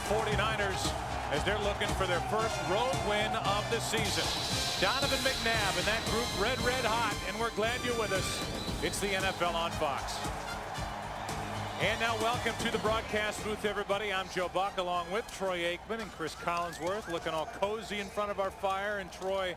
49ers as they're looking for their first road win of the season. Donovan McNabb and that group red hot, and we're glad you're with us. It's the NFL on Fox. And now welcome to the broadcast booth, everybody. I'm Joe Buck along with Troy Aikman and Chris Collinsworth, looking all cozy in front of our fire. And Troy,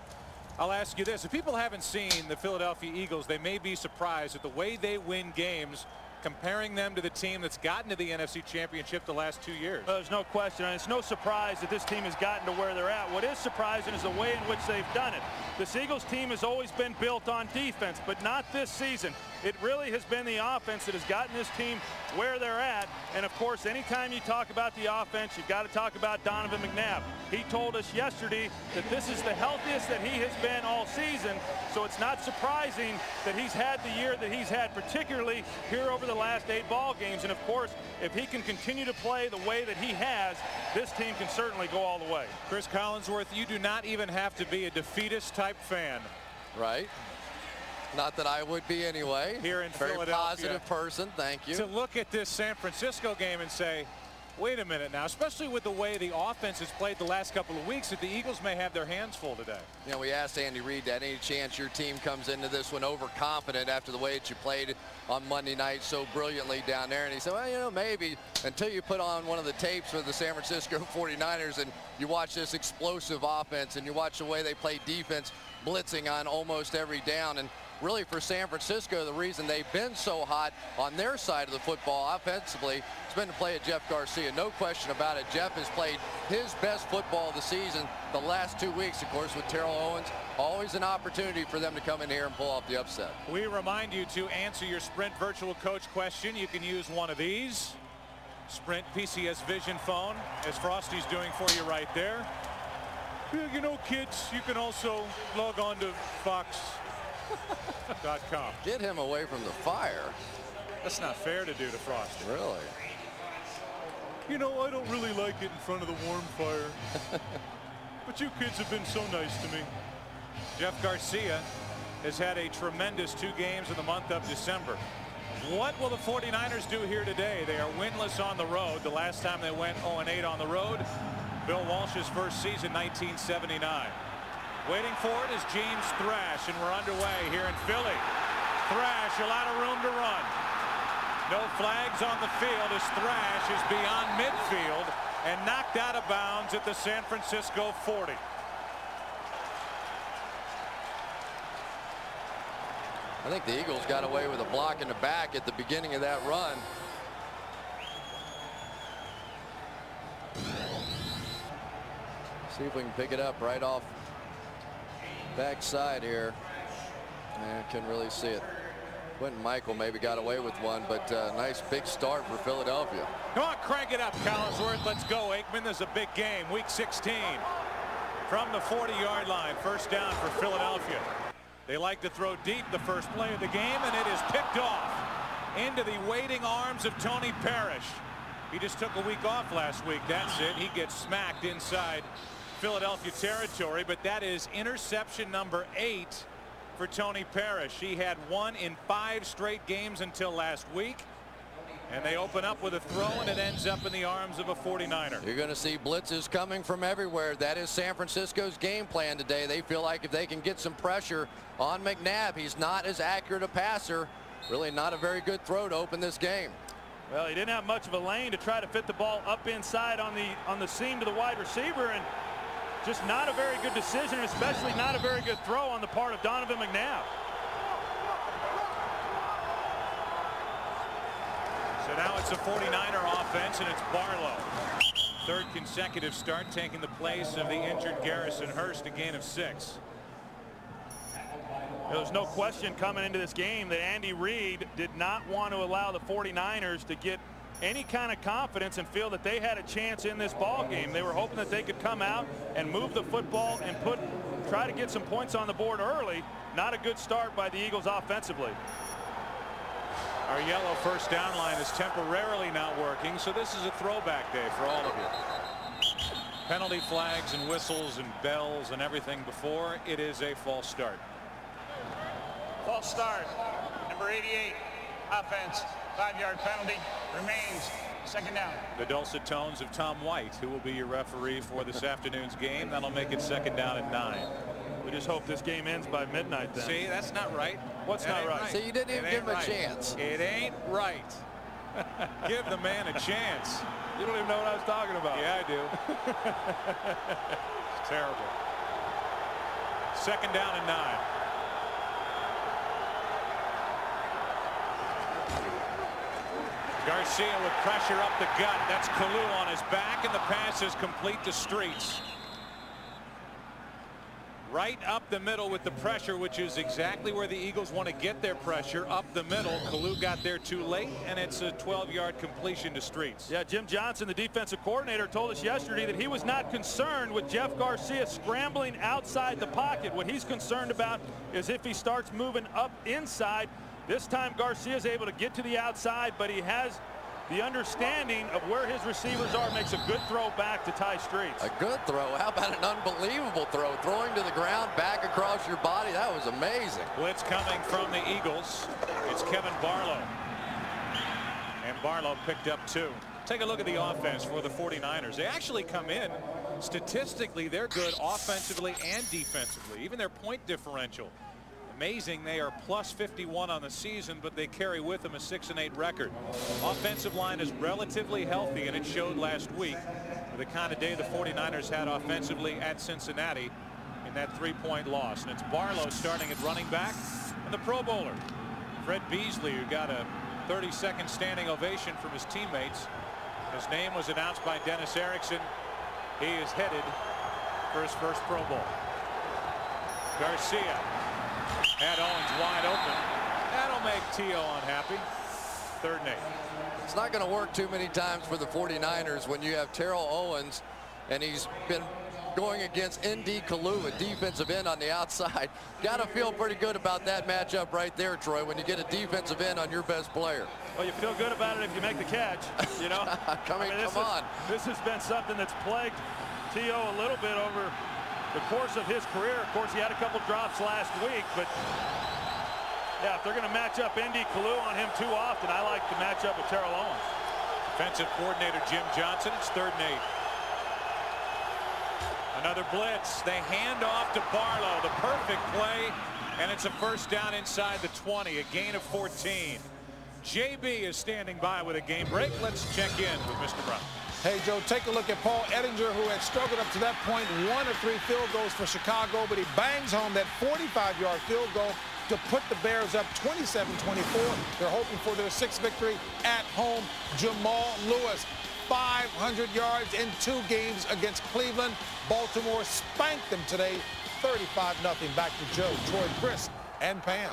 I'll ask you this. If people haven't seen the Philadelphia Eagles, they may be surprised at the way they win games, comparing them to the team that's gotten to the NFC Championship the last 2 years. Well, there's no question, and it's no surprise that this team has gotten to where they're at. What is surprising is the way in which they've done it. This Eagles team has always been built on defense, but not this season. It really has been the offense that has gotten this team where they're at. And of course, anytime you talk about the offense, you've got to talk about Donovan McNabb. He told us yesterday that this is the healthiest that he has been all season. So it's not surprising that he's had the year that he's had, particularly here over the last 8 ball games. And of course, if he can continue to play the way that he has, this team can certainly go all the way. Chris Collinsworth, you do not even have to be a defeatist type fan. Right. Not that I would be anyway. Here in Very Philadelphia. positive person. Thank you. To look at this San Francisco game and say, wait a minute now, especially with the way the offense has played the last couple of weeks, that the Eagles may have their hands full today. You know, we asked Andy Reid that any chance your team comes into this one overconfident after the way that you played on Monday night so brilliantly down there. And he said, well, you know, maybe until you put on one of the tapes for the San Francisco 49ers and you watch this explosive offense and you watch the way they play defense, blitzing on almost every down. And really for San Francisco, the reason they've been so hot on their side of the football offensively has been to play at Jeff Garcia. No question about it. Jeff has played his best football of the season the last 2 weeks, of course, with Terrell Owens. Always an opportunity for them to come in here and pull off the upset. We remind you to answer your Sprint virtual coach question. You can use one of these. Sprint PCS Vision phone, as Frosty's doing for you right there. You know, kids, you can also log on to Fox.com. Get him away from the fire. That's not fair to do to Frosty. Really? You know, I don't really like it in front of the warm fire. But you kids have been so nice to me. Jeff Garcia has had a tremendous 2 games in the month of December. What will the 49ers do here today? They are winless on the road. The last time they went 0-8 on the road, Bill Walsh's first season, 1979. Waiting for it is James Thrash, and we're underway here in Philly. Thrash, a lot of room to run. No flags on the field as Thrash is beyond midfield and knocked out of bounds at the San Francisco 40. I think the Eagles got away with a block in the back at the beginning of that run. See if we can pick it up right off backside here. Yeah, can really see it. Quentin Michael maybe got away with one, but nice big start for Philadelphia. Come on, crank it up, Collinsworth. Let's go, Aikman. This is a big game. Week 16 from the 40-yard line. First down for Philadelphia. They like to throw deep the first play of the game, and it is picked off into the waiting arms of Tony Parrish. He just took a week off last week. That's it. He gets smacked inside Philadelphia territory, but that is interception number 8 for Tony Parrish. He had 1 in 5 straight games until last week. And they open up with a throw, and it ends up in the arms of a 49er. You're going to see blitzes coming from everywhere. That is San Francisco's game plan today. They feel like if they can get some pressure on McNabb, he's not as accurate a passer. Really not a very good throw to open this game. Well, he didn't have much of a lane to try to fit the ball up inside on the seam to the wide receiver, and just not a very good decision, especially not a very good throw on the part of Donovan McNabb. So now it's a 49er offense, and it's Barlow. 3rd consecutive start, taking the place of the injured Garrison Hurst, a gain of 6. There's no question coming into this game that Andy Reid did not want to allow the 49ers to get any kind of confidence and feel that they had a chance in this ball game. They were hoping that they could come out and move the football and try to get some points on the board early. Not a good start by the Eagles offensively. Our yellow first down line is temporarily not working, so this is a throwback day for all of you. Penalty flags and whistles and bells and everything before. It is a false start. False start. Number 88, offense, 5-yard penalty, remains Second down. The dulcet tones of Tom White, who will be your referee for this afternoon's game. That'll make it 2nd down and 9. We just hope this game ends by midnight then. See, that's not right. What's that not right? See, you didn't even give him a chance. It ain't right. Give the man a chance. You don't even know what I was talking about. Yeah, I do. It's terrible. 2nd down and 9. Garcia with pressure up the gut. That's Kalu on his back, and the pass is complete to Streets. Right up the middle with the pressure, which is exactly where the Eagles want to get their pressure, up the middle. Kalu got there too late, and it's a 12-yard completion to Streets. Yeah, Jim Johnson, the defensive coordinator, told us yesterday that he was not concerned with Jeff Garcia scrambling outside the pocket. What he's concerned about is if he starts moving up inside. This time Garcia is able to get to the outside, but he has the understanding of where his receivers are. Makes a good throw back to Ty Streets. A good throw. How about an unbelievable throw? Throwing to the ground, back across your body. That was amazing. Blitz coming from the Eagles. It's Kevin Barlow. And Barlow picked up 2. Take a look at the offense for the 49ers. They actually come in. Statistically, they're good offensively and defensively. Even their point differential. Amazing. They are plus 51 on the season, but they carry with them a 6-8 record. Offensive line is relatively healthy, and it showed last week with the kind of day the 49ers had offensively at Cincinnati in that 3-point loss. And it's Barlow starting at running back, and the Pro Bowler Fred Beasley, who got a 30-second standing ovation from his teammates. His name was announced by Dennis Erickson. He is headed for his first Pro Bowl. Garcia had Owens wide open. That'll make T.O. unhappy. 3rd and 8. It's not going to work too many times for the 49ers when you have Terrell Owens, and he's been going against N.D. Kalu, a defensive end on the outside. Got to feel pretty good about that matchup right there, Troy, when you get a defensive end on your best player. Well, you feel good about it if you make the catch, you know. Come on. This has been something that's plagued T.O. a little bit over the course of his career. Of course, he had a couple drops last week, but yeah, if they're going to match up N.D. Kalu on him too often, I like to match up with Terrell Owens. Defensive coordinator Jim Johnson. It's 3rd and 8. Another blitz. They hand off to Barlow. The perfect play, and it's a 1st down inside the 20. A gain of 14. JB is standing by with a game break. Let's check in with Mr. Brown. Hey, Joe, take a look at Paul Ettinger, who had struggled up to that point. 1 of 3 field goals for Chicago, but he bangs home that 45-yard field goal to put the Bears up 27-24. They're hoping for their 6th victory at home. Jamal Lewis, 500 yards in 2 games against Cleveland. Baltimore spanked them today, 35-0. Back to Joe, Troy, Chris, and Pam.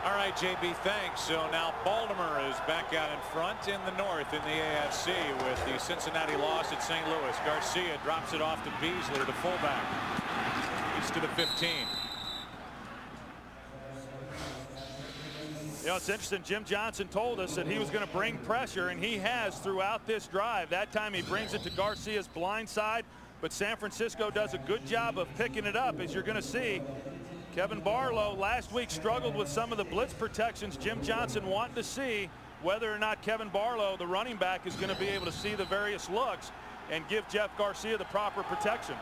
All right, JB, thanks. So now Baltimore is back out in front in the north in the AFC with the Cincinnati loss at St. Louis. Garcia drops it off to Beasley, the fullback. He's to the 15. You know, it's interesting. Jim Johnson told us that he was going to bring pressure, and he has throughout this drive. That time he brings it to Garcia's blind side, but San Francisco does a good job of picking it up, as you're going to see. Kevin Barlow last week struggled with some of the blitz protections. Jim Johnson wanting to see whether or not Kevin Barlow, the running back, is going to be able to see the various looks and give Jeff Garcia the proper protection.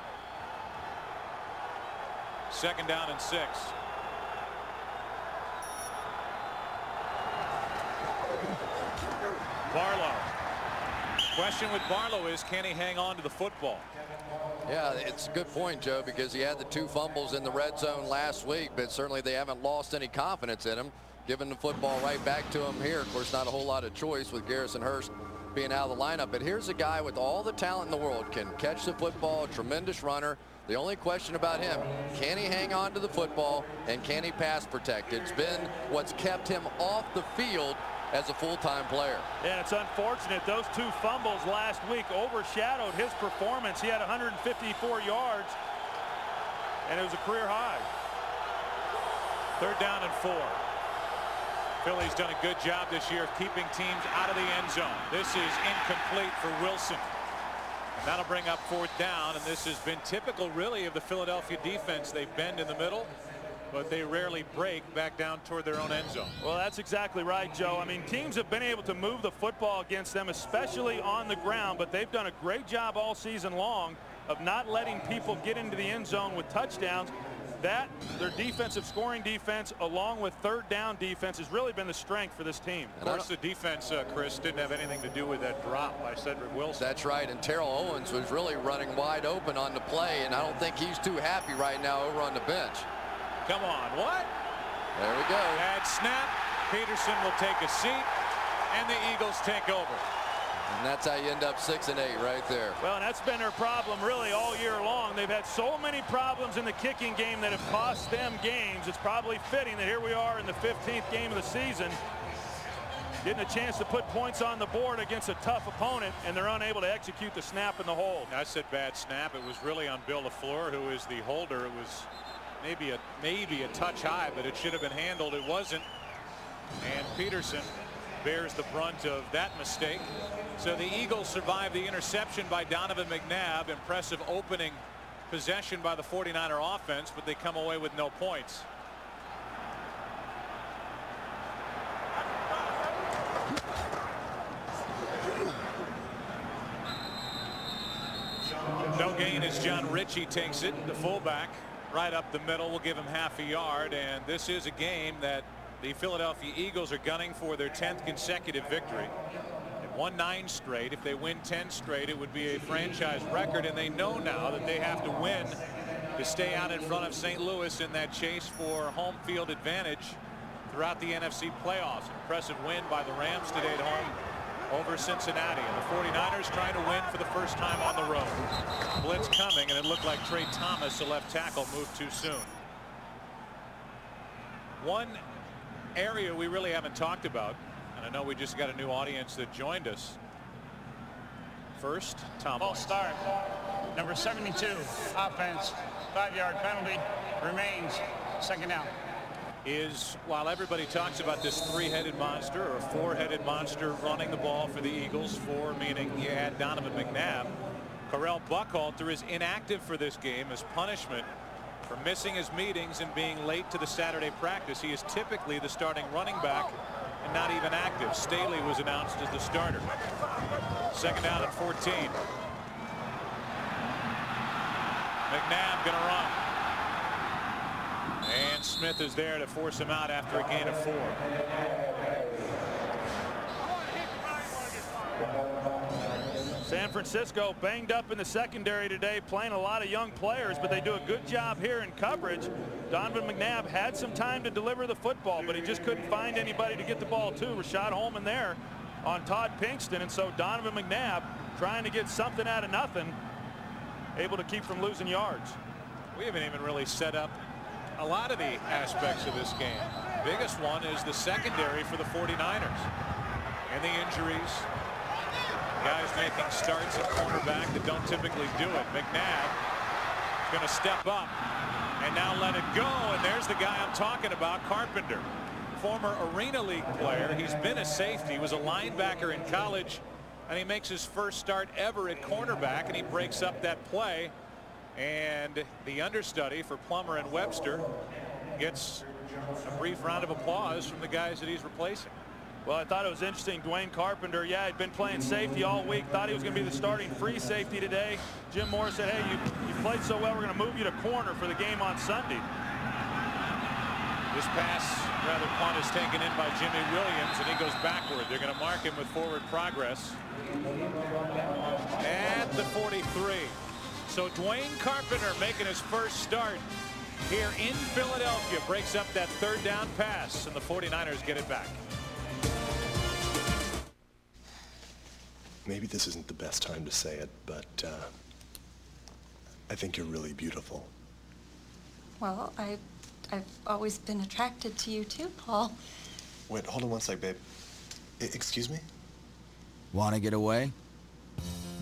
2nd down and 6. Barlow. Question with Barlow is, can he hang on to the football? Yeah, it's a good point, Joe, because he had the 2 fumbles in the red zone last week, but certainly they haven't lost any confidence in him. Giving the football right back to him here. Of course, not a whole lot of choice with Garrison Hurst being out of the lineup, but here's a guy with all the talent in the world, can catch the football, a tremendous runner. The only question about him, can he hang on to the football and can he pass protect? It's been what's kept him off the field as a full-time player. And it's unfortunate those 2 fumbles last week overshadowed his performance. He had 154 yards, and it was a career high. 3rd down and 4. Philly's done a good job this year of keeping teams out of the end zone. This is incomplete for Wilson. And that'll bring up 4th down, and this has been typical, really, of the Philadelphia defense. They bend in the middle, but they rarely break back down toward their own end zone. Well, that's exactly right, Joe. I mean, teams have been able to move the football against them, especially on the ground, but they've done a great job all season long of not letting people get into the end zone with touchdowns. That, their defensive scoring defense, along with third down defense, has really been the strength for this team. Of course, the defense, Chris, didn't have anything to do with that drop by Cedric Wilson. That's right, and Terrell Owens was really running wide open on the play, and I don't think he's too happy right now over on the bench. Come on, what? There we go. Bad snap. Peterson will take a seat, and the Eagles take over. And that's how you end up 6-8 right there. Well, and that's been their problem really all year long. They've had so many problems in the kicking game that have cost them games. It's probably fitting that here we are in the 15th game of the season, getting a chance to put points on the board against a tough opponent, and they're unable to execute the snap and the hold. I said bad snap. It was really on Bill LaFleur, who is the holder. It was maybe a touch high, but it should have been handled. It wasn't. And Peterson bears the brunt of that mistake. So the Eagles survive the interception by Donovan McNabb. Impressive opening possession by the 49er offense, but they come away with no points. No gain as John Ritchie takes it, the fullback, right up the middle. Will give him half a yard, and this is a game that the Philadelphia Eagles are gunning for their 10th consecutive victory. They've won 9 straight. If they win 10 straight, it would be a franchise record, and they know now that they have to win to stay out in front of St. Louis in that chase for home field advantage throughout the NFC playoffs. Impressive win by the Rams today at home over Cincinnati, and the 49ers trying to win for the first time on the road. Blitz coming, and it looked like Trey Thomas, the left tackle, moved too soon. One area we really haven't talked about, and I know we just got a new audience that joined us. First, Tom. False start. Number 72, offense, 5-yard penalty, remains second down. Is, while everybody talks about this 3-headed monster or 4-headed monster running the ball for the Eagles, 4 meaning you add Donovan McNabb, Correll Buckhalter is inactive for this game as punishment for missing his meetings and being late to the Saturday practice. He is typically the starting running back and not even active. Staley was announced as the starter. Second down and 14. McNabb going to run. And Smith is there to force him out after a gain of 4. San Francisco banged up in the secondary today, playing a lot of young players, but they do a good job here in coverage. Donovan McNabb had some time to deliver the football, but he just couldn't find anybody to get the ball to. Rashad Holman there on Todd Pinkston, and so Donovan McNabb trying to get something out of nothing, able to keep from losing yards. We haven't even really set up a lot of the aspects of this game. Biggest one is the secondary for the 49ers and the injuries. Guys making starts at cornerback that don't typically do it. McNabb is going to step up and now let it go, and there's the guy I'm talking about, Carpenter, former Arena League player. He's been a safety. He was a linebacker in college, and he makes his first start ever at cornerback, and he breaks up that play. And the understudy for Plummer and Webster gets a brief round of applause from the guys that he's replacing. Well, I thought it was interesting. Dwayne Carpenter, yeah, he'd been playing safety all week. Thought he was going to be the starting free safety today. Jim Moore said, hey, you played so well, we're going to move you to corner for the game on Sunday. This pass, rather punt, is taken in by Jimmy Williams, and he goes backward. They're going to mark him with forward progress at the 43. So Dwayne Carpenter making his first start here in Philadelphia, breaks up that third down pass, and the 49ers get it back. Maybe this isn't the best time to say it, but I think you're really beautiful. Well, I've always been attracted to you too, Paul. Wait, hold on one sec, babe. Excuse me? Want to get away?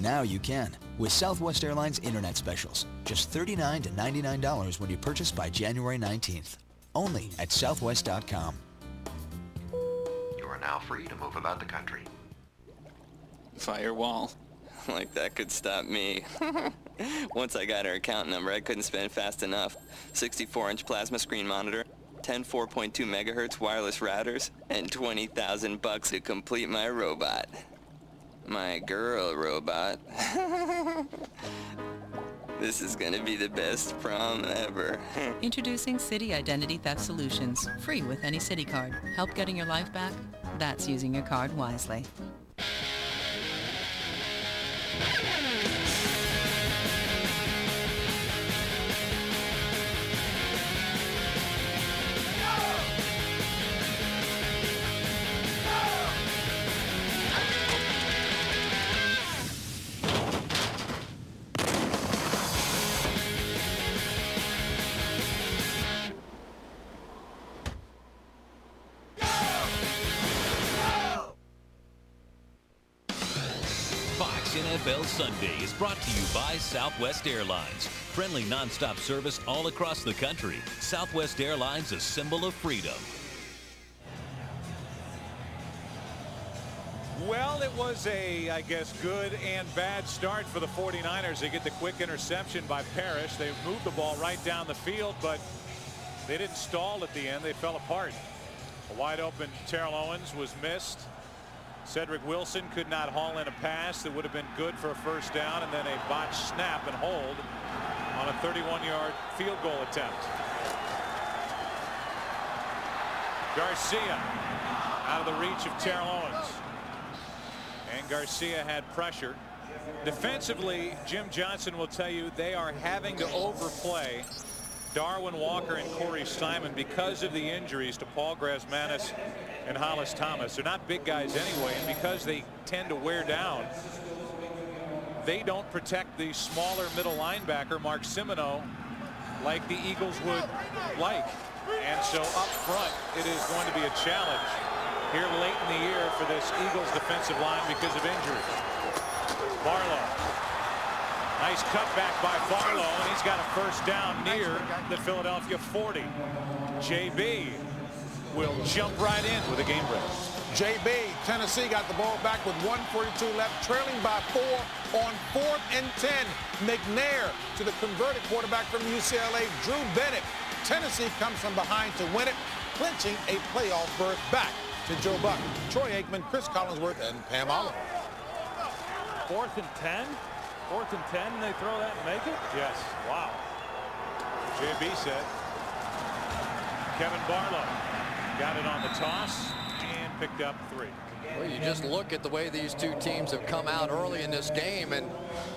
Now you can with Southwest Airlines Internet Specials. Just $39 to $99 when you purchase by January 19th. Only at Southwest.com. You are now free to move about the country. Firewall. like that could stop me. Once I got her account number, I couldn't spend fast enough. 64-inch plasma screen monitor, 10 4.2 megahertz wireless routers, and 20,000 bucks to complete my robot. My girl robot. This is gonna be the best prom ever. Introducing City Identity Theft Solutions. Free with any City card. Help getting your life back? That's using your card wisely. NFL Sunday is brought to you by Southwest Airlines. Friendly nonstop service all across the country. Southwest Airlines, a symbol of freedom. Well, it was a, I guess, good and bad start for the 49ers. They get the quick interception by Parrish. They moved the ball right down the field, but they didn't stall at the end. They fell apart. A wide open Terrell Owens was missed. Cedric Wilson could not haul in a pass that would have been good for a first down, and then a botched snap and hold on a 31-yard field goal attempt. Garcia out of the reach of Terrell Owens. And Garcia had pressure. Defensively, Jim Johnson will tell you they are having to overplay Darwin Walker and Corey Simon because of the injuries to Paul Grasmanis and Hollis Thomas. They're not big guys anyway, and because they tend to wear down, they don't protect the smaller middle linebacker Mark Simoneau like the Eagles would like. And so up front, it is going to be a challenge here late in the year for this Eagles defensive line because of injuries. Barlow. Nice cutback by Barlow, and he's got a first down near the Philadelphia 40. JB will jump right in with a game break. JB, Tennessee got the ball back with 1:42 left, trailing by 4 on 4th and 10. McNair to the converted quarterback from UCLA, Drew Bennett. Tennessee comes from behind to win it, clinching a playoff berth back to Joe Buck, Troy Aikman, Chris Collinsworth, and Pam Oliver. 4th and 10? 4th and 10, and they throw that and make it? Yes. Wow. JB said. Kevin Barlow got it on the toss and picked up 3. Well, you just look at the way these two teams have come out early in this game, and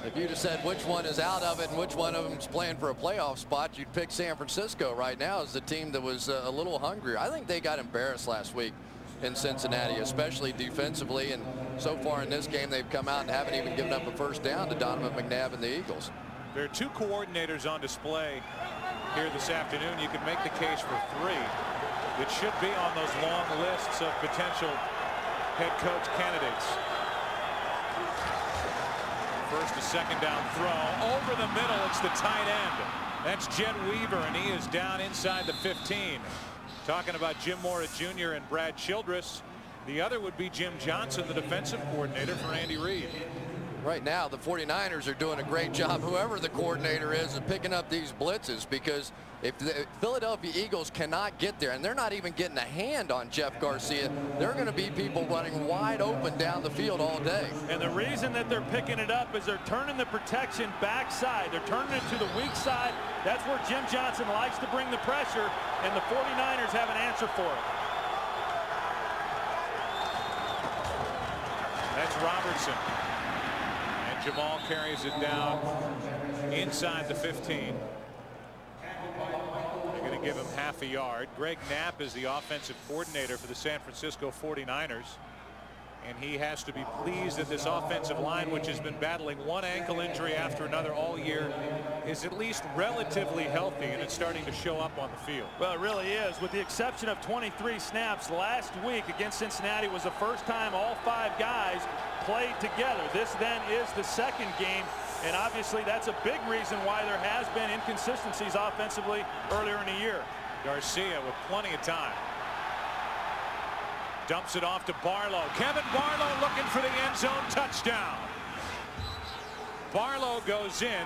if you'd have said which one is out of it and which one of them is playing for a playoff spot, you'd pick San Francisco right now as the team that was a little hungrier. I think they got embarrassed last week in Cincinnati, especially defensively, and so far in this game they've come out and haven't even given up a first down to Donovan McNabb and the Eagles. There are 2 coordinators on display here this afternoon. You can make the case for 3. It should be on those long lists of potential head coach candidates. First to second down throw over the middle. It's the tight end. That's Jed Weaver, and he is down inside the 15. Talking about Jim Mora Jr. and Brad Childress. The other would be Jim Johnson, the defensive coordinator for Andy Reid. Right now, the 49ers are doing a great job, whoever the coordinator is, of picking up these blitzes, because if the Philadelphia Eagles cannot get there, and they're not even getting a hand on Jeff Garcia, there are going to be people running wide open down the field all day. And the reason that they're picking it up is they're turning the protection backside. They're turning it to the weak side. That's where Jim Johnson likes to bring the pressure, and the 49ers have an answer for it. That's Robertson. And Jamal carries it down inside the 15. They're going to give him half a yard. Greg Knapp is the offensive coordinator for the San Francisco 49ers. And he has to be pleased that this offensive line, which has been battling one ankle injury after another all year, is at least relatively healthy, and it's starting to show up on the field. Well, it really is. With the exception of 23 snaps last week against Cincinnati was the first time all 5 guys played together. This then is the second game, and obviously that's a big reason why there has been inconsistencies offensively earlier in the year. Garcia with plenty of time. Dumps it off to Barlow. Kevin Barlow looking for the end zone touchdown. Barlow goes in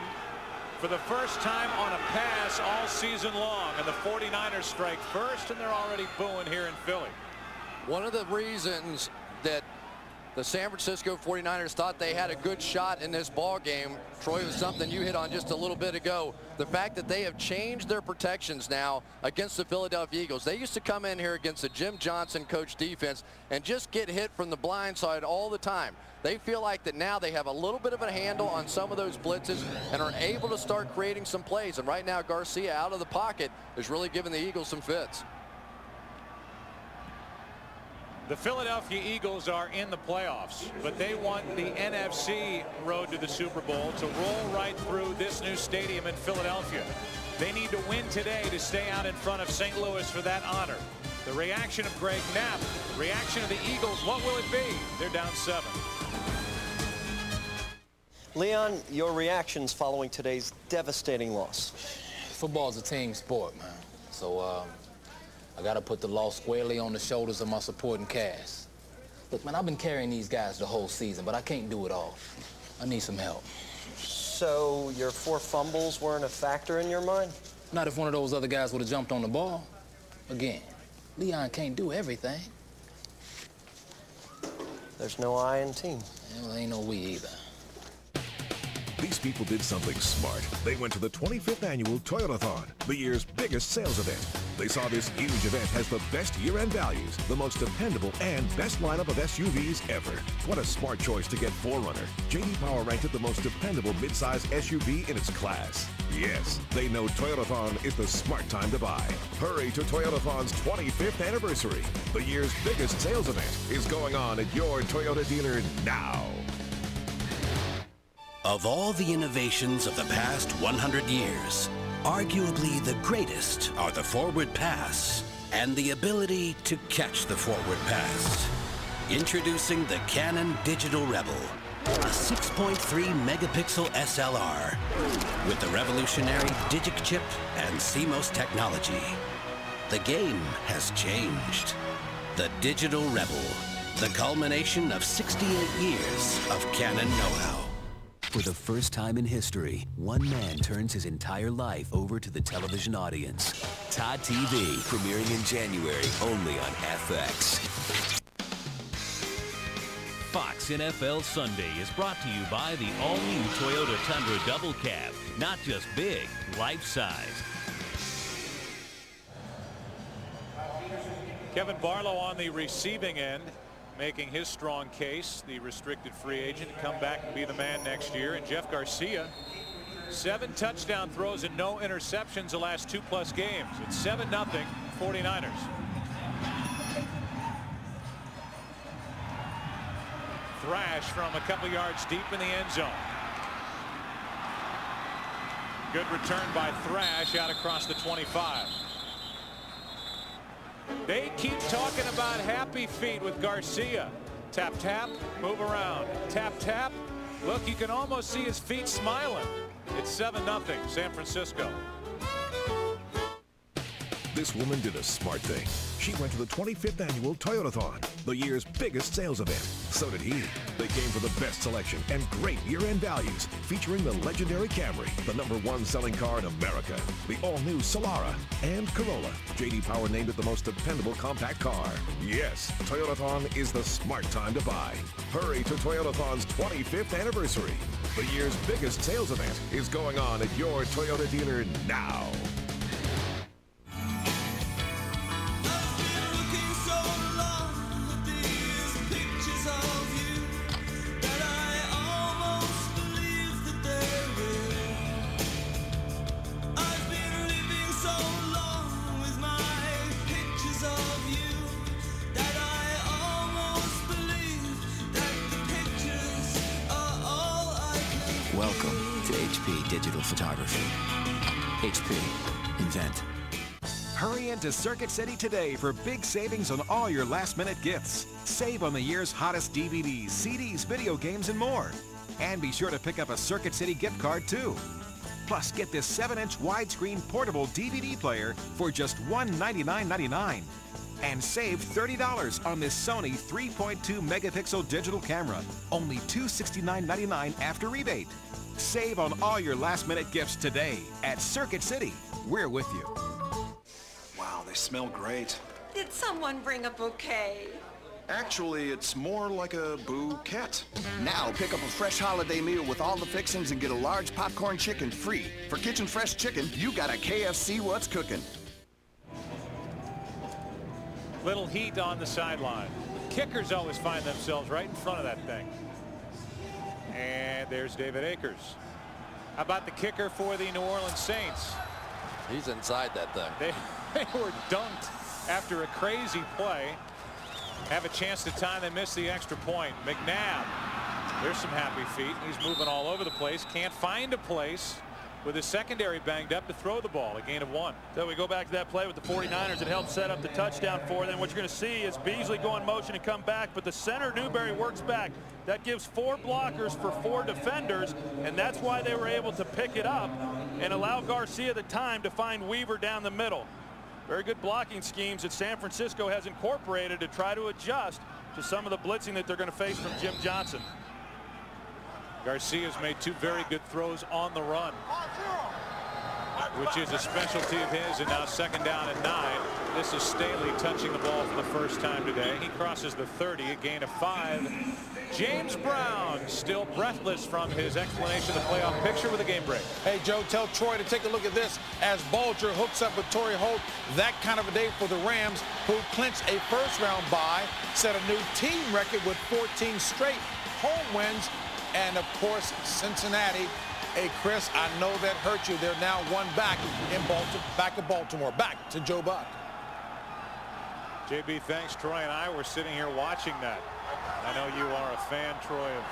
for the first time on a pass all season long, and the 49ers strike first, and they're already booing here in Philly. One of the reasons that the San Francisco 49ers thought they had a good shot in this ball game, Troy, was something you hit on just a little bit ago. The fact that they have changed their protections now against the Philadelphia Eagles. They used to come in here against the Jim Johnson coach defense and just get hit from the blind side all the time. They feel like that now they have a little bit of a handle on some of those blitzes and are able to start creating some plays. And right now, Garcia out of the pocket is really giving the Eagles some fits. The Philadelphia Eagles are in the playoffs, but they want the NFC road to the Super Bowl to roll right through this new stadium in Philadelphia. They need to win today to stay out in front of St. Louis for that honor. The reaction of Greg Knapp, reaction of the Eagles, what will it be? They're down 7. Leon, your reactions following today's devastating loss? Football's a team sport, man. So, I got to put the loss squarely on the shoulders of my supporting cast. Look, man, I've been carrying these guys the whole season, but I can't do it all. I need some help. So your 4 fumbles weren't a factor in your mind? Not if one of those other guys would have jumped on the ball. Again, Leon can't do everything. There's no I in team. Well, ain't no we either. These people did something smart. They went to the 25th annual Toyotathon, the year's biggest sales event. They saw this huge event has the best year-end values, the most dependable and best lineup of SUVs ever. What a smart choice to get 4Runner. J.D. Power ranked it the most dependable midsize SUV in its class. Yes, they know Toyotathon is the smart time to buy. Hurry to Toyotathon's 25th anniversary. The year's biggest sales event is going on at your Toyota dealer now. Of all the innovations of the past 100 years, arguably the greatest are the forward pass and the ability to catch the forward pass. Introducing the Canon Digital Rebel, a 6.3 megapixel SLR with the revolutionary Digic chip and CMOS technology. The game has changed. The Digital Rebel, the culmination of 68 years of Canon know-how. For the first time in history, one man turns his entire life over to the television audience. Todd TV, premiering in January, only on FX. Fox NFL Sunday is brought to you by the all-new Toyota Tundra Double Cab. Not just big, life-size. Kevin Barlow on the receiving end, making his strong case, the restricted free agent, to come back and be the man next year. And Jeff Garcia, 7 touchdown throws and no interceptions the last 2+ games. It's 7-0 49ers. Thrash from a couple yards deep in the end zone. Good return by Thrash out across the 25. They keep talking about happy feet with Garcia. Tap, tap, move around. Tap, tap. Look, you can almost see his feet smiling. It's 7-0 San Francisco. This woman did a smart thing. She went to the 25th annual Toyotathon, the year's biggest sales event. So did he. They came for the best selection and great year-end values, featuring the legendary Camry, the #1 selling car in America, the all-new Solara, and Corolla. J.D. Power named it the most dependable compact car. Yes, Toyotathon is the smart time to buy. Hurry to Toyotathon's 25th anniversary. The year's biggest sales event is going on at your Toyota dealer now. Welcome to HP Digital Photography. HP. Invent. Hurry into Circuit City today for big savings on all your last-minute gifts. Save on the year's hottest DVDs, CDs, video games, and more. And be sure to pick up a Circuit City gift card, too. Plus, get this 7-inch widescreen portable DVD player for just $199.99. And save $30 on this Sony 3.2 megapixel digital camera. Only $269.99 after rebate. Save on all your last-minute gifts today at Circuit City. We're with you. Wow, they smell great. Did someone bring a bouquet? Actually, it's more like a bouquet. Now pick up a fresh holiday meal with all the fixings and get a large popcorn chicken free. For Kitchen Fresh Chicken, you got a KFC What's Cooking. Little heat on the sideline. Kickers always find themselves right in front of that thing. And there's David Akers. How about the kicker for the New Orleans Saints? He's inside that thing. They were dunked after a crazy play. Have a chance to tie. They miss the extra point. McNabb. There's some happy feet. He's moving all over the place. Can't find a place with his secondary banged up to throw the ball. A gain of 1. So we go back to that play with the 49ers. It helped set up the touchdown for them. What you're going to see is Beasley go in motion and come back, but the center, Newberry, works back. That gives 4 blockers for 4 defenders, and that's why they were able to pick it up and allow Garcia the time to find Weaver down the middle. Very good blocking schemes that San Francisco has incorporated to try to adjust to some of the blitzing that they're going to face from Jim Johnson. Garcia's made 2 very good throws on the run, which is a specialty of his, and now 2nd down and 9. This is Staley touching the ball for the first time today. He crosses the 30, a gain of 5. James Brown still breathless from his explanation of the playoff picture with a game break. Hey, Joe, tell Troy to take a look at this as Bulger hooks up with Torrey Holt. That kind of a day for the Rams, who clinched a first-round bye, set a new team record with 14 straight home wins. And, of course, Cincinnati. Hey, Chris, I know that hurt you. They're now 1 back in Baltimore. Back to Joe Buck. JB, thanks. Troy and I were sitting here watching that. I know you are a fan, Troy, of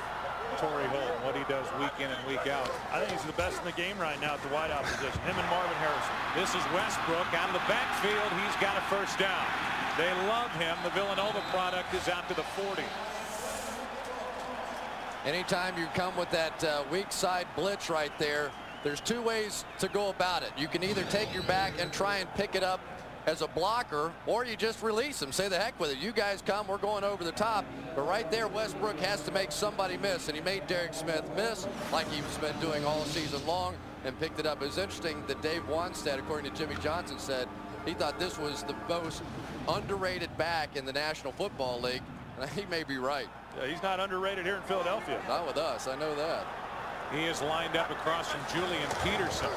Torrey Holt and what he does week in and week out. I think he's the best in the game right now at the wideout position. Him and Marvin Harrison. This is Westbrook out of the backfield. He's got a first down. They love him. The Villanova product is out to the 40. Anytime you come with that weak side blitz right there, there's 2 ways to go about it. You can either take your back and try and pick it up as a blocker, or you just release him. Say the heck with it. You guys come, we're going over the top. But right there, Westbrook has to make somebody miss, and he made Derek Smith miss like he's been doing all season long and picked it up. It was interesting that Dave Wanstead, according to Jimmy Johnson, said he thought this was the most underrated back in the National Football League. And he may be right. Yeah, he's not underrated here in Philadelphia. Not with us, I know that. He is lined up across from Julian Peterson.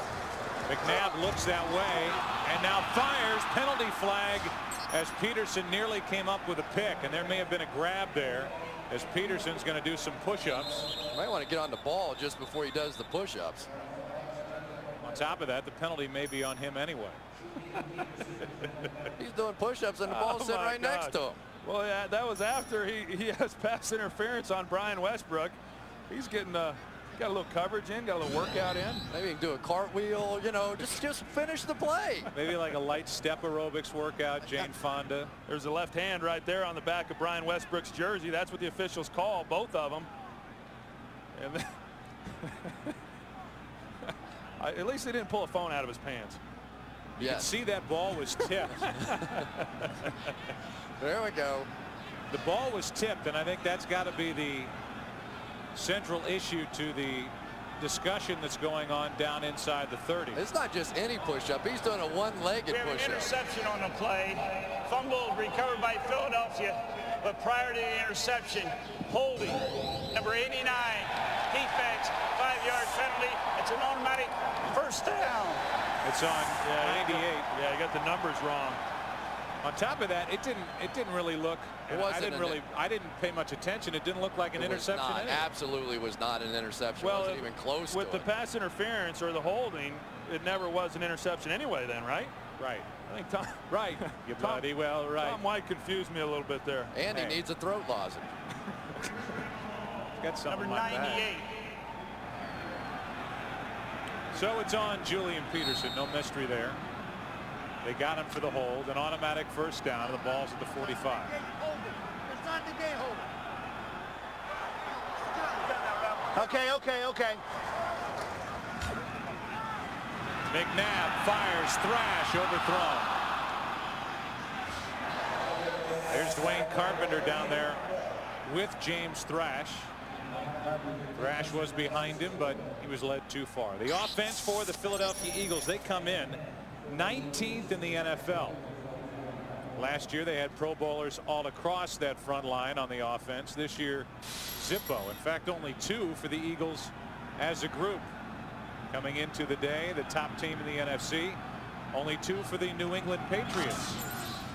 McNabb looks that way and now fires. Penalty flag as Peterson nearly came up with a pick, and there may have been a grab there as Peterson's going to do some push-ups. Might want to get on the ball just before he does the push-ups. On top of that, the penalty may be on him anyway. He's doing push-ups and the ball's sitting right next to him. Well, yeah, that was after he has pass interference on Brian Westbrook. He's getting got a little coverage in, got a little workout in. Maybe he can do a cartwheel, you know, just finish the play. Maybe like a light step aerobics workout, Jane Fonda. There's a left hand right there on the back of Brian Westbrook's jersey. That's what the officials call both of them. And then at least they didn't pull a phone out of his pants. You can see that ball was tipped. There we go. The ball was tipped, and I think that's got to be the central issue to the discussion that's going on down inside the 30. It's not just any push-up. He's doing a one-legged push-up. We have an interception on the play. Fumble recovered by Philadelphia, but prior to the interception, holding. Number 89, defense, 5-yard penalty. It's an automatic first down. It's on 88. Yeah, you got the numbers wrong. On top of that, it didn't really look. I didn't pay much attention. It didn't look like an interception. It absolutely was not an interception. Well, it wasn't even close with to the it. pass interference or the holding, it never was an interception anyway. Then, right? Right. I think Tom. Right. You bloody well right. Tom White confused me a little bit there. And he needs a throat lozenge. Got something Number 98. So it's on Julian Peterson. No mystery there. They got him for the hold. An automatic first down. The ball's at the 45. Okay. McNabb fires. Thrash overthrown. There's Dwayne Carpenter down there with James Thrash. Thrash was behind him, but he was led too far. The offense for the Philadelphia Eagles, they come in 19th in the NFL. Last year they had Pro Bowlers all across that front line on the offense. This year, Zippo. In fact, only 2 for the Eagles as a group. Coming into the day, the top team in the NFC. Only 2 for the New England Patriots.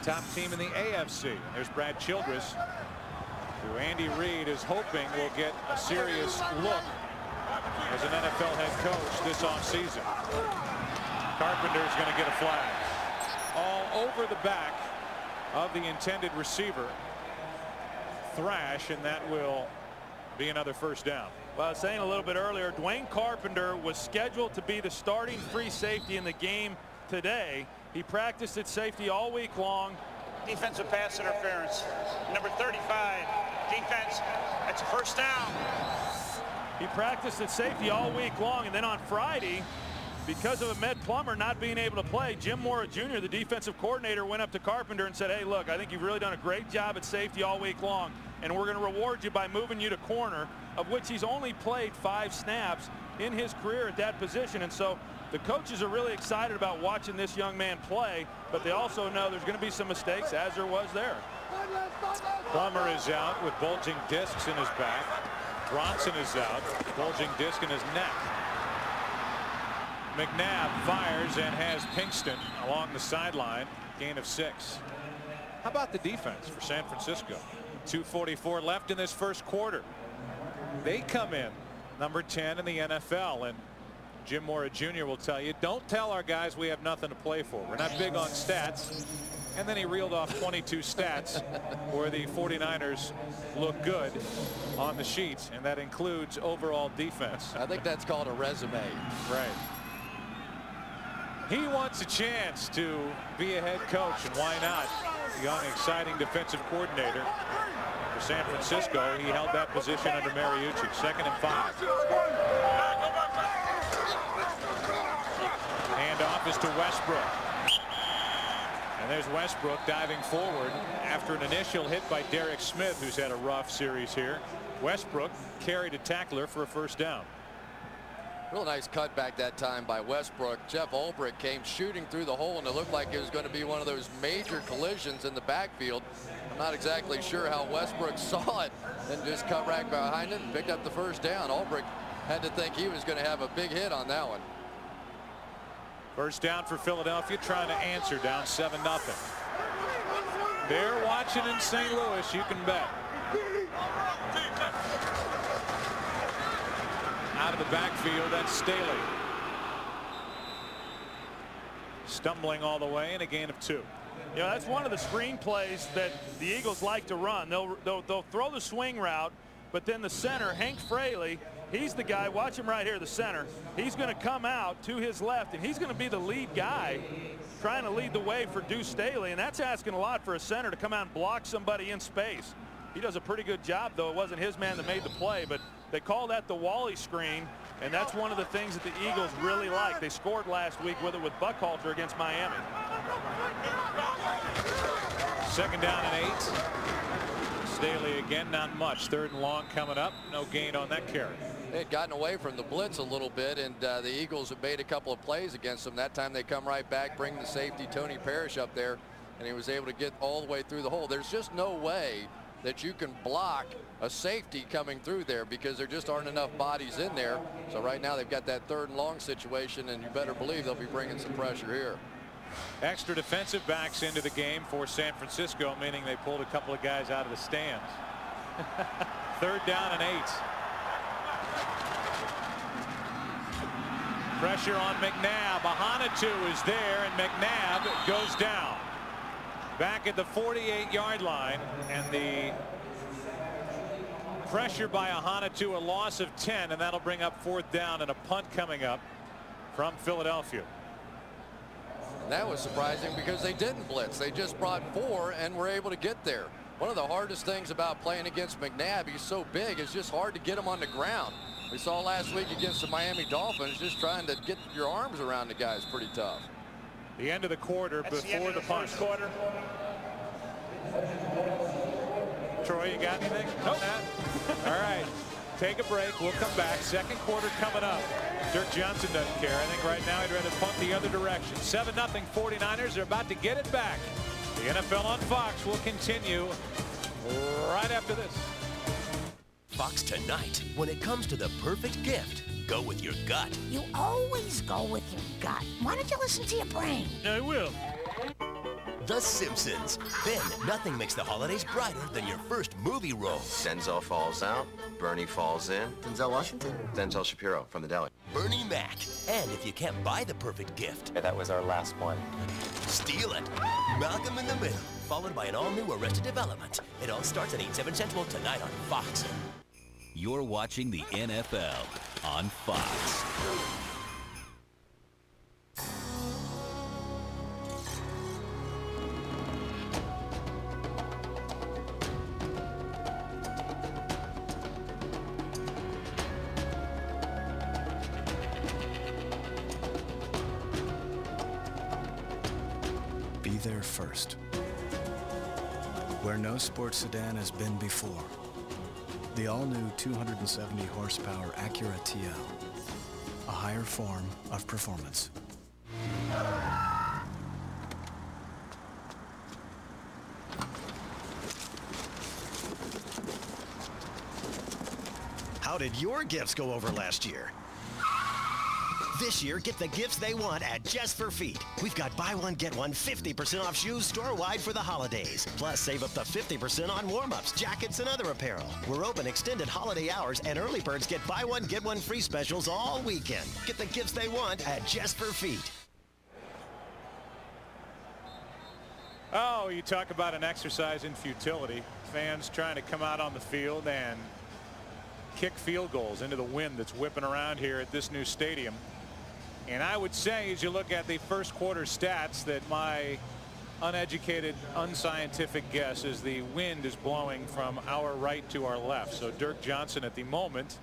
Top team in the AFC. There's Brad Childress, who Andy Reid is hoping will get a serious look as an NFL head coach this offseason. Carpenter's going to get a flag. All over the back of the intended receiver, Thrash, and that will be another first down. Well, I was saying a little bit earlier, Dwayne Carpenter was scheduled to be the starting free safety in the game today. He practiced at safety all week long. Defensive pass interference. Number 35. Defense. That's a first down. He practiced at safety all week long, and then on Friday, because of Ahmed Plummer not being able to play, Jim Mora Jr., the defensive coordinator, went up to Carpenter and said, hey, look, I think you've really done a great job at safety all week long, and we're going to reward you by moving you to corner, of which he's only played 5 snaps in his career at that position. And so the coaches are really excited about watching this young man play, but they also know there's going to be some mistakes, as there was there. Plummer is out with bulging discs in his back. Bronson is out, bulging disc in his neck. McNabb fires and has Pinkston along the sideline. Gain of 6. How about the defense for San Francisco? 2:44 left in this first quarter. They come in number 10 in the NFL, and Jim Mora Jr. will tell you, don't tell our guys we have nothing to play for. We're not big on stats. And then he reeled off 22 stats where the 49ers look good on the sheet, and that includes overall defense. I think that's called a resume. Right. He wants a chance to be a head coach, and why not? Young, exciting defensive coordinator for San Francisco. He held that position under Mariucci. 2nd and 5. Handoff is to Westbrook. And there's Westbrook diving forward after an initial hit by Derek Smith, who's had a rough series here. Westbrook carried a tackler for a first down. Real nice cutback that time by Westbrook. Jeff Ulbrich came shooting through the hole, and it looked like it was going to be one of those major collisions in the backfield. I'm not exactly sure how Westbrook saw it and just cut right behind it and picked up the first down. Ulbrich had to think he was going to have a big hit on that one. First down for Philadelphia, trying to answer, down 7-0. They're watching in St. Louis, you can bet. Out of the backfield, that's Staley. Stumbling all the way, and a gain of 2. You know, that's one of the screen plays that the Eagles like to run. They'll throw the swing route, but then the center, Hank Fraley, he's the guy. Watch him right here, the center. He's going to come out to his left, and he's going to be the lead guy trying to lead the way for Deuce Staley, and that's asking a lot for a center to come out and block somebody in space. He does a pretty good job, though. It wasn't his man that made the play, but they call that the Wally screen, and that's one of the things that the Eagles really like. They scored last week with it with Buckhalter against Miami. 2nd down and 8. Staley again, not much. 3rd and long coming up. No gain on that carry. They had gotten away from the blitz a little bit, and the Eagles have made a couple of plays against them. That time they come right back, bring the safety Tony Parrish up there, and he was able to get all the way through the hole. There's just no way that you can block a safety coming through there because there just aren't enough bodies in there. So right now they've got that 3rd and long situation, and you better believe they'll be bringing some pressure here. Extra defensive backs into the game for San Francisco, meaning they pulled a couple of guys out of the stands. 3rd down and 8. Pressure on McNabb. Ahanatu is there, and McNabb goes down. Back at the 48-yard line, and the pressure by Ahanatu, a loss of 10, and that'll bring up 4th down and a punt coming up from Philadelphia. That was surprising because they didn't blitz. They just brought 4 and were able to get there. One of the hardest things about playing against McNabb, he's so big, it's just hard to get him on the ground. We saw last week against the Miami Dolphins, just trying to get your arms around the guy is pretty tough. The end of the quarter before the punt. Quarter. Troy, you got anything? Nope. All right. take a break. We'll come back. Second quarter coming up. Dirk Johnson doesn't care. I think right now he'd rather punt the other direction. 7-0 49ers are about to get it back. The NFL on Fox will continue right after this. Fox tonight. When it comes to the perfect gift, go with your gut. You always go with your gut. Why don't you listen to your brain? I will. The Simpsons. Then, nothing makes the holidays brighter than your first movie role. Denzel falls out, Bernie falls in. Denzel Washington? Denzel Shapiro from the deli. Bernie Mac. And if you can't buy the perfect gift... Yeah, that was our last one. Steal it. Malcolm in the Middle, followed by an all-new Arrested Development. It all starts at 8, 7 Central tonight on Fox. You're watching the NFL on Fox. Be there first. Where no sports sedan has been before. The all-new 270 horsepower Acura TL. A higher form of performance. How did your gifts go over last year? This year, get the gifts they want at Just for Feet. We've got buy one, get one 50% off shoes store-wide for the holidays. Plus, save up to 50% on warm-ups, jackets, and other apparel. We're open extended holiday hours, and early birds get buy one, get one free specials all weekend. Get the gifts they want at Just for Feet. Oh, you talk about an exercise in futility. Fans trying to come out on the field and kick field goals into the wind that's whipping around here at this new stadium. And I would say, as you look at the first quarter stats, that my uneducated, unscientific guess is the wind is blowing from our right to our left. So Dirk Johnson at the moment,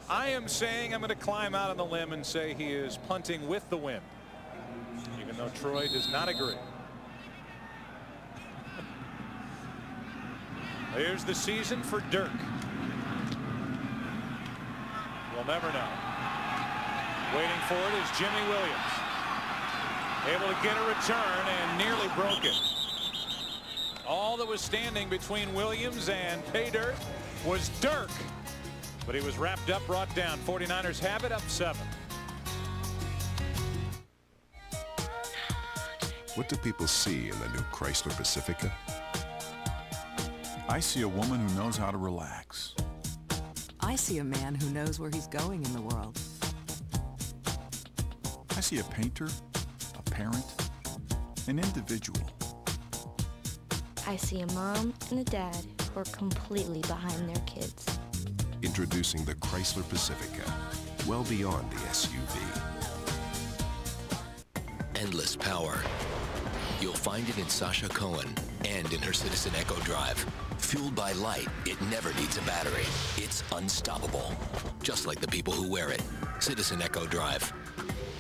I am saying I'm going to climb out on the limb and say he is punting with the wind, even though Troy does not agree. Here's the season for Dirk. We'll never know. Waiting for it is Jimmy Williams. Able to get a return and nearly broke it. All that was standing between Williams and pay dirt was Dirk. But he was wrapped up, brought down. 49ers have it, up 7. What do people see in the new Chrysler Pacifica? I see a woman who knows how to relax. I see a man who knows where he's going in the world. I see a painter, a parent, an individual. I see a mom and a dad who are completely behind their kids. Introducing the Chrysler Pacifica, well beyond the SUV. Endless power. You'll find it in Sasha Cohen and in her Citizen Echo Drive. Fueled by light, it never needs a battery. It's unstoppable. Just like the people who wear it. Citizen Echo Drive.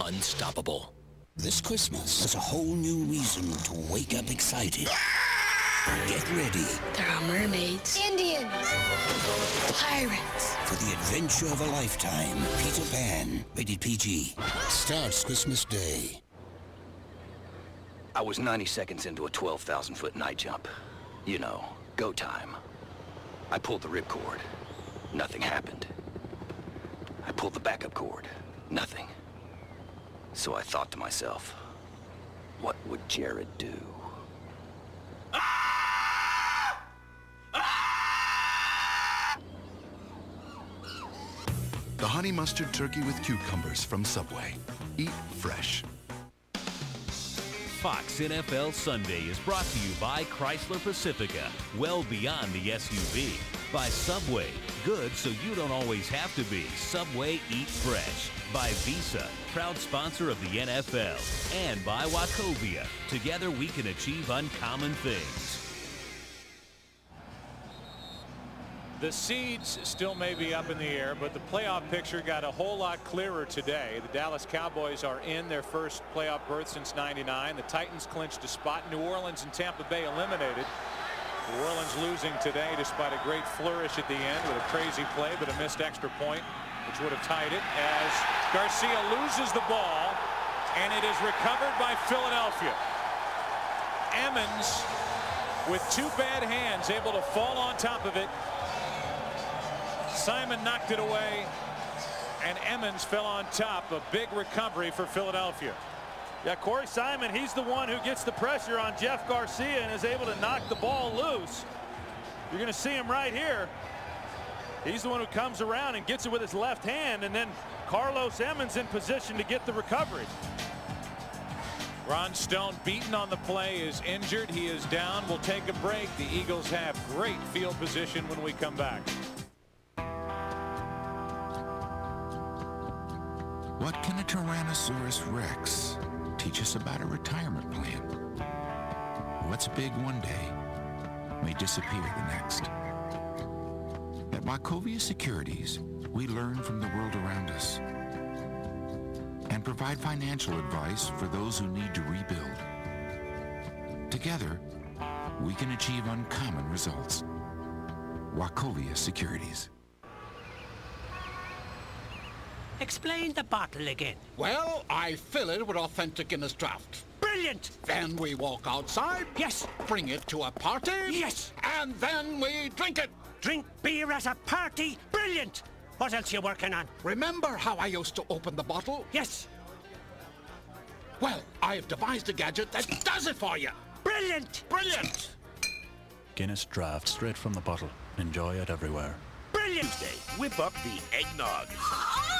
Unstoppable. This Christmas is a whole new reason to wake up excited. Get ready. There are mermaids, Indians, pirates. For the adventure of a lifetime, Peter Pan, rated PG, starts Christmas Day. I was 90 seconds into a 12,000-foot night jump. You know, go time. I pulled the ripcord. Nothing happened. I pulled the backup cord. Nothing. So I thought to myself, what would Jared do? The honey mustard turkey with cucumbers from Subway. Eat fresh. Fox NFL Sunday is brought to you by Chrysler Pacifica, well beyond the SUV. By Subway, good so you don't always have to be. Subway Eat Fresh. By Visa, proud sponsor of the NFL. And by Wachovia, together we can achieve uncommon things. The seeds still may be up in the air, but the playoff picture got a whole lot clearer today. The Dallas Cowboys are in their first playoff berth since '99. The Titans clinched a spot. New Orleans and Tampa Bay eliminated. New Orleans losing today despite a great flourish at the end with a crazy play, but a missed extra point, which would have tied it as Garcia loses the ball, and it is recovered by Philadelphia. Owens, with two bad hands, able to fall on top of it. Simon knocked it away, and Owens fell on top. A big recovery for Philadelphia. Yeah, Corey Simon, he's the one who gets the pressure on Jeff Garcia and is able to knock the ball loose. You're going to see him right here. He's the one who comes around and gets it with his left hand, and then Carlos Owens in position to get the recovery. Ron Stone, beaten on the play, is injured. He is down. We'll take a break. The Eagles have great field position when we come back. What can a Tyrannosaurus Rex teach us about a retirement plan? What's big one day may disappear the next. At Wachovia Securities, we learn from the world around us and provide financial advice for those who need to rebuild. Together, we can achieve uncommon results. Wachovia Securities. Explain the bottle again. Well, I fill it with authentic Guinness draft. Brilliant! Then we walk outside. Yes. Bring it to a party. Yes. And then we drink it. Drink beer at a party? Brilliant! What else you working on? Remember how I used to open the bottle? Yes. Well, I've devised a gadget that does it for you. Brilliant! Brilliant! Guinness draft straight from the bottle. Enjoy it everywhere. Brilliant! Whip up the eggnog.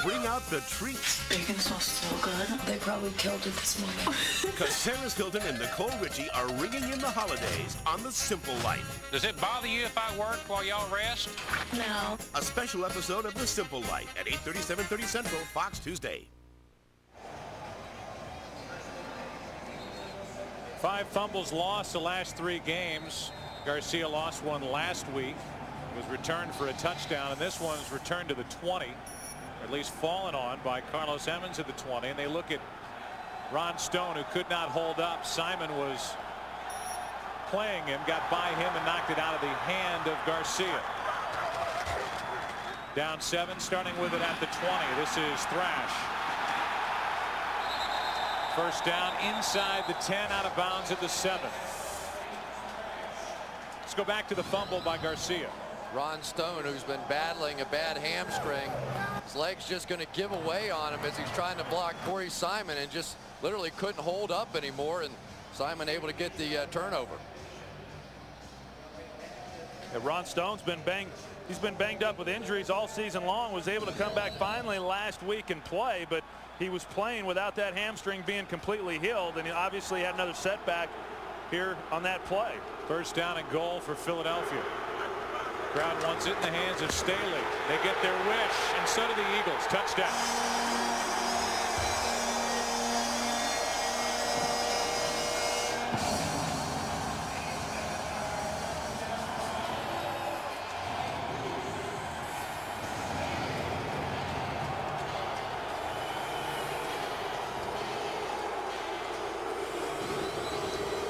Bring out the treats. Bacon smells so good. They probably killed it this morning. Because Sarah Hilton and Nicole Richie are ringing in the holidays on The Simple Life. Does it bother you if I work while y'all rest? No. A special episode of The Simple Life at 8:30, 7:30 Central, Fox Tuesday. 5 fumbles lost the last 3 games. Garcia lost one last week. Was returned for a touchdown, and this one's returned to the 20, or at least fallen on by Carlos Owens at the 20. And they look at Ron Stone, who could not hold up. Simon was playing him, got by him, and knocked it out of the hand of Garcia. Down 7, starting with it at the 20. This is Thrash. First down inside the 10, out of bounds at the 7. Let's go back to the fumble by Garcia. Ron Stone, who's been battling a bad hamstring, his leg's just going to give away on him as he's trying to block Corey Simon, and just literally couldn't hold up anymore, and Simon able to get the turnover. Yeah, Ron Stone's been banged up with injuries all season long. Was able to come back finally last week and play, but he was playing without that hamstring being completely healed, and he obviously had another setback here on that play. First down and goal for Philadelphia. Crowd wants it in the hands of Staley. They get their wish, and so do the Eagles. Touchdown.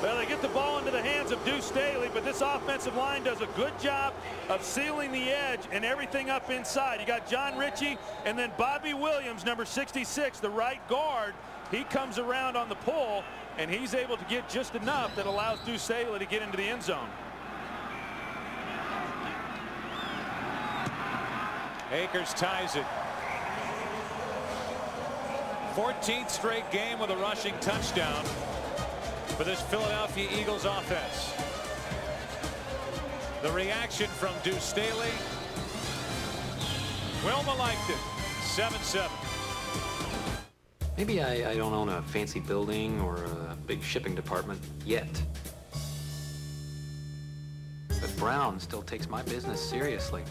Well, they get the ball into the hands of Deuce Staley, but this offensive line does a good job of sealing the edge and everything up inside. You got John Ritchie and then Bobby Williams, number 66, the right guard. He comes around on the pull, and he's able to get just enough that allows Deuce Staley to get into the end zone. Akers ties it. 14th straight game with a rushing touchdown for this Philadelphia Eagles offense. The reaction from Deuce Staley. Wilma liked it. 7-7. Maybe I don't own a fancy building or a big shipping department yet. But Brown still takes my business seriously.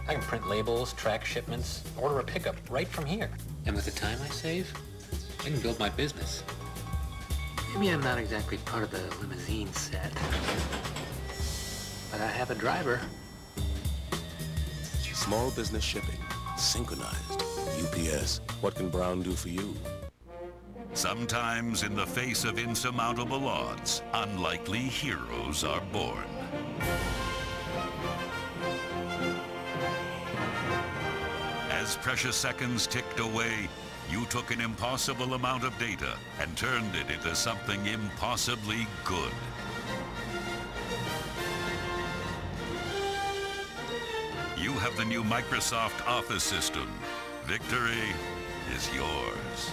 I can print labels, track shipments, order a pickup right from here. And with the time I save, I can build my business. Maybe I'm not exactly part of the limousine set, but I have a driver. Small business shipping, synchronized. UPS, what can Brown do for you? Sometimes in the face of insurmountable odds, unlikely heroes are born. As precious seconds ticked away, you took an impossible amount of data and turned it into something impossibly good. You have the new Microsoft Office system. Victory is yours.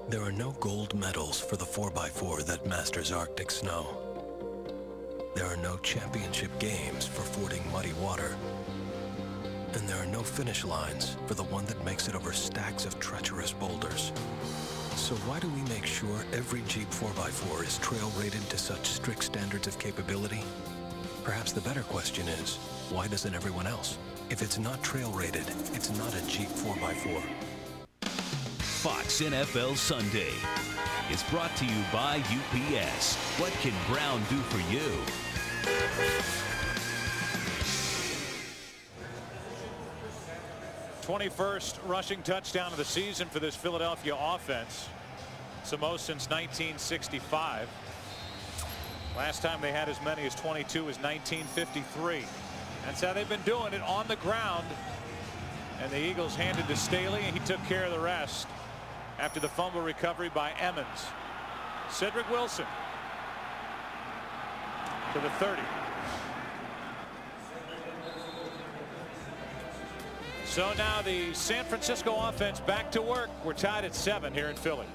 There are no gold medals for the 4x4 that masters Arctic snow. There are no championship games for fording muddy water. And there are no finish lines for the one that makes it over stacks of treacherous boulders. So why do we make sure every Jeep 4x4 is trail rated to such strict standards of capability? Perhaps the better question is, why doesn't everyone else? If it's not trail rated, it's not a Jeep 4x4. Fox NFL Sunday is brought to you by UPS. What can Brown do for you? _21st rushing touchdown of the season for this Philadelphia offense. It's the most since 1965. Last time they had as many as 22 was 1953. That's how they've been doing it on the ground. And the Eagles handed to Staley, and he took care of the rest after the fumble recovery by Emmons. Cedric Wilson to the 30. So now the San Francisco offense back to work. We're tied at 7 here in Philly.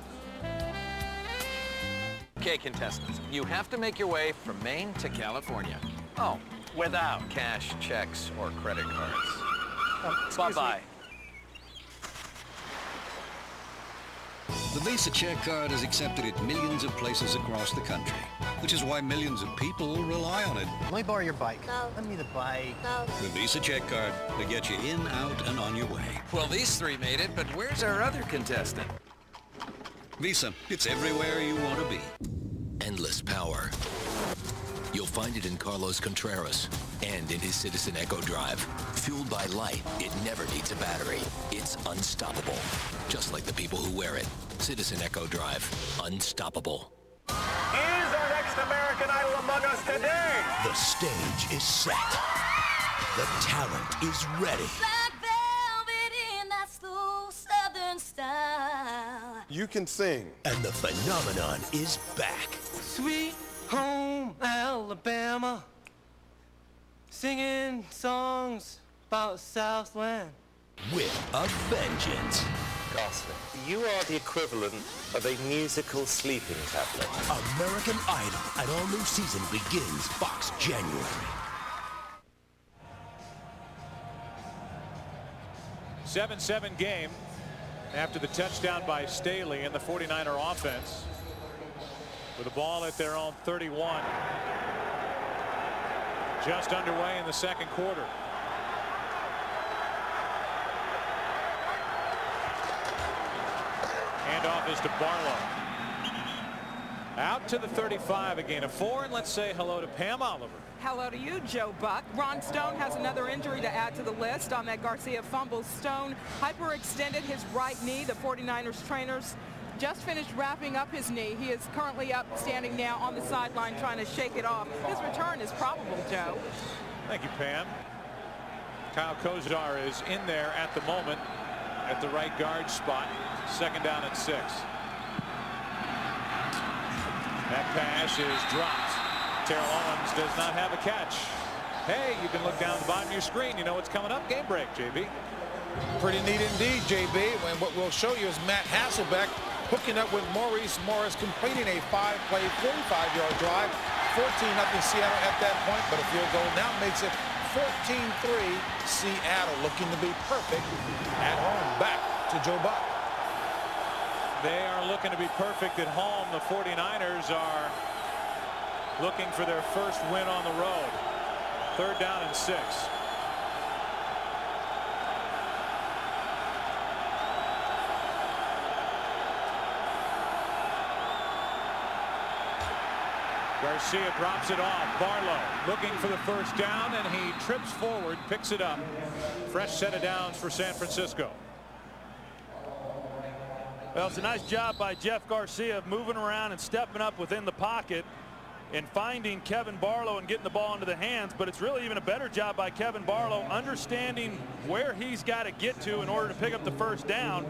Okay, contestants, you have to make your way from Maine to California. Oh, without cash, checks, or credit cards. Bye-bye. The Visa check card is accepted at millions of places across the country, which is why millions of people rely on it. Let me borrow your bike. No. Let me the bike. No. The Visa check card to get you in, out, and on your way. Well, these three made it, but where's our other contestant? Visa, it's everywhere you want to be. Endless power. You'll find it in Carlos Contreras and in his Citizen Echo Drive. Fueled by light, it never needs a battery. It's unstoppable. Just like the people who wear it. Citizen Echo Drive. Unstoppable. Here's our next American Idol among us today. The stage is set. The talent is ready. Black velvet in that slow southern style. You can sing. And the phenomenon is back. Sweet home Alabama, singing songs about Southland. With a vengeance. Gosling, you are the equivalent of a musical sleeping tablet. American Idol, an all-new season begins Fox January. 7-7 game after the touchdown by Staley and the 49er offense. With the ball at their own 31. Just underway in the second quarter. Handoff is to Barlow. Out to the 35, a gain of 4, and let's say hello to Pam Oliver. Hello to you, Joe Buck. Ron Stone has another injury to add to the list. Ahmed Garcia fumbles. Stone hyperextended his right knee. The 49ers trainers just finished wrapping up his knee. He is currently up, standing now on the sideline trying to shake it off. His return is probable, Joe. Thank you, Pam. Kyle Kozar is in there at the moment at the right guard spot. Second down and 6. That pass is dropped. Terrell Owens does not have a catch. Hey, you can look down the bottom of your screen. You know what's coming up. Game break, JB. Pretty neat indeed, JB. And what we'll show you is Matt Hasselbeck hooking up with Maurice Morris, completing a 5-play, 45-yard drive. 14-0 Seattle at that point, but a field goal now makes it 14-3 Seattle, looking to be perfect at home. Back to Joe Buck. They are looking to be perfect at home. The 49ers are looking for their first win on the road. Third down and 6. Garcia drops it off. Barlow looking for the first down, and he trips forward, picks it up. Fresh set of downs for San Francisco. Well, it's a nice job by Jeff Garcia of moving around and stepping up within the pocket. in finding Kevin Barlow and getting the ball into the hands, but it's really even a better job by Kevin Barlow understanding where he's got to get to in order to pick up the first down.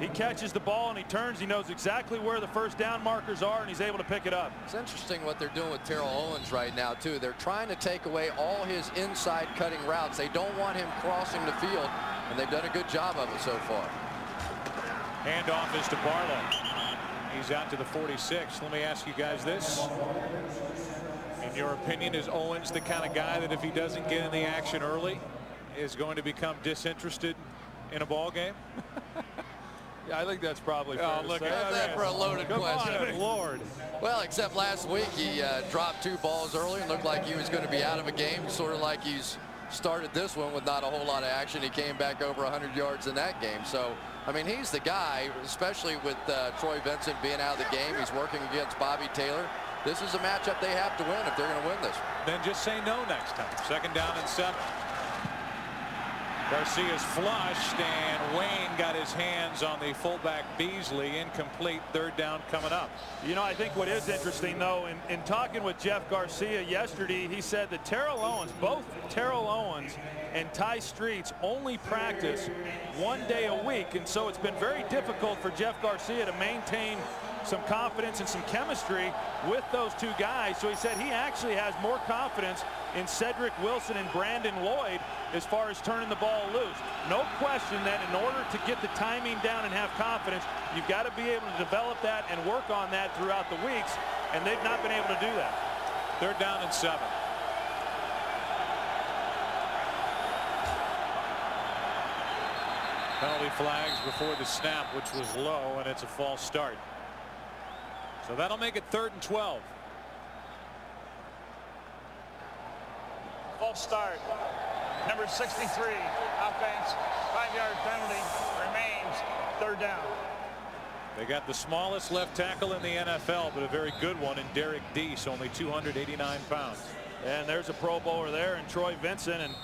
He catches the ball and he turns. He knows exactly where the first down markers are, and he's able to pick it up. It's interesting what they're doing with Terrell Owens right now, too. They're trying to take away all his inside cutting routes. They don't want him crossing the field, and they've done a good job of it so far. Handoff is to Barlow. He's out to the 46. Let me ask you guys this. In your opinion, is Owens the kind of guy that if he doesn't get in the action early is going to become disinterested in a ball game? Yeah, I think that's probably fair. Look at that for a loaded question. On, Lord. Well, except last week he dropped 2 balls early and looked like he was going to be out of a game, sort of like he's started this one with not a whole lot of action. He came back over 100 yards in that game. So, I mean, he's the guy, especially with Troy Vincent being out of the game. He's working against Bobby Taylor. This is a matchup they have to win if they're going to win this. Then just say no next time. 2nd down and 7. Garcia's flushed, and Wayne got his hands on the fullback Beasley. Incomplete. 3rd down coming up. You know, I think what is interesting, though, in talking with Jeff Garcia yesterday, he said that Terrell Owens, both Terrell Owens and Ty Streets, only practice 1 day a week, and so it's been very difficult for Jeff Garcia to maintain some confidence and some chemistry with those 2 guys. So he said he actually has more confidence in Cedric Wilson and Brandon Lloyd as far as turning the ball loose. No question that in order to get the timing down and have confidence, you've got to be able to develop that and work on that throughout the weeks, and they've not been able to do that. 3rd down and 7. Penalty flags before the snap, which was low, and it's a false start. So that'll make it 3rd and 12. False start. Number 63, offense, 5-yard penalty, remains 3rd down. They got the smallest left tackle in the NFL, but a very good one in Derek Deese, only 289 pounds. And there's a Pro Bowler there in Troy Vincent, and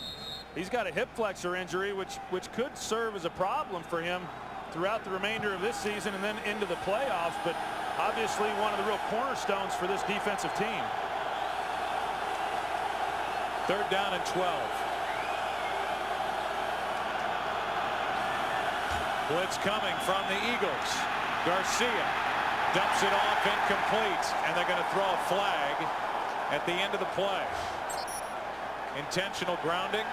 he's got a hip flexor injury, which could serve as a problem for him throughout the remainder of this season and then into the playoffs, but obviously one of the real cornerstones for this defensive team. 3rd down and 12. Blitz coming from the Eagles. Garcia dumps it off, incomplete, and they're going to throw a flag at the end of the play. Intentional grounding.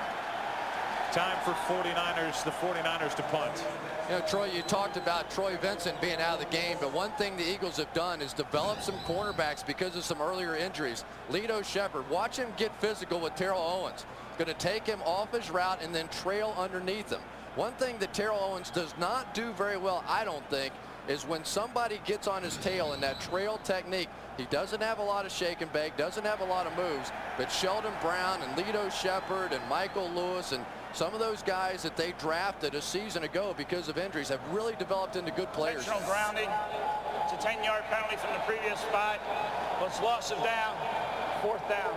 Time for the 49ers to punt. You know, Troy, you talked about Troy Vincent being out of the game, but one thing the Eagles have done is develop some cornerbacks because of some earlier injuries. Lito Shepherd, watch him get physical with Terrell Owens. Going to take him off his route and then trail underneath him. One thing that Terrell Owens does not do very well, I don't think, is when somebody gets on his tail in that trail technique. He doesn't have a lot of shake and bake, doesn't have a lot of moves, but Sheldon Brown and Lito Shepherd and Michael Lewis and some of those guys that they drafted a season ago because of injuries have really developed into good players. Intentional grounding. It's a 10-yard penalty from the previous spot. Let's loss of down. 4th down.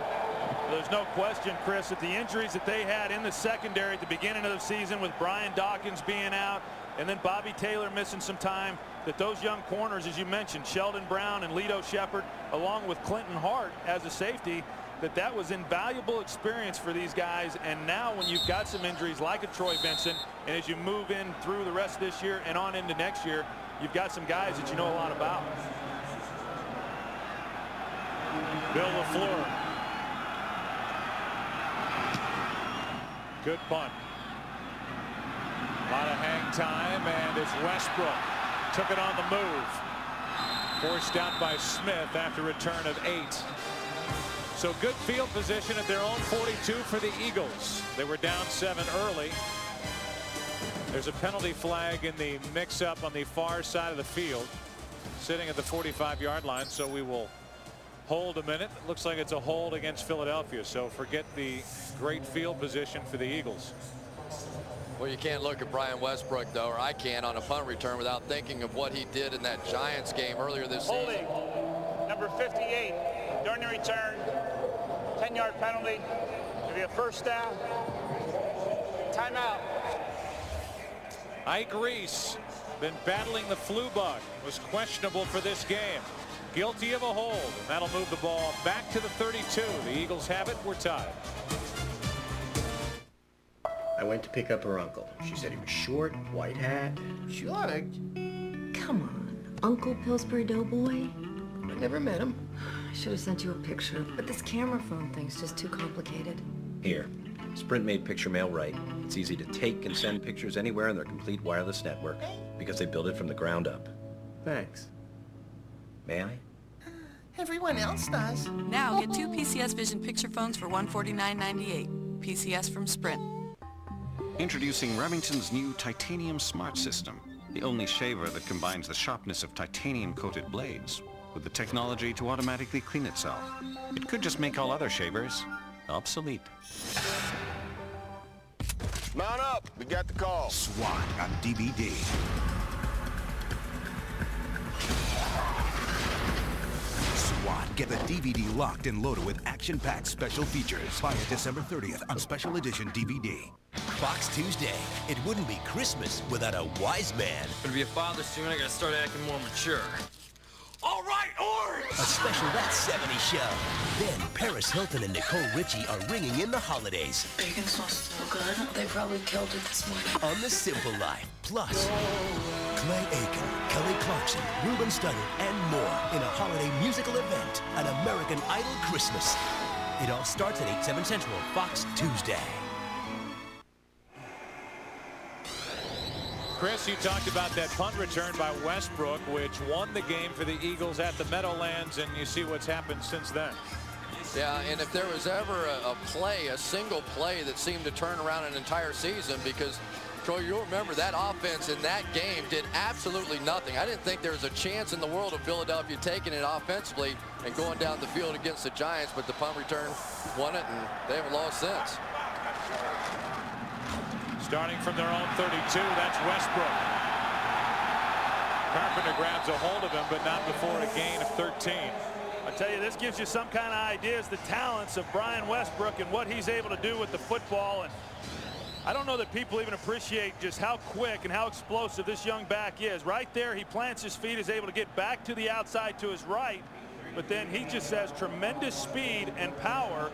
There's no question, Chris, that the injuries that they had in the secondary at the beginning of the season with Brian Dawkins being out and then Bobby Taylor missing some time, that those young corners, as you mentioned, Sheldon Brown and Lito Shepherd, along with Clinton Hart as a safety, that was invaluable experience for these guys. And now when you've got some injuries like a Troy Vincent, and as you move in through the rest of this year and on into next year, you've got some guys that you know a lot about. Bill LaFleur. Good punt. A lot of hang time, and it's Westbrook. Took it on the move. Forced out by Smith after return of 8. So good field position at their own 42 for the Eagles. They were down 7 early. There's a penalty flag in the mix-up on the far side of the field, sitting at the 45-yard line, so we will hold a minute. It looks like it's a hold against Philadelphia, so forget the great field position for the Eagles. Well, you can't look at Brian Westbrook, though, or I can, on a punt return without thinking of what he did in that Giants game earlier this season. Holding, number 58, during the return, 10-yard penalty. Give you a 1st down. Timeout. Ike Reese, been battling the flu bug, was questionable for this game. guilty of a hold, and that'll move the ball back to the 32. The Eagles have it. We're tied. I went to pick up her uncle. She said he was short, white hat. Short? Come on, Uncle Pillsbury Doughboy? I never met him. I should have sent you a picture, but this camera phone thing's just too complicated. Here. Sprint made picture mail right. It's easy to take and send pictures anywhere in their complete wireless network because they built it from the ground up. Thanks. May I? Everyone else does. Now get 2 PCS Vision picture phones for $149.98. PCS from Sprint. Introducing Remington's new Titanium Smart System, the only shaver that combines the sharpness of titanium-coated blades with the technology to automatically clean itself. It could just make all other shavers obsolete. Mount up, we got the call. SWAT on DVD. SWAT, get the DVD locked and loaded with action-packed special features. Buy it December 30th on Special Edition DVD. Fox Tuesday. It wouldn't be Christmas without a wise man. Gonna be a father soon. I gotta start acting more mature. All right, Orange! A special That 70s Show. Then Paris Hilton and Nicole Richie are ringing in the holidays. Bacon sauce is so good. They probably killed it this morning. On The Simple Life. Plus, Clay Aiken, Kelly Clarkson, Ruben Studdard, and more in a holiday musical event, An American Idol Christmas. It all starts at 8/7 Central, Fox Tuesday. Chris, you talked about that punt return by Westbrook, which won the game for the Eagles at the Meadowlands, and you see what's happened since then. Yeah, and if there was ever a single play that seemed to turn around an entire season, because Troy, you'll remember that offense in that game did absolutely nothing. I didn't think there was a chance in the world of Philadelphia taking it offensively and going down the field against the Giants, but the punt return won it, and they haven't lost since. Starting from their own 32, that's Westbrook. Carpenter grabs a hold of him, but not before a gain of 13. I tell you, this gives you some kind of ideas, the talents of Brian Westbrook and what he's able to do with the football. And I don't know that people even appreciate just how quick and how explosive this young back is. Right there, he plants his feet, is able to get back to the outside to his right, but then he just has tremendous speed and power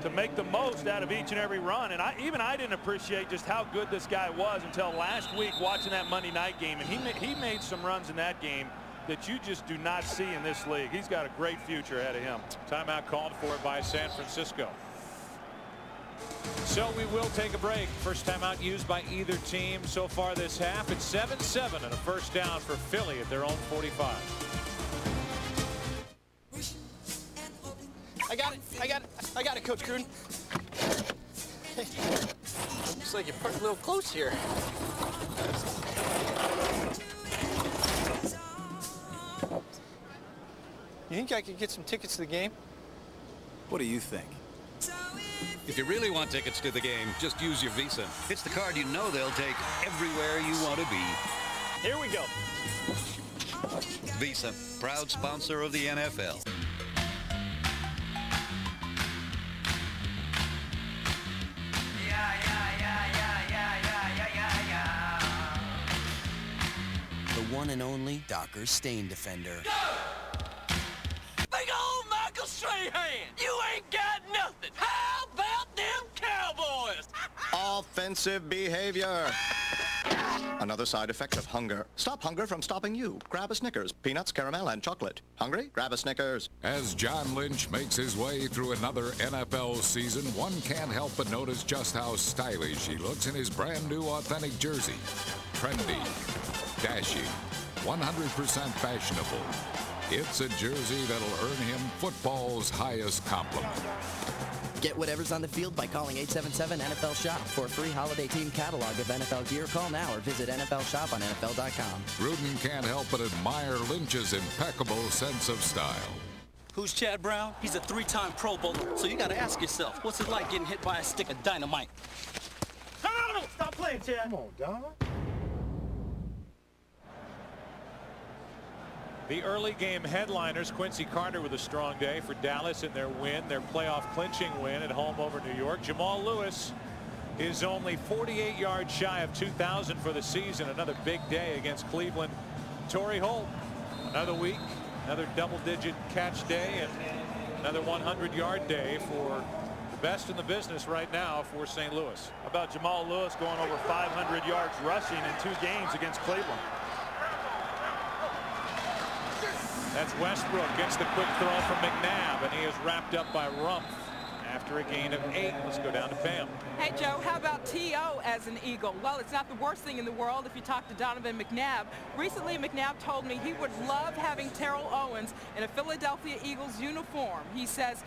to make the most out of each and every run. And I didn't appreciate just how good this guy was until last week watching that Monday night game. And he made some runs in that game that you just do not see in this league. He's got a great future ahead of him. Timeout called for by San Francisco. So we will take a break. First timeout used by either team so far this half. It's 7-7 and a first down for Philly at their own 45. I got it, Coach Gruden. Hey, looks like you're a little close here. You think I could get some tickets to the game? What do you think? If you really want tickets to the game, just use your Visa. It's the card you know they'll take everywhere you want to be. Here we go. Visa, proud sponsor of the NFL. The one and only Dockers Stain Defender. Go! Big old Michael Strahan! You ain't got nothing! How about them Cowboys? Offensive behavior. Another side effect of hunger. Stop hunger from stopping you. Grab a Snickers. Peanuts, caramel, and chocolate. Hungry? Grab a Snickers. As John Lynch makes his way through another NFL season, one can't help but notice just how stylish he looks in his brand new authentic jersey. Trendy, dashing, 100% fashionable. It's a jersey that'll earn him football's highest compliment. Get whatever's on the field by calling 877-NFL-SHOP for a free holiday team catalog of NFL gear. Call now or visit NFL Shop on NFL.com. Gruden can't help but admire Lynch's impeccable sense of style. Who's Chad Brown? He's a 3-time Pro Bowler, so you gotta ask yourself, what's it like getting hit by a stick of dynamite? Stop playing, Chad. Come on, dog. The early game headliners, Quincy Carter with a strong day for Dallas in their win, their playoff clinching win at home over New York. Jamal Lewis is only 48 yards shy of 2,000 for the season. Another big day against Cleveland. Torrey Holt, another week Another double-digit catch day and another 100-yard day for the best in the business right now for St. Louis. How about Jamal Lewis going over 500 yards rushing in 2 games against Cleveland? That's Westbrook, gets the quick throw from McNabb, and he is wrapped up by Rumpf after a gain of 8. Let's go down to Pam. Hey, Joe, how about T.O. as an Eagle? Well, it's not the worst thing in the world if you talk to Donovan McNabb. Recently, McNabb told me he would love having Terrell Owens in a Philadelphia Eagles uniform. He says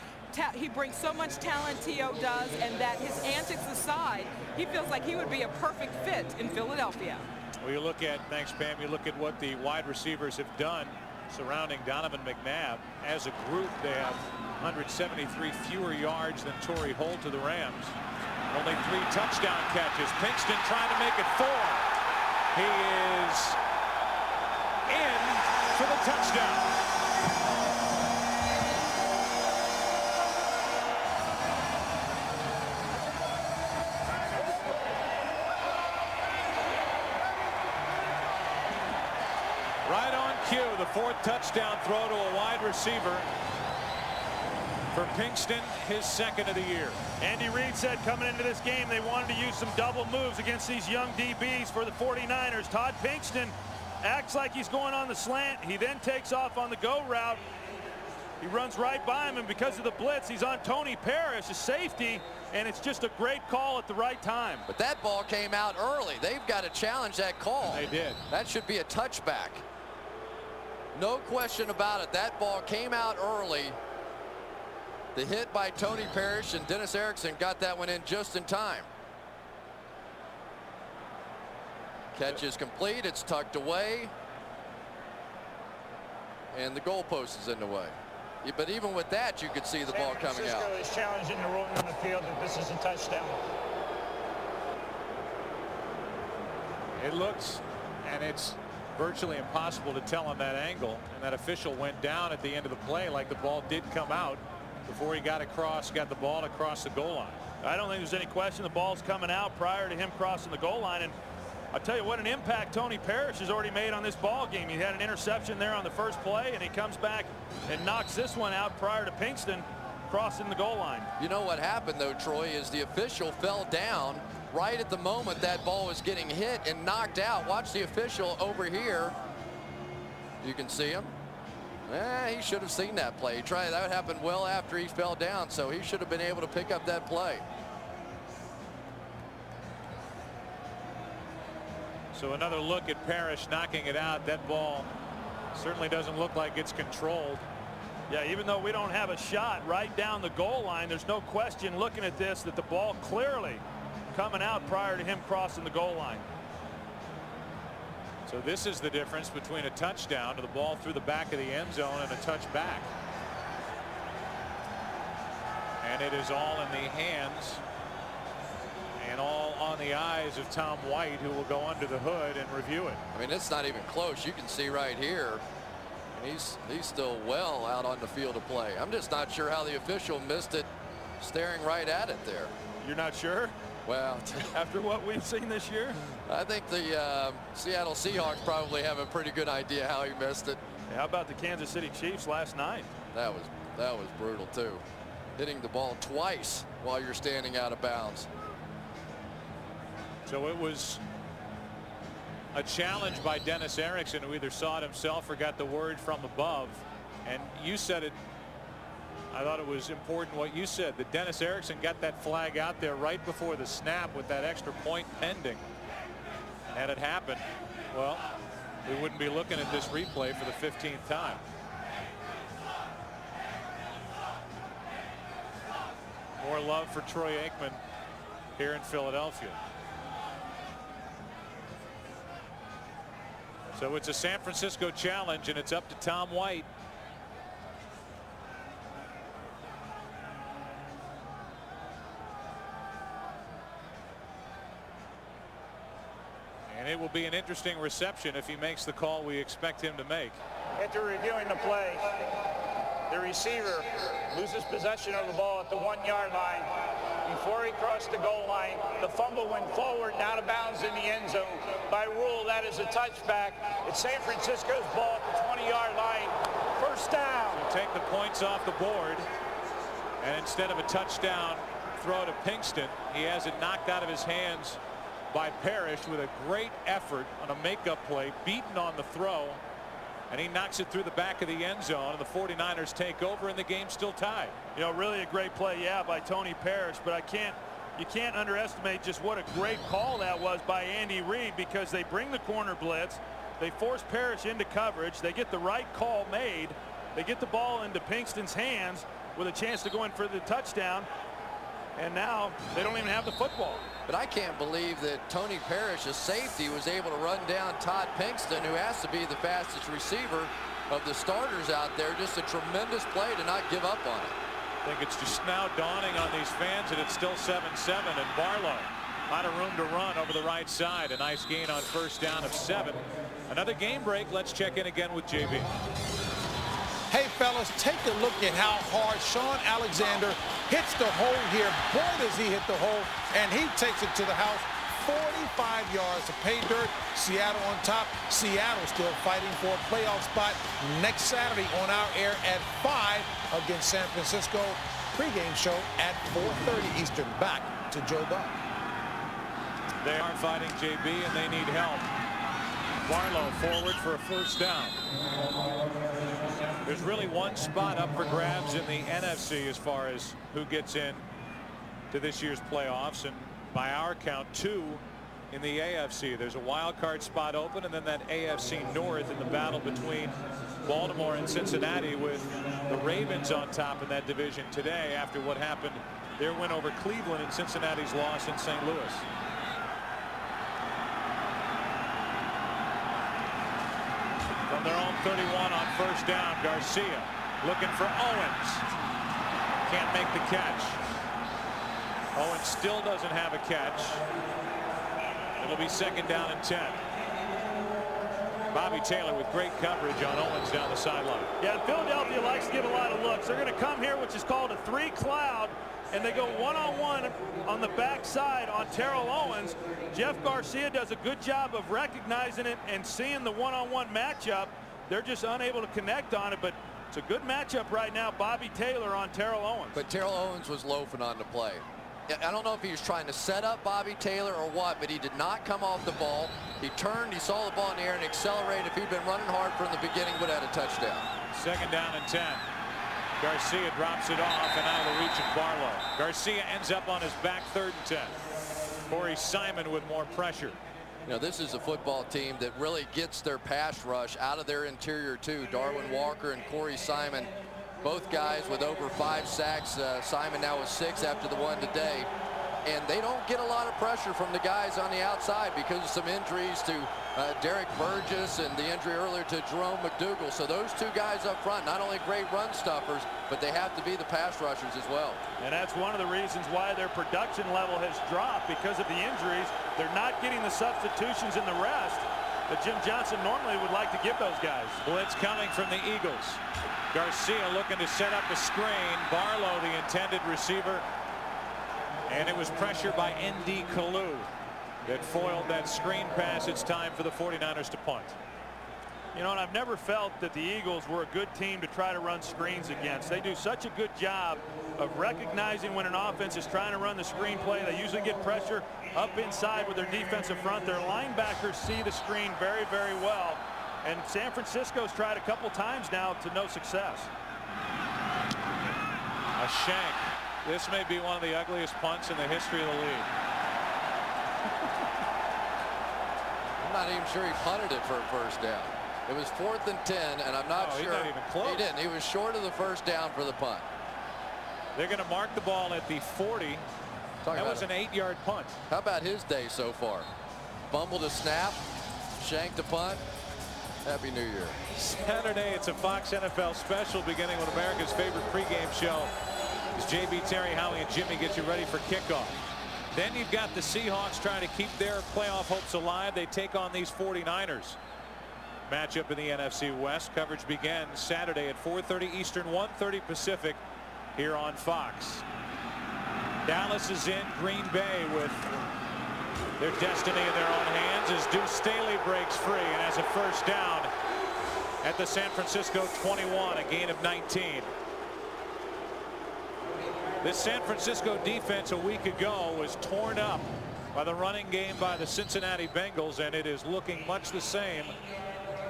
he brings so much talent, T.O. does, and that his antics aside, he feels like he would be a perfect fit in Philadelphia. Well, you look at, thanks, Pam, you look at what the wide receivers have done surrounding Donovan McNabb. As a group, they have 173 fewer yards than Torrey Holt to the Rams. Only 3 touchdown catches. Pinkston trying to make it 4. He is in for the touchdown. Right on cue, the 4th touchdown throw to a wide receiver for Pinkston, his 2nd of the year. Andy Reid said coming into this game they wanted to use some double moves against these young DBs for the 49ers. Todd Pinkston acts like he's going on the slant. He then takes off on the go route. He runs right by him, and because of the blitz, he's on Tony Parrish, a safety, and it's just a great call at the right time. But that ball came out early. They've got to challenge that call. They did. That should be a touchback. No question about it. That ball came out early. The hit by Tony Parrish, and Dennis Erickson got that one in just in time. Catch is complete. It's tucked away. And the goalpost is in the way. But even with that, you could see the ball coming out. San Francisco is challenging the ruling on the field that this is a touchdown. It looks, and it's virtually impossible to tell on that angle, and that official went down at the end of the play like the ball did come out before he got the ball across the goal line. I don't think there's any question the ball's coming out prior to him crossing the goal line, and I'll tell you what an impact Tony Parrish has already made on this ball game. He had an interception there on the first play, and he comes back and knocks this one out prior to Pinkston crossing the goal line. You know what happened though, Troy, is the official fell down right at the moment that ball was getting hit and knocked out. Watch the official over here. You can see him. He should have seen that play. That happened well after he fell down, so he should have been able to pick up that play. So another look at Parrish knocking it out. That ball certainly doesn't look like it's controlled. Yeah, even though we don't have a shot right down the goal line, there's no question looking at this that the ball clearly coming out prior to him crossing the goal line. So this is the difference between a touchdown to the ball through the back of the end zone and a touchback. And it is all in the hands and all on the eyes of Tom White, who will go under the hood and review it. I mean, it's not even close. You can see right here. And he's still well out on the field of play. I'm just not sure how the official missed it staring right at it there. You're not sure? Well, after what we've seen this year, I think the Seattle Seahawks probably have a pretty good idea how he missed it. How about the Kansas City Chiefs last night? That was brutal too. Hitting the ball twice while you're standing out of bounds. So it was a challenge by Dennis Erickson, who either saw it himself or got the word from above. And you said it. I thought it was important what you said, that Dennis Erickson got that flag out there right before the snap with that extra point pending. Had it happened, well, we wouldn't be looking at this replay for the 15th time. More love for Troy Aikman here in Philadelphia. So it's a San Francisco challenge, and it's up to Tom White. And it will be an interesting reception if he makes the call we expect him to make. After reviewing the play, the receiver loses possession of the ball at the 1-yard line. before he crossed the goal line. The fumble went forward and out of bounds in the end zone. By rule, that is a touchback. It's San Francisco's ball at the 20-yard line. First down. So take the points off the board, and instead of a touchdown throw to Pinkston, he has it knocked out of his hands by Parrish with a great effort on a makeup play, beaten on the throw, and he knocks it through the back of the end zone, and the 49ers take over, and the game's still tied. You know, really a great play, yeah, by Tony Parrish, but you can't underestimate just what a great call that was by Andy Reid, because they bring the corner blitz, they force Parrish into coverage, they get the right call made, they get the ball into Pinkston's hands with a chance to go in for the touchdown, and now they don't even have the football. But I can't believe that Tony Parrish, a safety, was able to run down Todd Pinkston, who has to be the fastest receiver of the starters out there. Just a tremendous play to not give up on it. I think it's just now dawning on these fans that it's still 7-7, and Barlow out of room to run over the right side. A nice gain on first down of 7. Another game break. Let's check in again with JB. Hey, fellas, take a look at how hard Sean Alexander hits the hole here. Boy, does he hit the hole, and he takes it to the house. 45 yards to pay dirt. Seattle on top. Seattle still fighting for a playoff spot next Saturday on our air at 5 against San Francisco. Pre-game show at 4:30 Eastern. Back to Joe Buck. They are fighting, JB, and they need help. Barlow forward for a first down. There's really one spot up for grabs in the NFC as far as who gets in to this year's playoffs, and by our count 2 in the AFC. There's a wild card spot open, and then that AFC North in the battle between Baltimore and Cincinnati, with the Ravens on top in that division today after what happened, their win over Cleveland and Cincinnati's loss in St. Louis. From their own 31 on first down, Garcia looking for Owens. Can't make the catch. Owens still doesn't have a catch. It'll be second down and 10. Bobby Taylor with great coverage on Owens down the sideline. Yeah, Philadelphia likes to give a lot of looks. They're going to come here, which is called a 3 cloud, and they go one-on-one on the backside on Terrell Owens. Jeff Garcia does a good job of recognizing it and seeing the one-on-one matchup. They're just unable to connect on it, but it's a good matchup right now. Bobby Taylor on Terrell Owens. But Terrell Owens was loafing on the play. I don't know if he was trying to set up Bobby Taylor or what, but he did not come off the ball. He turned, he saw the ball in the air and accelerated. If he'd been running hard from the beginning, would have had a touchdown. Second down and 10. Garcia drops it off and out of the reach of Barlow. Garcia ends up on his back, 3rd and 10. Corey Simon with more pressure. You know, this is a football team that really gets their pass rush out of their interior too. Darwin Walker and Corey Simon, both guys with over 5 sacks. Simon now with 6 after the one today. And they don't get a lot of pressure from the guys on the outside because of some injuries to Derek Burgess and the injury earlier to Jerome McDougal. So those 2 guys up front, not only great run stuffers, but they have to be the pass rushers as well. And that's one of the reasons why their production level has dropped, because of the injuries. They're not getting the substitutions and the rest that Jim Johnson normally would like to give those guys. Blitz coming from the Eagles. Garcia looking to set up a screen. Barlow, the intended receiver. And it was pressure by N.D. Kalu that foiled that screen pass. It's time for the 49ers to punt. You know, and I've never felt that the Eagles were a good team to try to run screens against. They do such a good job of recognizing when an offense is trying to run the screen play. They usually get pressure up inside with their defensive front. Their linebackers see the screen very, very well. And San Francisco's tried a couple times now to no success. A shank. This may be one of the ugliest punts in the history of the league. I'm not even sure he punted it for a first down. It was 4th and 10, and I'm not sure. He's not even close. He didn't. He was short of the first down for the punt. They're going to mark the ball at the 40. That was an 8-yard punt. How about his day so far? Fumbled a snap, shanked a punt. Happy New Year. Saturday, it's a Fox NFL special beginning with America's favorite pregame show. As JB, Terry, Howie, and Jimmy get you ready for kickoff. Then you've got the Seahawks trying to keep their playoff hopes alive. They take on these 49ers. Matchup in the NFC West. Coverage begins Saturday at 4:30 Eastern, 1:30 Pacific here on Fox. Dallas is in. Green Bay with their destiny in their own hands as Deuce Staley breaks free and has a first down at the San Francisco 21, a gain of 19. This San Francisco defense a week ago was torn up by the running game by the Cincinnati Bengals, and it is looking much the same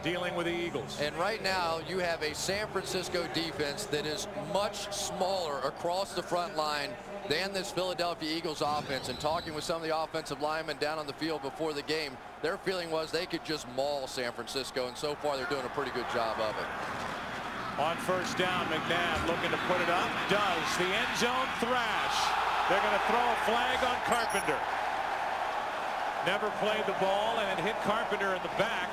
dealing with the Eagles. And right now you have a San Francisco defense that is much smaller across the front line than this Philadelphia Eagles offense. And talking with some of the offensive linemen down on the field before the game, their feeling was they could just maul San Francisco, and so far they're doing a pretty good job of it. On first down, McNabb looking to put it up. Does. The end zone thrash. They're going to throw a flag on Carpenter. Never played the ball, and it hit Carpenter in the back.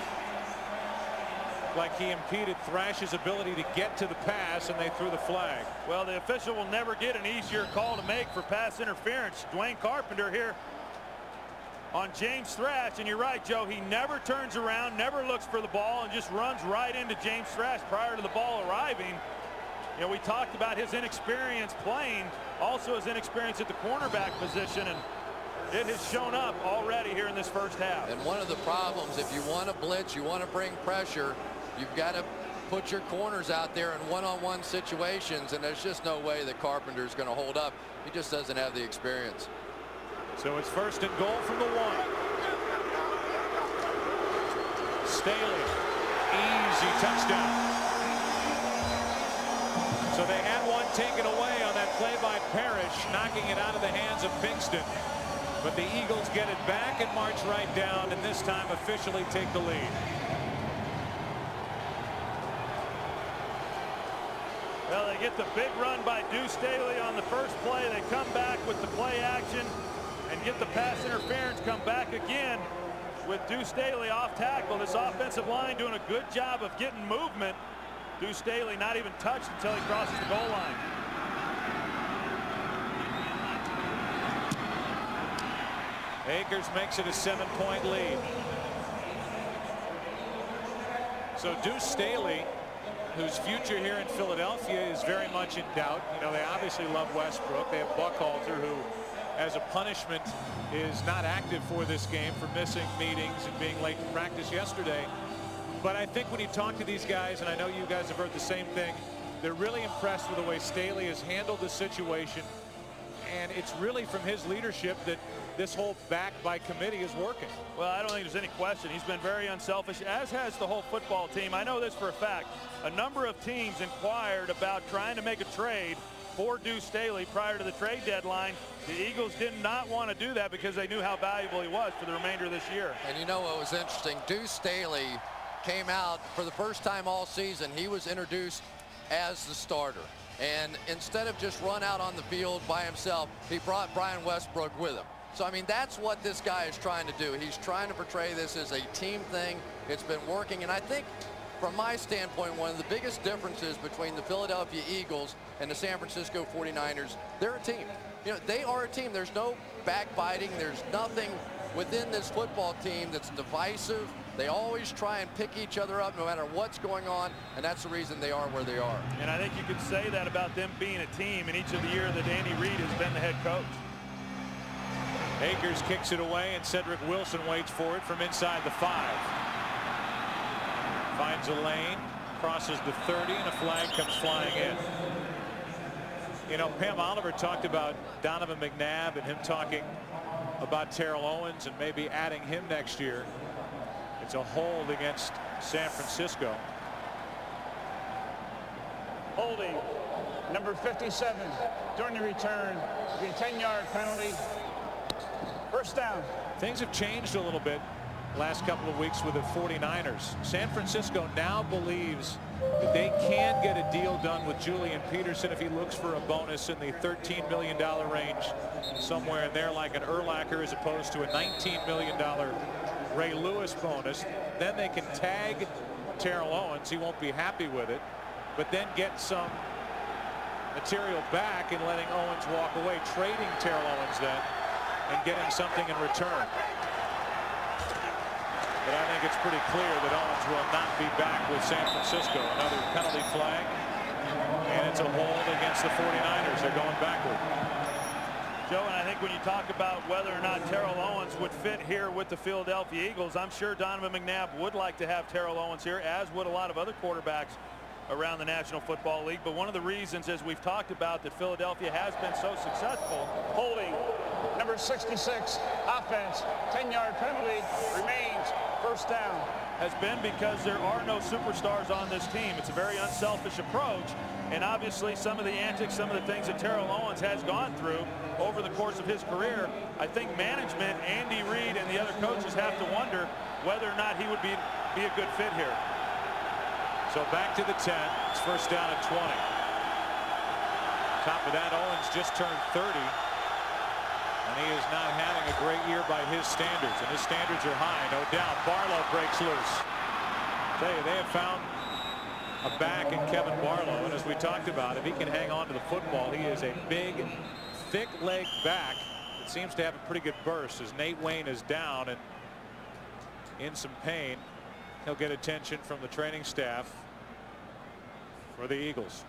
Like he impeded Thrash's ability to get to the pass, and they threw the flag. Well, the official will never get an easier call to make for pass interference. Dwayne Carpenter here on James Thrash, and you're right, Joe, he never turns around, never looks for the ball, and just runs right into James Thrash prior to the ball arriving. You know, we talked about his inexperience playing, also his inexperience at the cornerback position, and it has shown up already here in this first half. And one of the problems, if you want to blitz, you want to bring pressure, you've got to put your corners out there in one-on-one situations, and there's just no way that Carpenter is going to hold up. He just doesn't have the experience. So it's first and goal from the 1. Staley, easy touchdown. So they had one taken away on that play by Parrish, knocking it out of the hands of Pinkston. But the Eagles get it back and march right down, and this time officially take the lead. Well, they get the big run by Deuce Staley on the first play. They come back with the play action and get the pass interference, come back again with Deuce Staley off tackle. This offensive line doing a good job of getting movement. Deuce Staley not even touched until he crosses the goal line. Akers makes it a 7-point lead. So Deuce Staley, whose future here in Philadelphia is very much in doubt. You know, they obviously love Westbrook. They have Buckhalter, who, as a punishment, is not active for this game for missing meetings and being late to practice yesterday. But I think when you talk to these guys, and I know you guys have heard the same thing, they're really impressed with the way Staley has handled the situation. And it's really from his leadership that this whole back by committee is working. Well, I don't think there's any question. He's been very unselfish, as has the whole football team. I know this for a fact. A number of teams inquired about trying to make a trade for Deuce Staley prior to the trade deadline. The Eagles did not want to do that because they knew how valuable he was for the remainder of this year. And you know what was interesting? Deuce Staley came out for the first time all season. He was introduced as the starter. And instead of just run out on the field by himself, he brought Brian Westbrook with him. So, I mean, that's what this guy is trying to do. He's trying to portray this as a team thing. It's been working. And I think, from my standpoint, one of the biggest differences between the Philadelphia Eagles and the San Francisco 49ers, they're a team. You know, they are a team. There's no backbiting. There's nothing within this football team that's divisive. They always try and pick each other up no matter what's going on, and that's the reason they are where they are. And I think you could say that about them being a team in each of the years that Andy Reid has been the head coach. Akers kicks it away, and Cedric Wilson waits for it from inside the 5. Finds a lane, crosses the 30, and a flag comes flying in. You know, Pam Oliver talked about Donovan McNabb and him talking about Terrell Owens and maybe adding him next year. It's a hold against San Francisco. Holding number 57 during the return. A 10-yard penalty. First down. Things have changed a little bit last couple of weeks with the 49ers. San Francisco now believes that they can get a deal done with Julian Peterson if he looks for a bonus in the $13 million range, somewhere in there, like an Urlacher, as opposed to a $19 million Ray Lewis bonus. Then they can tag Terrell Owens. He won't be happy with it, but then get some material back and letting Owens walk away, trading Terrell Owens then and getting something in return. But I think it's pretty clear that Owens will not be back with San Francisco. Another penalty flag, and it's a hold against the 49ers. They're going backward. Joe, and I think when you talk about whether or not Terrell Owens would fit here with the Philadelphia Eagles, I'm sure Donovan McNabb would like to have Terrell Owens here, as would a lot of other quarterbacks around the National Football League. But one of the reasons, as we've talked about, that Philadelphia has been so successful. Holding, number 66, offense, 10-yard penalty, remains first down. Has been because there are no superstars on this team. It's a very unselfish approach. And obviously some of the antics, some of the things that Terrell Owens has gone through over the course of his career, I think management, Andy Reid, and the other coaches have to wonder whether or not he would be a good fit here. So back to the 10. It's first down at 20. Top of that, Owens just turned 30. And he is not having a great year by his standards. And his standards are high, no doubt. Barlow breaks loose. I tell you, they have found a back in Kevin Barlow. And as we talked about, if he can hang on to the football, he is a big, thick-legged back that seems to have a pretty good burst. As Nate Wayne is down and in some pain, he'll get attention from the training staff for the Eagles.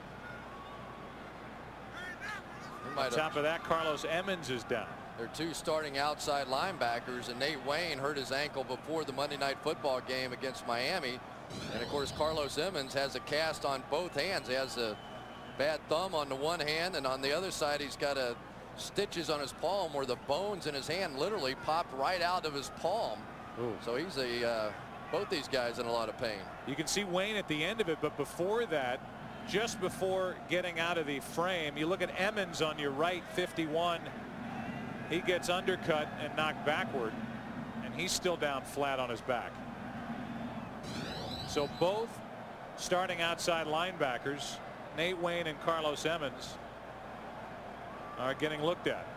On top of that, Carlos Emmons is down. They're two starting outside linebackers, and Nate Wayne hurt his ankle before the Monday Night Football game against Miami. And of course, Carlos Emmons has a cast on both hands. He has a bad thumb on the one hand, and on the other side he's got stitches on his palm where the bones in his hand literally popped right out of his palm. Ooh. So he's both these guys in a lot of pain. You can see Wayne at the end of it, but before that, just before getting out of the frame, you look at Emmons on your right, 51. He gets undercut and knocked backward, and he's still down flat on his back. So both starting outside linebackers, Nate Wayne and Carlos Emmons, are getting looked at.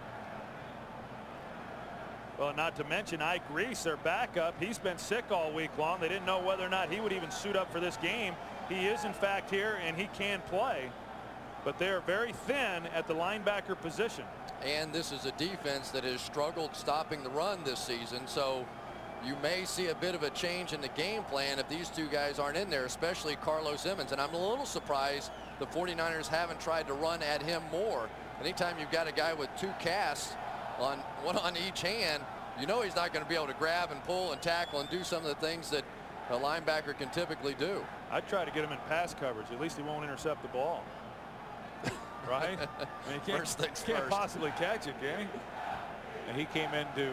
Well, not to mention Ike Reese, their backup. He's been sick all week long. They didn't know whether or not he would even suit up for this game. He is in fact here, and he can play, but they are very thin at the linebacker position. And this is a defense that has struggled stopping the run this season, so you may see a bit of a change in the game plan if these two guys aren't in there, especially Carlos Emmons. And I'm a little surprised the 49ers haven't tried to run at him more. Anytime you've got a guy with two casts, one on each hand, you know he's not going to be able to grab and pull and tackle and do some of the things that a linebacker can typically do. I'd try to get him in pass coverage. At least he won't intercept the ball. Right? I mean, he can't possibly catch it, can he? And he came into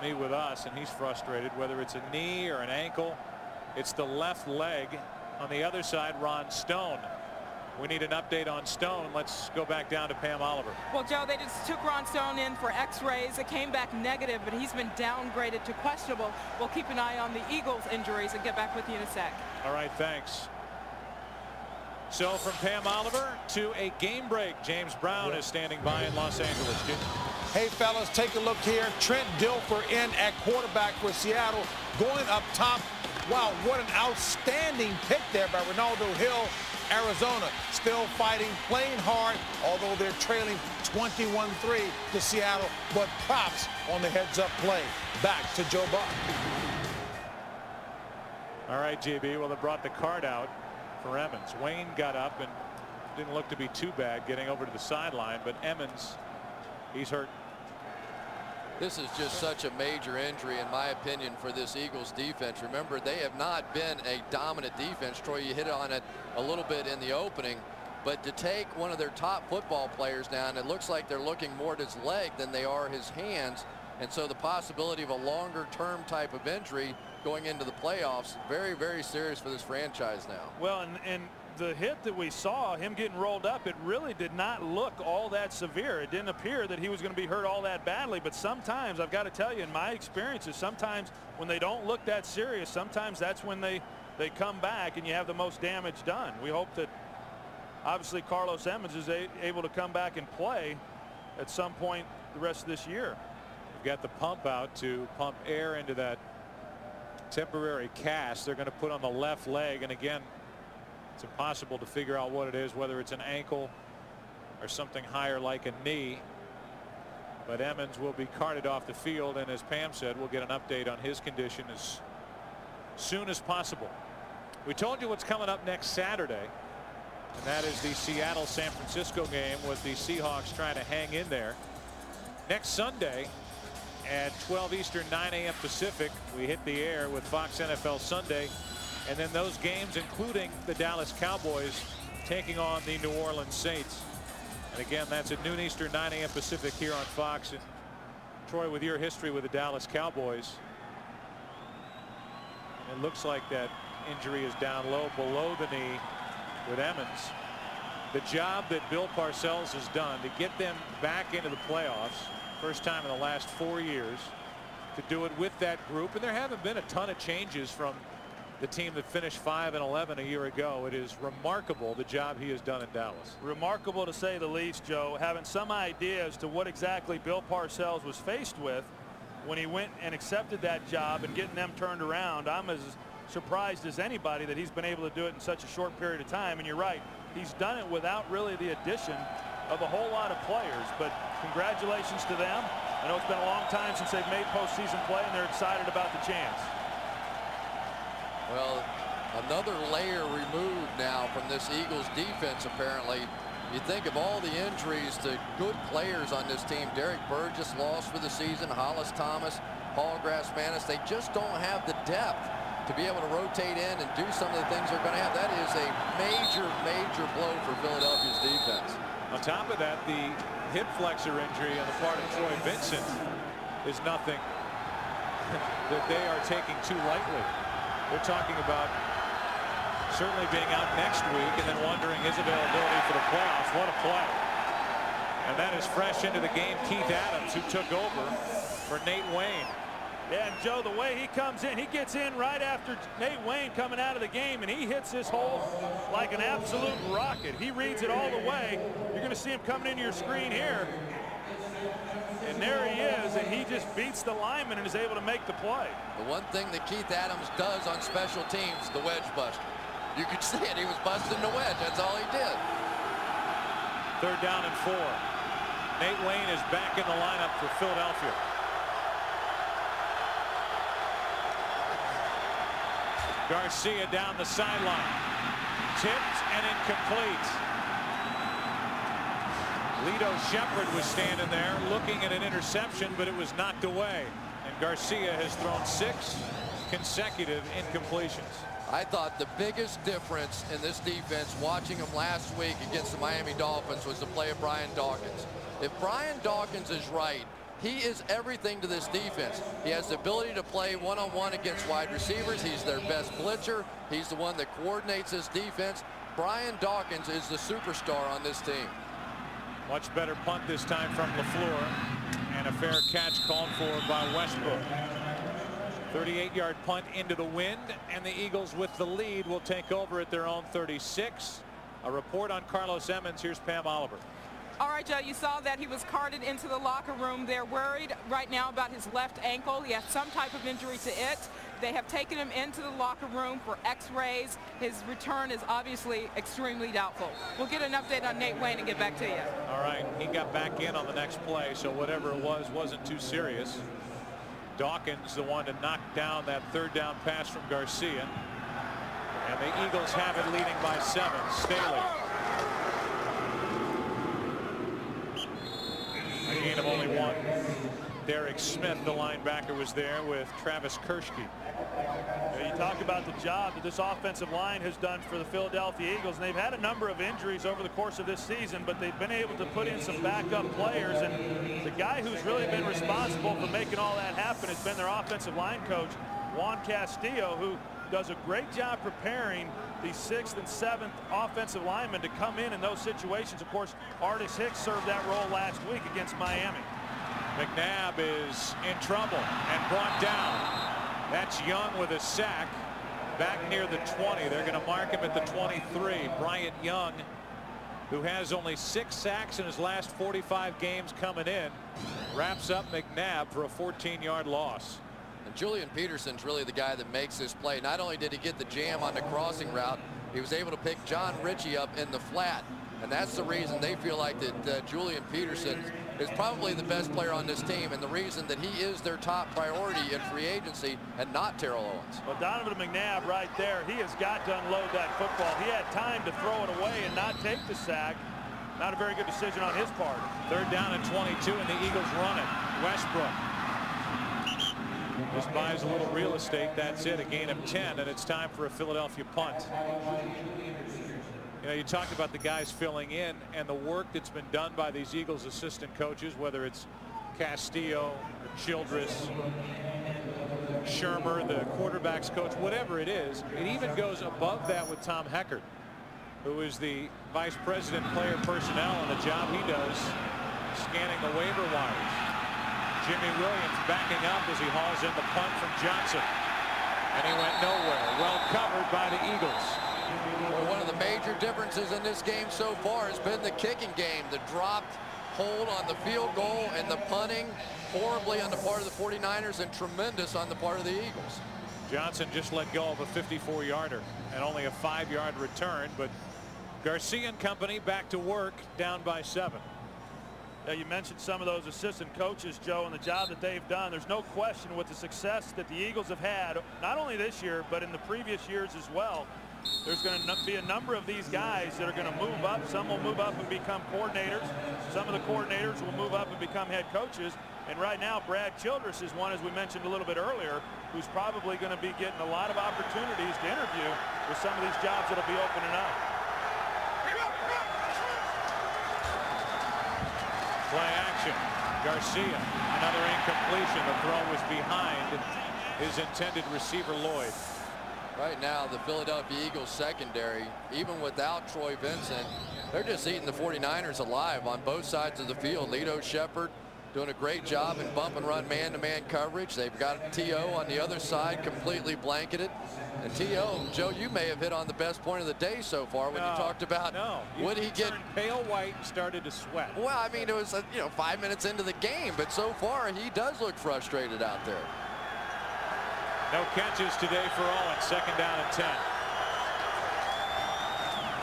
me with us, and he's frustrated, whether it's a knee or an ankle. It's the left leg. On the other side, Ron Stone. We need an update on Stone. Let's go back down to Pam Oliver. Well, Joe, they just took Ron Stone in for x-rays. It came back negative, but he's been downgraded to questionable. We'll keep an eye on the Eagles injuries and get back with you in a sec. All right, thanks. So from Pam Oliver to a game break. James Brown is standing by in Los Angeles. Hey, fellas, take a look here. Trent Dilfer in at quarterback for Seattle, going up top. Wow, what an outstanding pick there by Ronaldo Hill. Arizona still fighting, playing hard, although they're trailing 21-3 to Seattle. But props on the heads-up play. Back to Joe Buck. All right, JB. Well, they brought the card out for Emmons. Wayne got up and didn't look to be too bad getting over to the sideline, but Emmons, he's hurt. This is just such a major injury, in my opinion, for this Eagles defense. Remember, they have not been a dominant defense. Troy, you hit on it a little bit in the opening, but to take one of their top football players down, it looks like they're looking more at his leg than they are his hands. And so the possibility of a longer term type of injury going into the playoffs, very, very serious for this franchise now. Well, and the hit that we saw, him getting rolled up, it really did not look all that severe. It didn't appear that he was going to be hurt all that badly, but sometimes, I've got to tell you, in my experiences, sometimes when they don't look that serious, sometimes that's when they come back and you have the most damage done. We hope that obviously Carlos Emmons is able to come back and play at some point the rest of this year. We've got the pump out to pump air into that temporary cast they're going to put on the left leg, and again, it's impossible to figure out what it is, whether it's an ankle or something higher like a knee. But Emmons will be carted off the field, and as Pam said, we'll get an update on his condition as soon as possible. We told you what's coming up next Saturday, and that is the Seattle-San Francisco game with the Seahawks trying to hang in there. Next Sunday at 12 Eastern, 9 a.m. Pacific, we hit the air with Fox NFL Sunday. And then those games, including the Dallas Cowboys taking on the New Orleans Saints. And again, that's at noon Eastern, 9 a.m. Pacific here on Fox. And Troy, with your history with the Dallas Cowboys, and it looks like that injury is down low below the knee with Emmons. The job that Bill Parcells has done to get them back into the playoffs, first time in the last 4 years, to do it with that group. And there haven't been a ton of changes from the team that finished 5-11 a year ago. It is remarkable the job he has done in Dallas. Remarkable to say the least, Joe. Having some idea as to what exactly Bill Parcells was faced with when he went and accepted that job and getting them turned around. I'm as surprised as anybody that he's been able to do it in such a short period of time. And you're right, he's done it without really the addition of a whole lot of players. But congratulations to them. I know it's been a long time since they've made postseason play, and they're excited about the chance. Well, another layer removed now from this Eagles defense, apparently. You think of all the injuries to good players on this team. Derek Burgess lost for the season. Hollis Thomas, Paul Grassmanis. They just don't have the depth to be able to rotate in and do some of the things they're going to have. That is a major, major blow for Philadelphia's defense. On top of that, the hip flexor injury on the part of Troy Vincent is nothing that they are taking too lightly. They're talking about certainly being out next week and then wondering his availability for the playoffs. What a play. And that is fresh into the game. Keith Adams, who took over for Nate Wayne. Yeah, and Joe, the way he comes in, he gets in right after Nate Wayne coming out of the game, and he hits this hole like an absolute rocket. He reads it all the way. You're going to see him coming into your screen here. And there he is, and he just beats the lineman and is able to make the play. The one thing that Keith Adams does on special teams, the wedge buster. You could see it. He was busting the wedge. That's all he did. 3rd down and 4. Nate Wayne is back in the lineup for Philadelphia. Garcia down the sideline. Tipped and incomplete. Lito Shepherd was standing there looking at an interception, but it was knocked away. And Garcia has thrown 6 consecutive incompletions. I thought the biggest difference in this defense, watching them last week against the Miami Dolphins, was the play of Brian Dawkins. If Brian Dawkins is right, he is everything to this defense. He has the ability to play one-on-one against wide receivers. He's their best blitzer. He's the one that coordinates this defense. Brian Dawkins is the superstar on this team. Much better punt this time from LaFleur, and a fair catch called for by Westbrook. 38-yard punt into the wind, and the Eagles with the lead will take over at their own 36. A report on Carlos Emmons. Here's Pam Oliver. All right, Joe, you saw that he was carted into the locker room. They're worried right now about his left ankle. He has some type of injury to it. They have taken him into the locker room for x-rays. His return is obviously extremely doubtful. We'll get an update on Nate Wayne and get back to you. All right, he got back in on the next play, so whatever it was wasn't too serious. Dawkins, the one to knock down that 3rd down pass from Garcia. And the Eagles have it leading by 7. Staley. A gain of only 1. Derek Smith, the linebacker, was there with Travis Kershke. You talk about the job that this offensive line has done for the Philadelphia Eagles, and they've had a number of injuries over the course of this season, but they've been able to put in some backup players, and the guy who's really been responsible for making all that happen has been their offensive line coach, Juan Castillo, who does a great job preparing the 6th and 7th offensive linemen to come in those situations. Of course, Artis Hicks served that role last week against Miami. McNabb is in trouble and brought down. That's Young with a sack back near the 20. They're going to mark him at the 23. Bryant Young, who has only 6 sacks in his last 45 games coming in, wraps up McNabb for a 14-yard loss. And Julian Peterson's really the guy that makes this play. Not only did he get the jam on the crossing route, he was able to pick John Ritchie up in the flat. And that's the reason they feel like that Julian Peterson is probably the best player on this team, and the reason that he is their top priority in free agency and not Terrell Owens. Well, Donovan McNabb right there, he has got to unload that football. He had time to throw it away and not take the sack. Not a very good decision on his part. 3rd down and 22, and the Eagles run it. Westbrook just buys a little real estate. That's it, a gain of 10, and it's time for a Philadelphia punt. You know, you talked about the guys filling in and the work that's been done by these Eagles assistant coaches, whether it's Castillo or Childress, Shermer, the quarterback's coach, whatever it is. It even goes above that with Tom Heckert, who is the vice president player personnel, and the job he does scanning the waiver wires. Jimmy Williams backing up as he hauls in the punt from Johnson, and he went nowhere. Well covered by the Eagles. Well, one of the major differences in this game so far has been the kicking game. The dropped hold on the field goal and the punting horribly on the part of the 49ers and tremendous on the part of the Eagles. Johnson just let go of a 54-yarder and only a 5-yard return, but Garcia and company back to work, down by 7. Yeah, you mentioned some of those assistant coaches, Joe, and the job that they've done. There's no question with the success that the Eagles have had, not only this year, but in the previous years as well. There's going to be a number of these guys that are going to move up. Some will move up and become coordinators. Some of the coordinators will move up and become head coaches. And right now, Brad Childress is one, as we mentioned a little bit earlier, who's probably going to be getting a lot of opportunities to interview with some of these jobs that will be opening up. Play action. Garcia, another incompletion. The throw was behind his intended receiver, Lloyd. Right now, the Philadelphia Eagles secondary, even without Troy Vincent, they're just eating the 49ers alive on both sides of the field. Lito Shepherd doing a great job in bump and run man-to-man coverage. They've got T.O. on the other side completely blanketed. And T.O., Joe, you may have hit on the best point of the day so far when you talked about would he get pale white and started to sweat. Well, I mean, it was 5 minutes into the game, but so far he does look frustrated out there. No catches today for Owens. 2nd down and 10.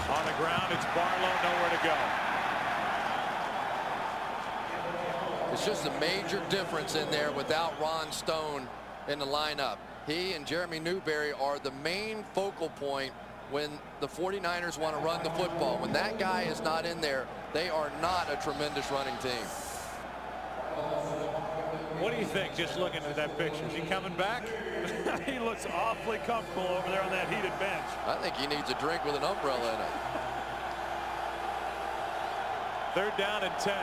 On the ground, it's Barlow, nowhere to go. It's just a major difference in there without Ron Stone in the lineup. He and Jeremy Newberry are the main focal point when the 49ers want to run the football. When that guy is not in there, they are not a tremendous running team. What do you think, just looking at that picture? Is he coming back? He looks awfully comfortable over there on that heated bench. I think he needs a drink with an umbrella in it. 3rd down and 10.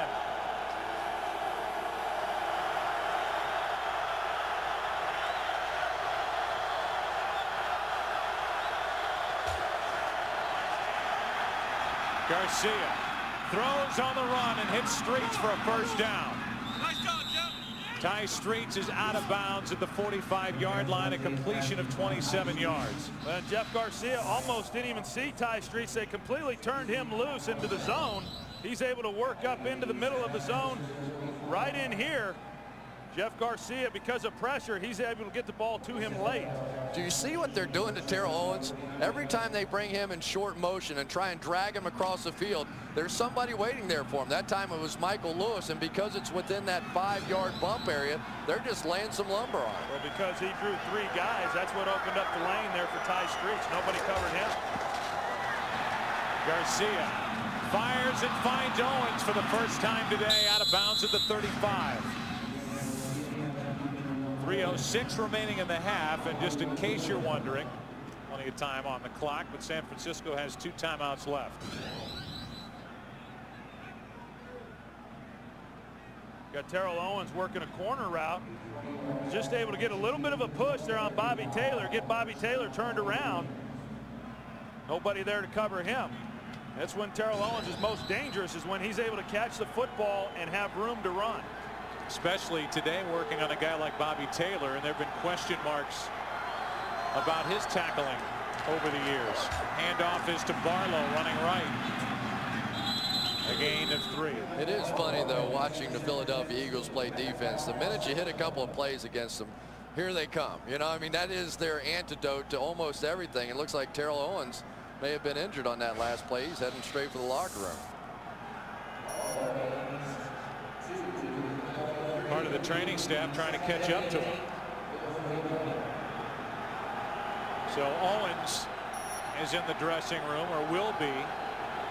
Garcia throws on the run and hits Streets for a 1st down. Ty Streets is out of bounds at the 45-yard line, a completion of 27 yards. Well, Jeff Garcia almost didn't even see Ty Streets. They completely turned him loose into the zone. He's able to work up into the middle of the zone right in here. Jeff Garcia, because of pressure, he's able to get the ball to him late. Do you see what they're doing to Terrell Owens? Every time they bring him in short motion and try and drag him across the field, there's somebody waiting there for him. That time it was Michael Lewis, and because it's within that 5-yard bump area, they're just laying some lumber on him. Well, because he drew 3 guys, that's what opened up the lane there for Ty Streets. Nobody covered him. Garcia fires and finds Owens for the first time today, out of bounds at the 35. 3:06 remaining in the half, and just in case you're wondering, plenty of time on the clock, but San Francisco has 2 timeouts left. Got Terrell Owens working a corner route. Just able to get a little bit of a push there on Bobby Taylor, get Bobby Taylor turned around. Nobody there to cover him. That's when Terrell Owens is most dangerous, is when he's able to catch the football and have room to run. Especially today, working on a guy like Bobby Taylor, and there have been question marks about his tackling over the years. Handoff is to Barlow, running right. A gain of 3. It is funny, though, watching the Philadelphia Eagles play defense. The minute you hit a couple of plays against them, here they come. You know, I mean, that is their antidote to almost everything. It looks like Terrell Owens may have been injured on that last play. He's heading straight for the locker room. Part of the training staff trying to catch up to him. So Owens is in the dressing room, or will be,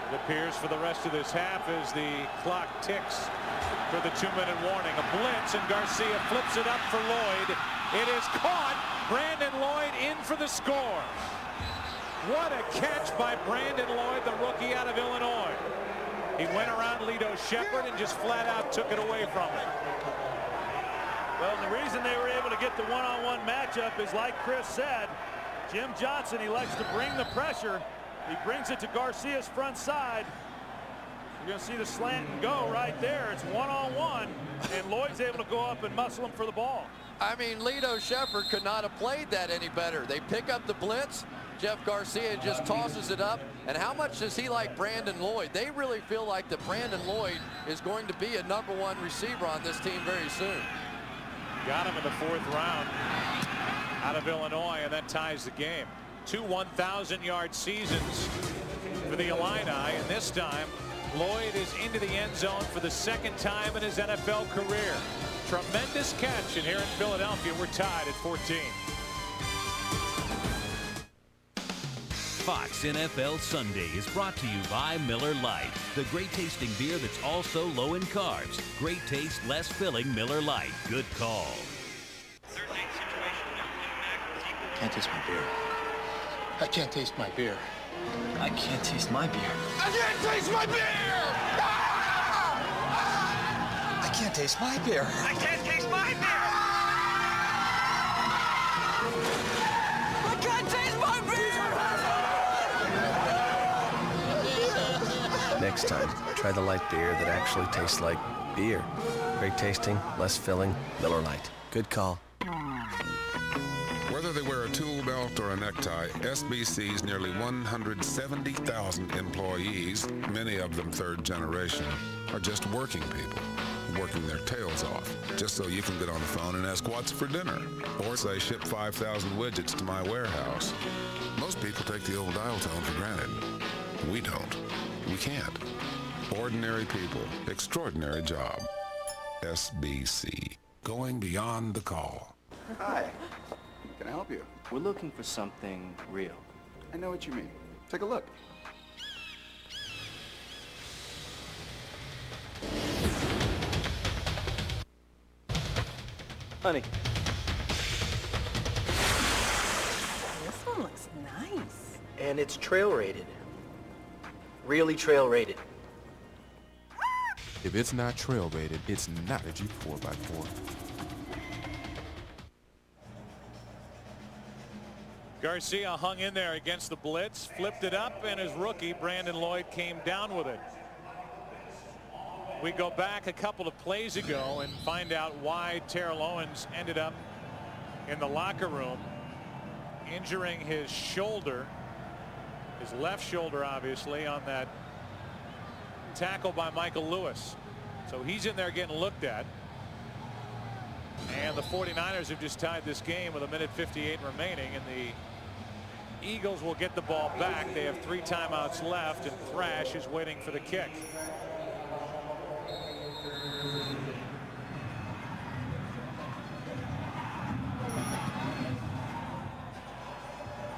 It appears for the rest of this half as the clock ticks for the 2-minute warning. A blitz, and Garcia flips it up for Lloyd. It is caught. Brandon Lloyd in for the score. What a catch by Brandon Lloyd, the rookie out of Illinois. He went around Lito Shepherd and just flat out took it away from him. Well, the reason they were able to get the one-on-one matchup is, like Chris said, Jim Johnson, he likes to bring the pressure. He brings it to Garcia's front side. You're going to see the slant and go right there. It's one-on-one, and Lloyd's able to go up and muscle him for the ball. I mean, Lito Shepherd could not have played that any better. They pick up the blitz. Jeff Garcia just tosses it up. And how much does he like Brandon Lloyd? They really feel like that Brandon Lloyd is going to be a #1 receiver on this team very soon. Got him in the 4th round out of Illinois, and that ties the game. 2 1,000-yard seasons for the Illini, and this time Lloyd is into the end zone for the 2nd time in his NFL career. Tremendous catch, and here in Philadelphia we're tied at 14. Fox NFL Sunday is brought to you by Miller Lite, the great tasting beer that's also low in carbs. Great taste, less filling. Miller Lite. Good call. Can't taste my beer. I can't taste my beer. I can't taste my beer. I can't taste my beer! I can't taste my beer. I can't taste my beer! I can't taste my beer! Next time, try the light beer that actually tastes like beer. Great tasting, less filling, Miller Lite. Good call. Whether they wear a tool belt or a necktie, SBC's nearly 170,000 employees, many of them 3rd generation, are just working people, working their tails off, just so you can get on the phone and ask what's for dinner, or say ship 5,000 widgets to my warehouse. Most people take the old dial tone for granted. We don't. We can't. Ordinary people, extraordinary job. SBC, going beyond the call. Hi. Can I help you? We're looking for something real. I know what you mean. Take a look. Honey. This one looks nice. And it's trail rated. Really trail rated. If it's not trail rated, it's not a Jeep 4x4. Garcia hung in there against the blitz, flipped it up, and his rookie Brandon Lloyd came down with it. We go back a couple of plays ago and find out why Terrell Owens ended up in the locker room injuring his shoulder, his left shoulder obviously, on that tackle by Michael Lewis. So he's in there getting looked at. And the 49ers have just tied this game with 1:58 remaining, and the Eagles will get the ball back. They have 3 timeouts left, and Thrash is waiting for the kick.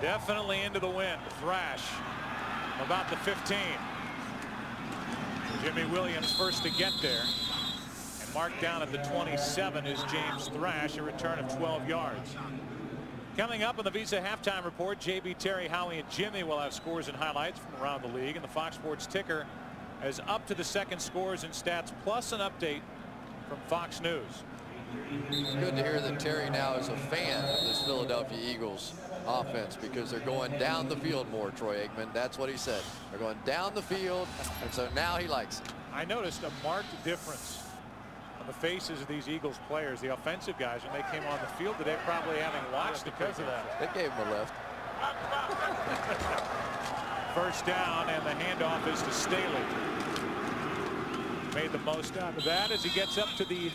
Definitely into the wind. Thrash about the 15. Jimmy Williams first to get there. And marked down at the 27 is James Thrash, a return of 12 yards. Coming up on the Visa halftime report, JB, Terry, Howie, and Jimmy will have scores and highlights from around the league. And the Fox Sports ticker as up to the second scores and stats, plus an update from Fox News. It's good to hear that Terry now is a fan of this Philadelphia Eagles offense, because they're going down the field more, Troy Aikman. That's what he said. They're going down the field, and so now he likes it. I noticed a marked difference on the faces of these Eagles players, the offensive guys, when they came on the field today, probably having watched because of that. They gave him a lift. First down, and the handoff is to Staley. Made the most out of that as he gets up to the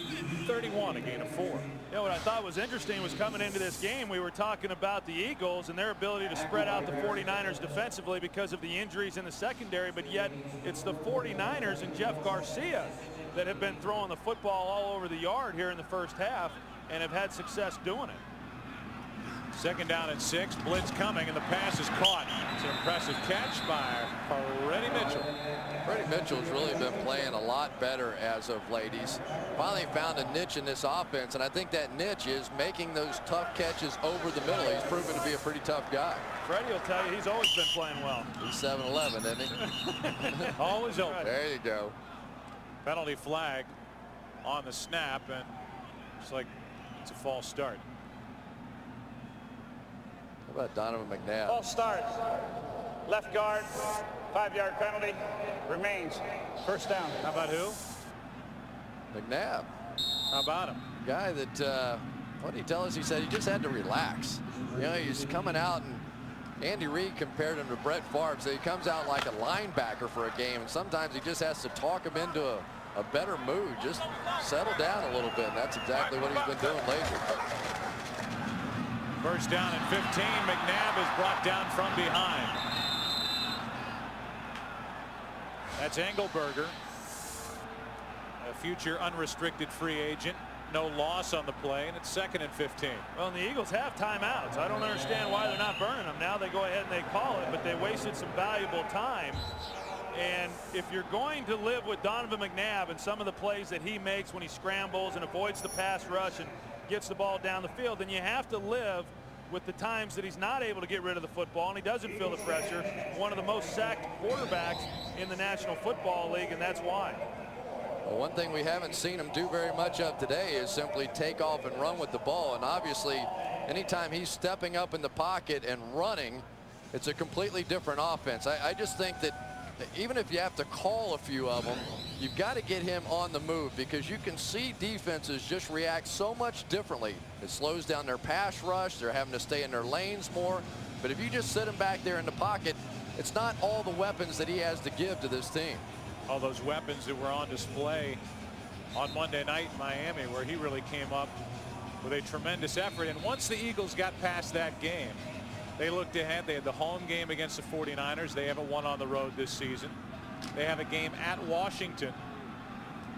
31, a gain of 4. You know, what I thought was interesting was coming into this game, we were talking about the Eagles and their ability to spread out the 49ers defensively because of the injuries in the secondary, but yet it's the 49ers and Jeff Garcia that have been throwing the football all over the yard here in the first half and have had success doing it. Second down and 6, blitz coming, and the pass is caught. It's a impressive catch by Freddie Mitchell. Freddie Mitchell's really been playing a lot better as of late. He's finally found a niche in this offense, and I think that niche is making those tough catches over the middle. He's proven to be a pretty tough guy. Freddie will tell you he's always been playing well. He's 7'11", isn't he? Always open. There you go. Penalty flag on the snap, and it's like it's a false start. How about Donovan McNabb? False start. Left guard, 5-yard penalty, remains. First down. How about who? McNabb. How about him? Guy that, what did he tell us? He said he just had to relax. You know, he's coming out, and Andy Reid compared him to Brett Favre. So he comes out like a linebacker for a game, and sometimes he just has to talk him into a better mood. Just settle down a little bit, and that's exactly what he's been doing lately. First down and 15. McNabb is brought down from behind. That's Engelberger, a future unrestricted free agent. No loss on the play, and it's 2nd and 15. Well, and the Eagles have timeouts. I don't understand why they're not burning them. Now they go ahead and they call it, but they wasted some valuable time. And if you're going to live with Donovan McNabb and some of the plays that he makes when he scrambles and avoids the pass rush and gets the ball down the field, then you have to live with the times that he's not able to get rid of the football and he doesn't feel the pressure. One of the most sacked quarterbacks in the National Football League, and that's why. Well, one thing we haven't seen him do very much of today is simply take off and run with the ball. And obviously, anytime he's stepping up in the pocket and running, it's a completely different offense. I just think that even if you have to call a few of them, you've got to get him on the move, because you can see defenses just react so much differently. It slows down their pass rush. They're having to stay in their lanes more. But if you just sit him back there in the pocket, it's not all the weapons that he has to give to this team. All those weapons that were on display on Monday night in Miami, where he really came up with a tremendous effort. And once the Eagles got past that game, they looked ahead. They had the home game against the 49ers. They haven't won on the road this season. They have a game at Washington,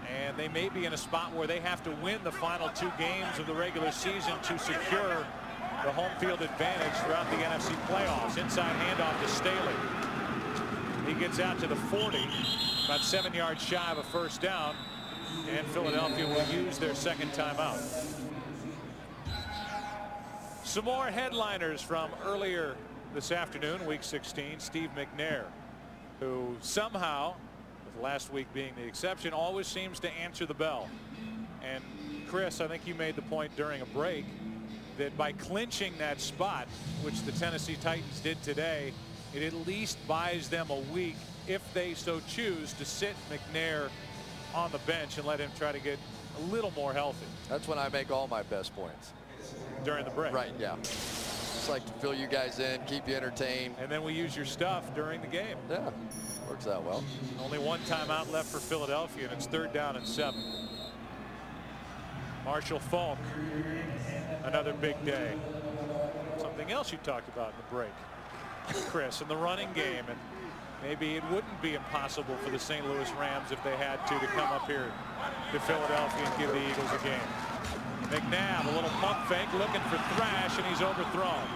and they may be in a spot where they have to win the final 2 games of the regular season to secure the home field advantage throughout the NFC playoffs. Inside handoff to Staley. He gets out to the 40, about 7 yards shy of a first down, and Philadelphia will use their 2nd timeout. Some more headliners from earlier this afternoon, week 16. Steve McNair, who somehow, with last week being the exception, always seems to answer the bell. And Chris, I think you made the point during a break that by clinching that spot, which the Tennessee Titans did today, it at least buys them a week, if they so choose, to sit McNair on the bench and let him try to get a little more healthy. That's when I make all my best points. During the break. Right, yeah. Just like to fill you guys in, keep you entertained. And then we use your stuff during the game. Yeah, works out well. Only 1 timeout left for Philadelphia, and it's 3rd down and 7. Marshall Faulk, another big day. Something else you talked about in the break, Chris, in the running game, and maybe it wouldn't be impossible for the St. Louis Rams, if they had to come up here to Philadelphia and give the Eagles a game. McNabb, a little pump fake, looking for Thrash, and he's overthrown.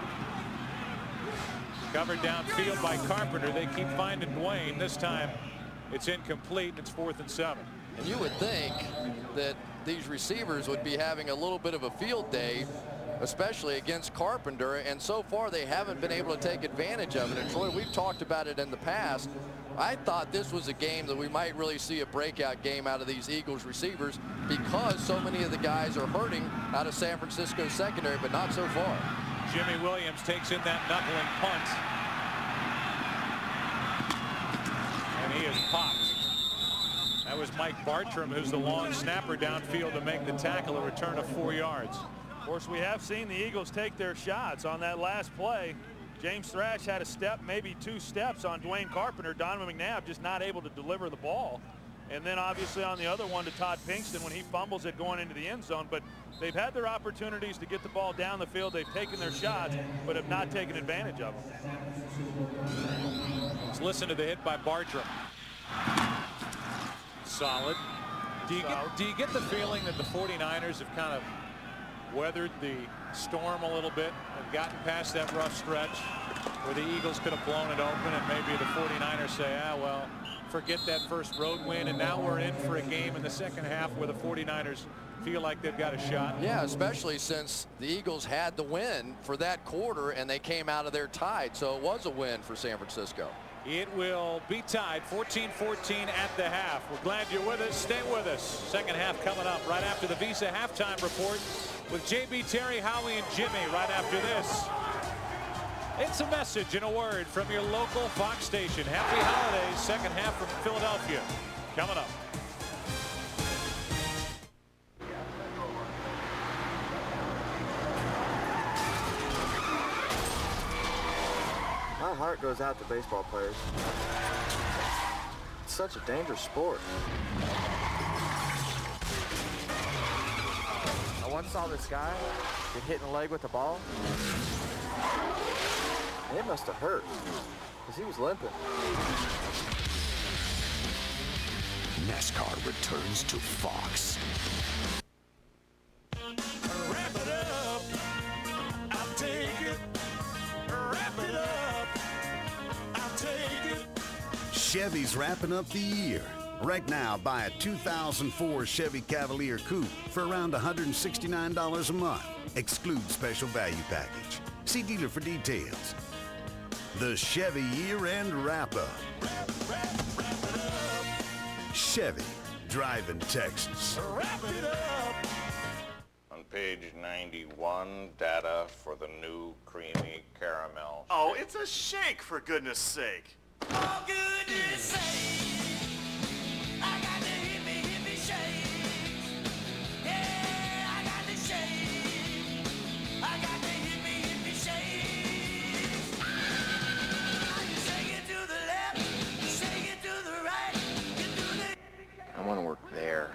Covered downfield by Carpenter. They keep finding Dwayne. This time it's incomplete. It's 4th and 7. And you would think that these receivers would be having a little bit of a field day, especially against Carpenter, and so far they haven't been able to take advantage of it. And Troy, we've talked about it in the past. I thought this was a game that we might really see a breakout game out of these Eagles receivers, because so many of the guys are hurting out of San Francisco's secondary, but not so far. Jimmy Williams takes in that knuckling punt, and he is popped. That was Mike Bartram, who's the long snapper downfield to make the tackle, a return of 4 yards. Of course, we have seen the Eagles take their shots on that last play. James Thrash had a step, maybe 2 steps on Dwayne Carpenter. Donovan McNabb just not able to deliver the ball. And then obviously on the other one to Todd Pinkston when he fumbles it going into the end zone. But they've had their opportunities to get the ball down the field. They've taken their shots, but have not taken advantage of them. Let's listen to the hit by Bartram. Solid. Do you get the feeling that the 49ers have kind of weathered the storm a little bit and gotten past that rough stretch where the Eagles could have blown it open, and maybe the 49ers say, well, forget that first road win, and now we're in for a game in the second half where the 49ers feel like they've got a shot. Yeah, especially since the Eagles had the win for that quarter and they came out of there tied, so it was a win for San Francisco. It will be tied 14-14 at the half. We're glad you're with us. Stay with us. Second half coming up right after the Visa halftime report with JB, Terry, Howie, and Jimmy right after this. It's a message and a word from your local Fox station. Happy holidays. Second half from Philadelphia coming up. My heart goes out to baseball players. It's such a dangerous sport. I once saw this guy get hit in the leg with a ball. It must have hurt, because he was limping. NASCAR returns to Fox. Wrap it up. I'll take it. Wrap it up. I'll take it. Chevy's wrapping up the year. Right now, buy a 2004 Chevy Cavalier Coupe for around $169 a month. Exclude special value package. See dealer for details. The Chevy year-end wrap-up. Chevy, driving Texas. Wrap it up. On page 91, data for the new creamy caramel. Oh, it's a shake, for goodness sake. Oh, goodness sake. I got the hippie shake. Yeah, I got the shake. I got the hippie shake. You shake it to the left, you shake it to the right, you do the... I want to work there.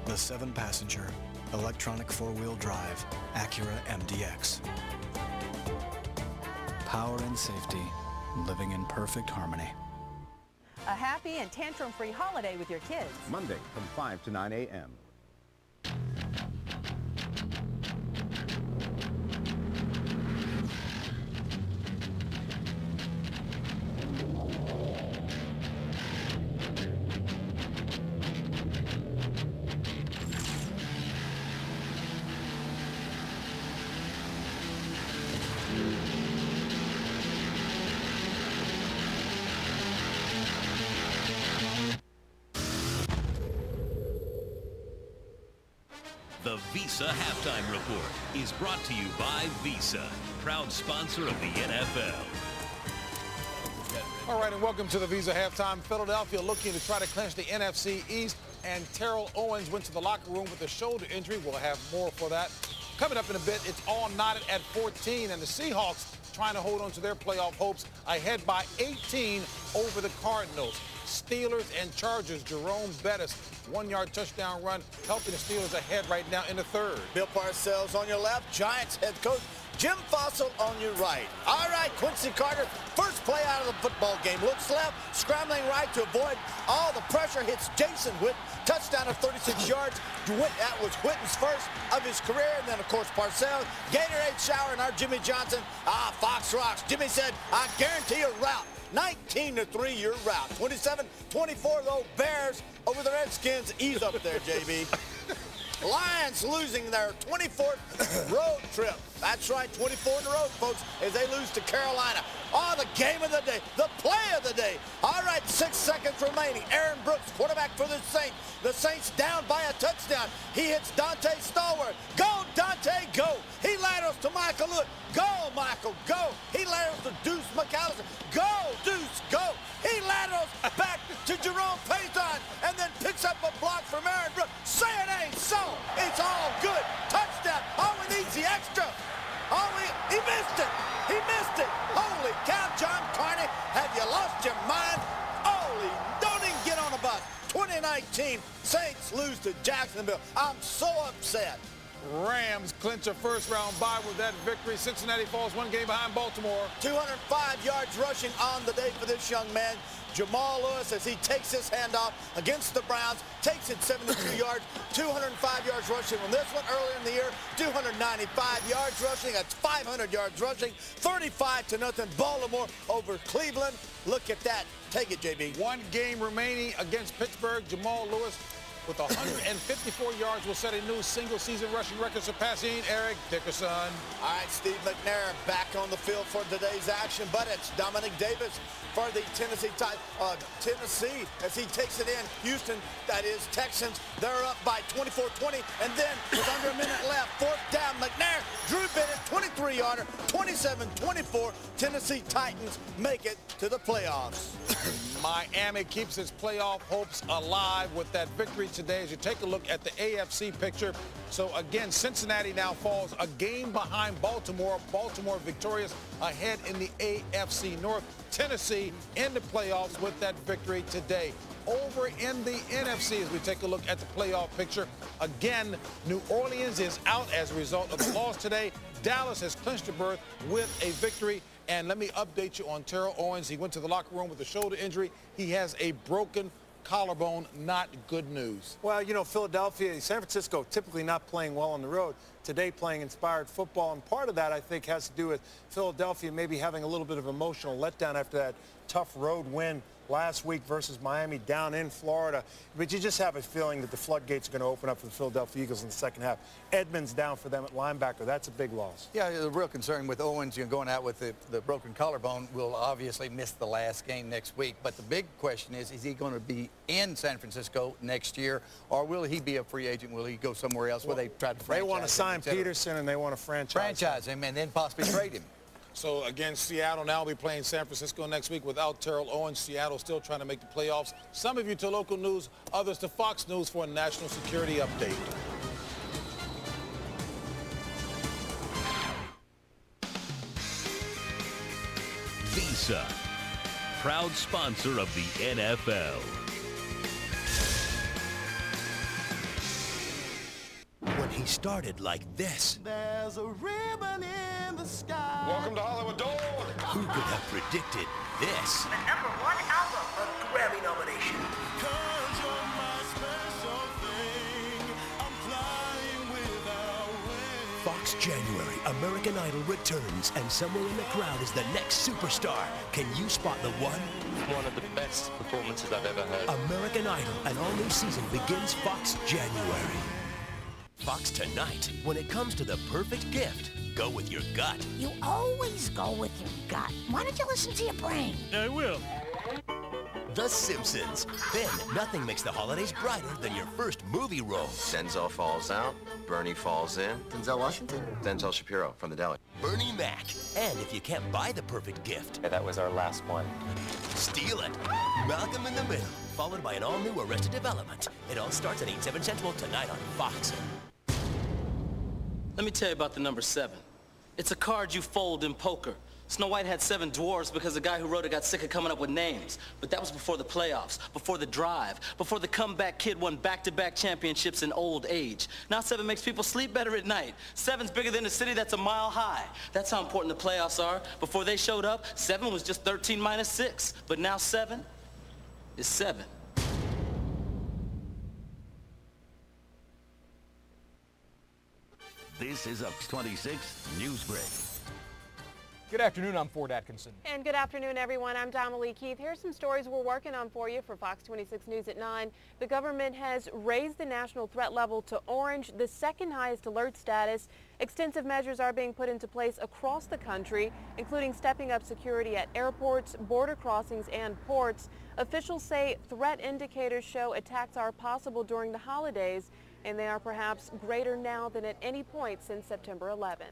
The 7-passenger, electronic 4-wheel drive Acura MDX. Power and safety, living in perfect harmony. A happy and tantrum-free holiday with your kids. Monday from 5 to 9 a.m. The Visa Halftime Report is brought to you by Visa, proud sponsor of the NFL. All right, and welcome to the Visa Halftime. Philadelphia looking to try to clinch the NFC East, and Terrell Owens went to the locker room with a shoulder injury. We'll have more for that. Coming up in a bit, it's all knotted at 14, and the Seahawks trying to hold on to their playoff hopes, ahead by 18 over the Cardinals. Steelers and Chargers, Jerome Bettis, 1-yard touchdown run, helping the Steelers ahead right now in the third. Bill Parcells on your left, Giants head coach Jim Fossil on your right. All right, Quincy Carter, first play out of the football game. Looks left, scrambling right to avoid all the pressure, hits Jason Witten, touchdown of 36 yards. That was Witten's first of his career. And then, of course, Parcells, Gatorade shower, and our Jimmy Johnson. Fox rocks. Jimmy said, I guarantee a route. 19-3 your route. 27-24 though. Bears over the Redskins. Ease up there, JB. Lions losing their 24th road trip. That's right, 24 in a row, folks, as they lose to Carolina. Oh, the game of the day, the play of the day. All right, 6 seconds remaining. Aaron Brooks, quarterback for the Saints. The Saints down by a touchdown. He hits Dante Stallworth. Go, Dante, go. He laterals to Michael Lewis. Go, Michael, go. He laterals to Deuce McAllister. Go, Deuce, go. He laterals back to Jerome Payton and then picks up a block from Aaron Brooks. Say it ain't so. It's all good. Touchdown. All we need's the extra. He missed it. He missed it. Holy cow, John Carney, have you lost your mind? Holy to Jacksonville. I'm so upset. Rams clinch a first-round bye with that victory. Cincinnati falls one game behind Baltimore. 205 yards rushing on the day for this young man. Jamal Lewis, as he takes his handoff against the Browns, takes it 72 yards, 205 yards rushing on this one earlier in the year, 295 yards rushing. That's 500 yards rushing, 35-0 Baltimore over Cleveland. Look at that. Take it, JB. One game remaining against Pittsburgh. Jamal Lewis with 154 yards will set a new single-season rushing record, surpassing Eric Dickerson. All right, Steve McNair back on the field for today's action, but it's Dominic Davis for the Tennessee as he takes it in. Houston, that is Texans, they're up by 24-20, and then with under a minute left, fourth down, McNair, Drew Bennett, 23-yarder, 27-24. Tennessee Titans make it to the playoffs. Miami keeps its playoff hopes alive with that victory today as you take a look at the AFC picture. So again, Cincinnati now falls a game behind Baltimore. Baltimore victorious ahead in the AFC North. Tennessee in the playoffs with that victory today. Over in the NFC as we take a look at the playoff picture. Again, New Orleans is out as a result of the loss today. Dallas has clinched a berth with a victory. And let me update you on Terrell Owens. He went to the locker room with a shoulder injury. He has a broken collarbone. Not good news. Well, you know, Philadelphia, San Francisco typically not playing well on the road. Today playing inspired football, and part of that I think has to do with Philadelphia maybe having a little bit of emotional letdown after that tough road win last week versus Miami down in Florida. But you just have a feeling that the floodgates are going to open up for the Philadelphia Eagles in the second half. Edmonds down for them at linebacker. That's a big loss. Yeah, the real concern with Owens, going out with the broken collarbone, will obviously miss the last game next week. But the big question is he going to be in San Francisco next year, or will he be a free agent? Will he go somewhere else where they try to franchise him? They want to sign Peterson, and they want to franchise him and then possibly trade him. So again, Seattle now will be playing San Francisco next week without Terrell Owens. Seattle still trying to make the playoffs. Some of you to local news, others to Fox News for a national security update. Visa, proud sponsor of the NFL. When he started like this. There's a ribbon in the sky. Welcome to Hollywood, dog. Who could have predicted this? The #1 album of Grammy nomination. 'Cause you're my special thing. I'm flying without wings. Fox January, American Idol returns, and somewhere in the crowd is the next superstar. Can you spot the one? One of the best performances I've ever heard. American Idol, an all-new season begins Fox January. Fox tonight. When it comes to the perfect gift, go with your gut. You always go with your gut. Why don't you listen to your brain? I will. The Simpsons. Then, nothing makes the holidays brighter than your first movie role. Denzel falls out, Bernie falls in. Denzel Washington? Denzel Shapiro from the Deli. Bernie Mac. And if you can't buy the perfect gift, Yeah, that was our last one. steal it. Malcolm in the Middle, followed by an all-new Arrested Development. It all starts at 8/7 Central tonight on Fox. Let me tell you about the number 7. It's a card you fold in poker. Snow White had 7 dwarves because the guy who wrote it got sick of coming up with names. But that was before the playoffs, before the drive, before the comeback kid won back-to-back championships in old age. Now 7 makes people sleep better at night. 7's bigger than a city that's a mile high. That's how important the playoffs are. Before they showed up, 7 was just 13 minus 6. But now 7 is 7. This is a 26 Newsbreak. Good afternoon, I'm Ford Atkinson. And good afternoon, everyone. I'm Damalie Keith. Here's some stories we're working on for you for Fox 26 News at 9. The government has raised the national threat level to orange, the second highest alert status. Extensive measures are being put into place across the country, including stepping up security at airports, border crossings, and ports. Officials say threat indicators show attacks are possible during the holidays, and they are perhaps greater now than at any point since September 11.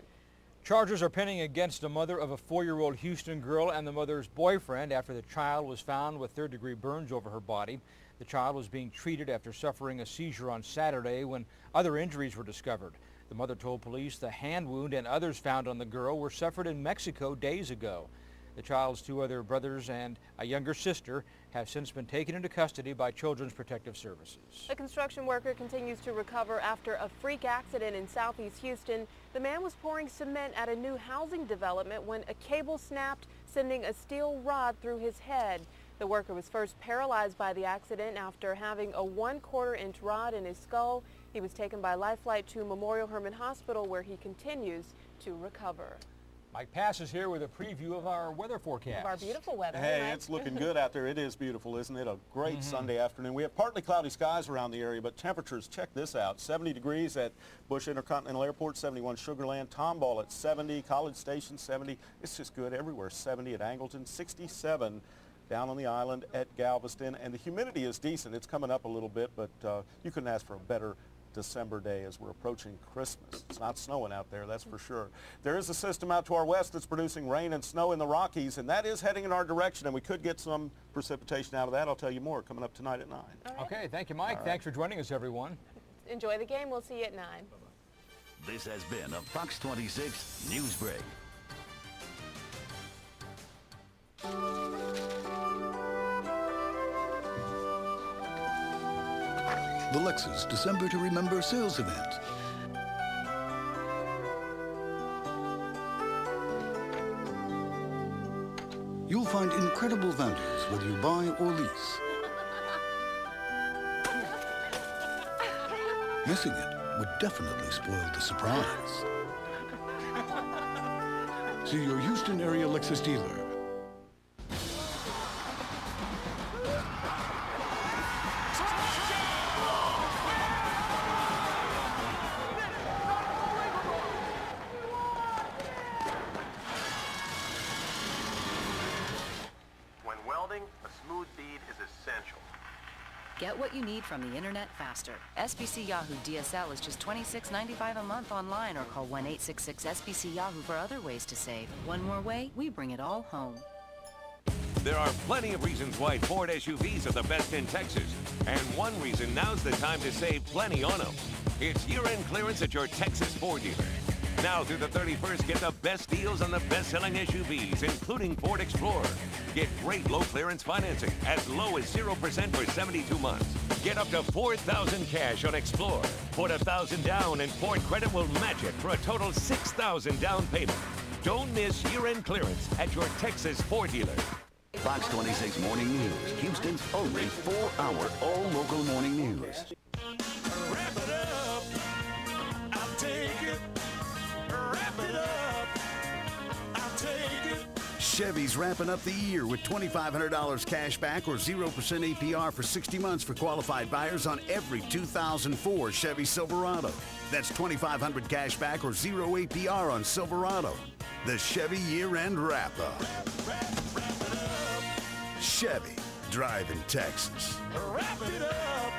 Charges are pending against a mother of a 4-year-old Houston girl and the mother's boyfriend after the child was found with third-degree burns over her body. The child was being treated after suffering a seizure on Saturday when other injuries were discovered. The mother told police the hand wound and others found on the girl were suffered in Mexico days ago. The child's 2 other brothers and a younger sister have since been taken into custody by Children's Protective Services. The construction worker continues to recover after a freak accident in southeast Houston. The man was pouring cement at a new housing development when a cable snapped, sending a steel rod through his head. The worker was first paralyzed by the accident after having a 1/4 inch rod in his skull. He was taken by life flight to Memorial Hermann Hospital, where he continues to recover. Mike Pass is here with a preview of our weather forecast. Of our beautiful weather. Hey, it's looking good out there. It is beautiful, isn't it? A great Sunday afternoon. We have partly cloudy skies around the area, but temperatures, check this out. 70 degrees at Bush Intercontinental Airport, 71 Sugar Land, Tomball at 70, College Station 70. It's just good everywhere. 70 at Angleton, 67 down on the island at Galveston, and the humidity is decent. It's coming up a little bit, but you couldn't ask for a better December day as we're approaching Christmas. It's not snowing out there, that's for sure. There is a system out to our west that's producing rain and snow in the Rockies, and that is heading in our direction, and we could get some precipitation out of that. I'll tell you more coming up tonight at 9. Right. Okay, thank you, Mike. Right. Thanks for joining us, everyone. Enjoy the game. We'll see you at 9. This has been a Fox 26 News Break. The Lexus December to Remember sales event. You'll find incredible values whether you buy or lease. Missing it would definitely spoil the surprise. See your Houston area Lexus dealer. Get what you need from the internet faster. SBC Yahoo DSL is just $26.95 a month online, or call 1-866-SBC-YAHOO for other ways to save. One more way, we bring it all home. There are plenty of reasons why Ford SUVs are the best in Texas. And one reason now's the time to save plenty on them. It's year-end clearance at your Texas Ford dealer. Now through the 31st, get the best deals on the best-selling SUVs, including Ford Explorer. Get great low clearance financing, as low as 0% for 72 months. Get up to $4,000 cash on Explorer. Put $1,000 down and Ford Credit will match it for a total $6,000 down payment. Don't miss year-end clearance at your Texas Ford dealer. Fox 26 Morning News, Houston's only 4-hour all-local morning news. Wrap it up, I'll take it. Wrap it up, I'll take it. Chevy's wrapping up the year with $2,500 cash back or 0% APR for 60 months for qualified buyers on every 2004 Chevy Silverado. That's $2,500 cash back or 0 APR on Silverado. The Chevy year-end wrap-up. Chevy, driving Texas. Wrap it up.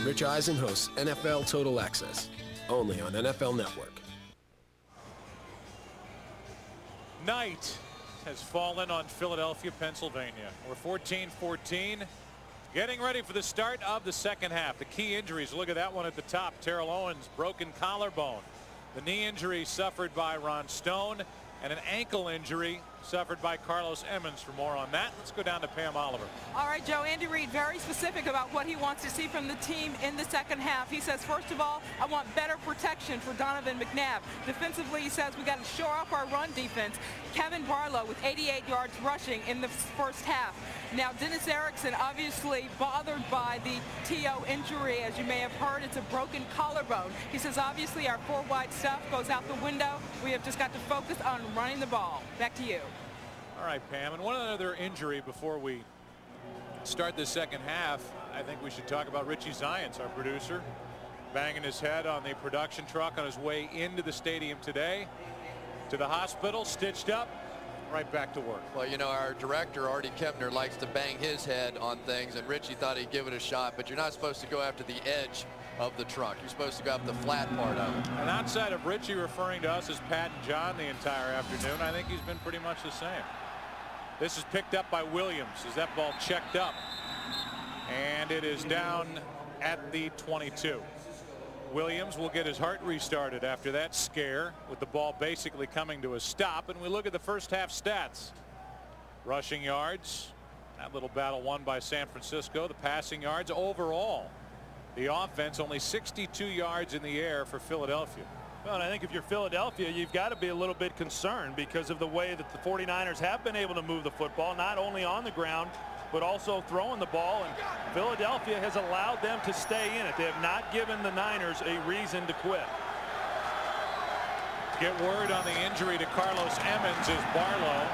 Rich Eisen hosts NFL Total Access, only on NFL Network. Night has fallen on Philadelphia, Pennsylvania. We're 14-14, getting ready for the start of the second half. The key injuries, look at that one at the top. Terrell Owens, broken collarbone. The knee injury suffered by Ron Stone, and an ankle injury suffered by Carlos Emmons. For more on that, let's go down to Pam Oliver. All right, Joe, Andy Reid very specific about what he wants to see from the team in the second half. He says, first of all, I want better protection for Donovan McNabb. Defensively, he says we got to shore up our run defense. Kevin Barlow with 88 yards rushing in the first half. Now, Dennis Erickson obviously bothered by the TO injury. As you may have heard, it's a broken collarbone. He says, obviously, our four-wide stuff goes out the window. We have just got to focus on running the ball. Back to you. All right, Pam, and one other injury before we start the second half. I think we should talk about Richie Zients, our producer, banging his head on the production truck on his way into the stadium today. To the hospital, stitched up, right back to work. Well, you know, our director, Artie Kempner, likes to bang his head on things, and Richie thought he'd give it a shot, but you're not supposed to go after the edge of the truck. You're supposed to go up the flat part of it. And outside of Richie referring to us as Pat and John the entire afternoon, I think he's been pretty much the same. This is picked up by Williams as that ball checked up. And it is down at the 22. Williams will get his heart restarted after that scare with the ball basically coming to a stop. And we look at the first half stats. Rushing yards, that little battle won by San Francisco. The passing yards overall. The offense only 62 yards in the air for Philadelphia. Well, and I think if you're Philadelphia, you've got to be a little bit concerned because of the way that the 49ers have been able to move the football, not only on the ground, but also throwing the ball. And Philadelphia has allowed them to stay in it. They have not given the Niners a reason to quit. Get word on the injury to Carlos Emmons as Barlow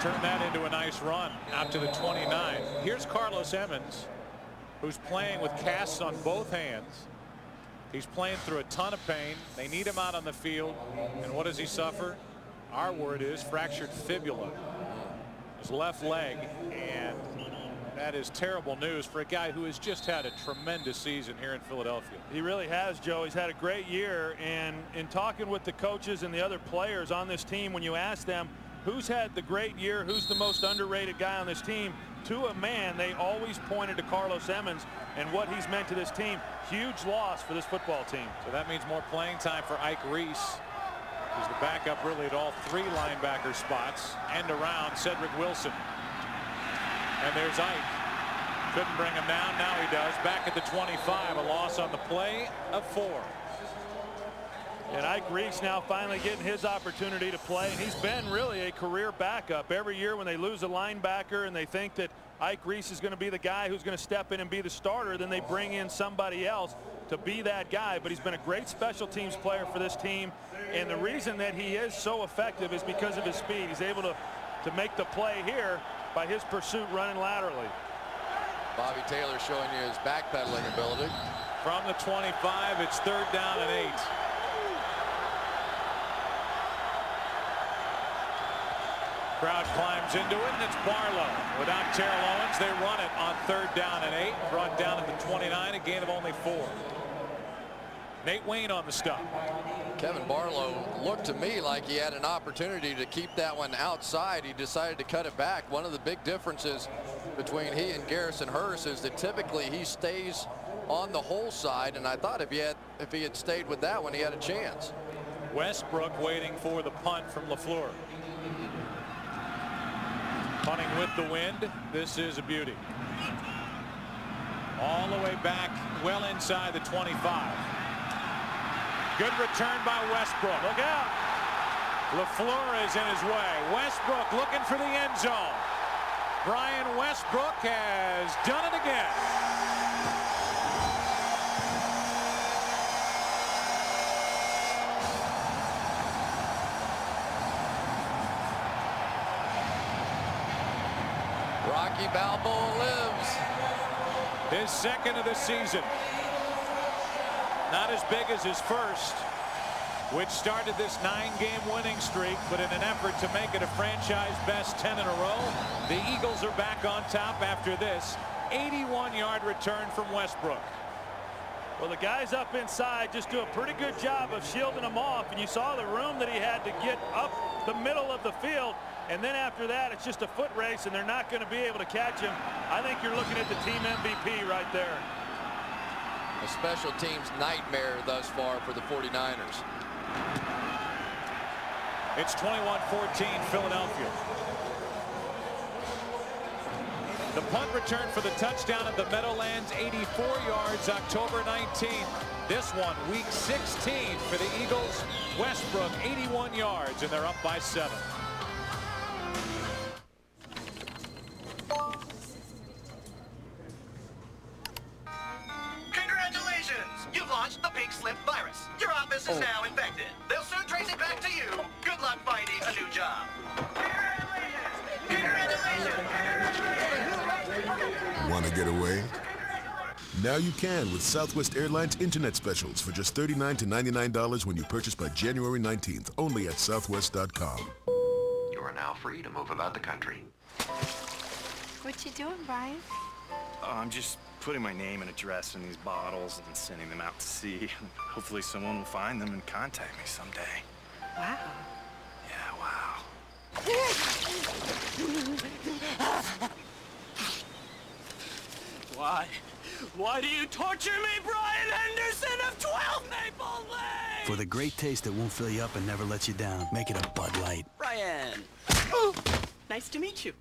turned that into a nice run out to the 29. Here's Carlos Emmons, who's playing with casts on both hands. He's playing through a ton of pain. They need him out on the field. And what does he suffer? Our word is fractured fibula, his left leg. And that is terrible news for a guy who has just had a tremendous season here in Philadelphia. He really has, Joe. He's had a great year. And in talking with the coaches and the other players on this team, when you ask them who's had the great year, who's the most underrated guy on this team, to a man, they always pointed to Carlos Emmons and what he's meant to this team. Huge loss for this football team. So that means more playing time for Ike Reese. He's the backup really at all three linebacker spots. End around Cedric Wilson. And there's Ike. Couldn't bring him down. Now he does. Back at the 25. A loss on the play of 4. And Ike Reese now finally getting his opportunity to play. And he's been really a career backup. Every year when they lose a linebacker and they think that Ike Reese is going to be the guy who's going to step in and be the starter, then they bring in somebody else to be that guy. But he's been a great special teams player for this team. And the reason that he is so effective is because of his speed. He's able to make the play here by his pursuit running laterally. Bobby Taylor showing you his backpedaling ability. From the 25, it's 3rd down and 8. Crowd climbs into it, and it's Barlow. Without Terrell Owens, they run it on 3rd down and 8. Brought down at the 29, a gain of only 4. Nate Wayne on the stop. Kevin Barlow looked to me like he had an opportunity to keep that one outside. He decided to cut it back. One of the big differences between he and Garrison Hurst is that typically he stays on the whole side, and I thought if he had stayed with that one, he had a chance. Westbrook waiting for the punt from LaFleur. Punting with the wind. This is a beauty. All the way back, well inside the 25. Good return by Westbrook. Look out. LaFleur is in his way. Westbrook looking for the end zone. Brian Westbrook has done it again. Rocky Balboa lives. His 2nd of the season. Not as big as his first, which started this 9-game winning streak, but in an effort to make it a franchise best 10 in a row, the Eagles are back on top after this 81-yard return from Westbrook. Well, the guys up inside just do a pretty good job of shielding him off, and you saw the room that he had to get up the middle of the field. And then after that, it's just a foot race, and they're not going to be able to catch him. I think you're looking at the team MVP right there. A special teams nightmare thus far for the 49ers. It's 21-14 Philadelphia. The punt return for the touchdown at the Meadowlands, 84 yards, October 19th. This one, week 16 for the Eagles. Westbrook, 81 yards, and they're up by 7. You've launched the pink slip virus. Your office is now infected. They'll soon trace it back to you. Good luck finding a new job. Want to get away? Now you can with Southwest Airlines Internet specials for just $39 to $99 when you purchase by January 19th, only at southwest.com. You are now free to move about the country. What you doing, Brian? I'm just putting my name and address in these bottles and sending them out to sea. Hopefully someone will find them and contact me someday. Wow. Yeah, wow. Why? Why do you torture me, Brian Henderson of 12 Maple Lane? For the great taste that won't fill you up and never lets you down, make it a Bud Light. Brian. Nice to meet you.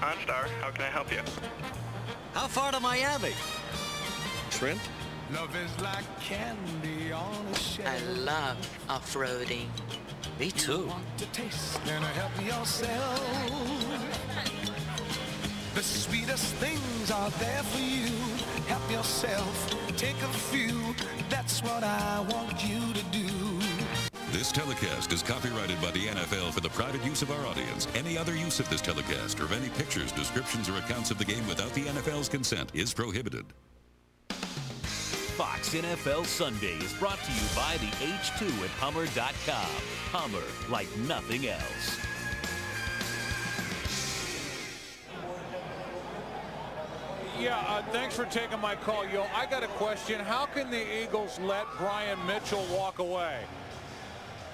OnStar, how can I help you? How far to Miami? Shrimp? Love is like candy on a shelf. I love off-roading. Me too. Want to taste and help yourself. The sweetest things are there for you. Help yourself. Take a few. That's what I want you to do. This telecast is copyrighted by the NFL for the private use of our audience. Any other use of this telecast or of any pictures, descriptions, or accounts of the game without the NFL's consent is prohibited. Fox NFL Sunday is brought to you by the H2 at Hummer.com. Hummer, like nothing else. Yeah, thanks for taking my call. Yo, I got a question. How can the Eagles let Brian Mitchell walk away?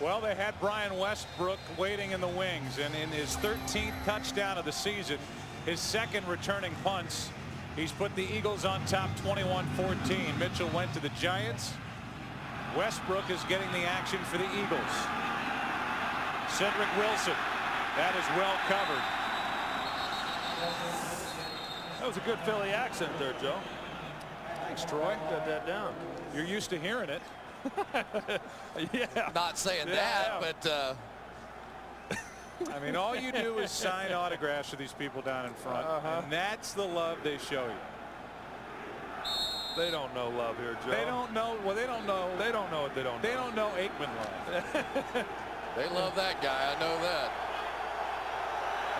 Well, they had Brian Westbrook waiting in the wings, and in his 13th touchdown of the season, his second returning punts, he's put the Eagles on top 21-14. Mitchell went to the Giants. Westbrook is getting the action for the Eagles. Cedric Wilson, that is well covered. That was a good Philly accent there, Joe. Thanks, Troy. Got that down. You're used to hearing it. Yeah. Not saying that, but I mean, all you do is sign autographs for these people down in front, and that's the love they show you. They don't know love here, Joe. They don't know. Well, they don't know. They don't know what they don't know. They don't know Aikman love. they love that guy. I know that.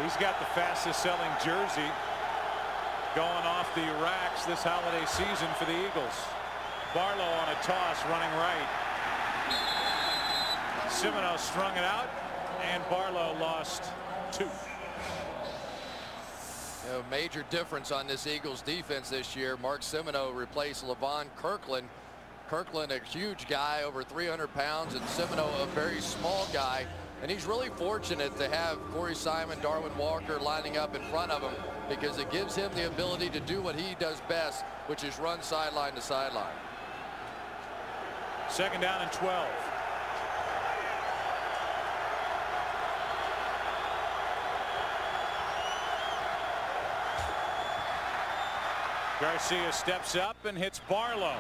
He's got the fastest selling jersey going off the racks this holiday season for the Eagles. Barlow on a toss, running right. Semino strung it out, and Barlow lost 2. A major difference on this Eagles defense this year. Mark Semino replaced Levon Kirkland. Kirkland, a huge guy, over 300 pounds, and Semino, a very small guy. And he's really fortunate to have Corey Simon, Darwin Walker lining up in front of him, because it gives him the ability to do what he does best, which is run sideline to sideline. 2nd down and 12. Garcia steps up and hits Barlow.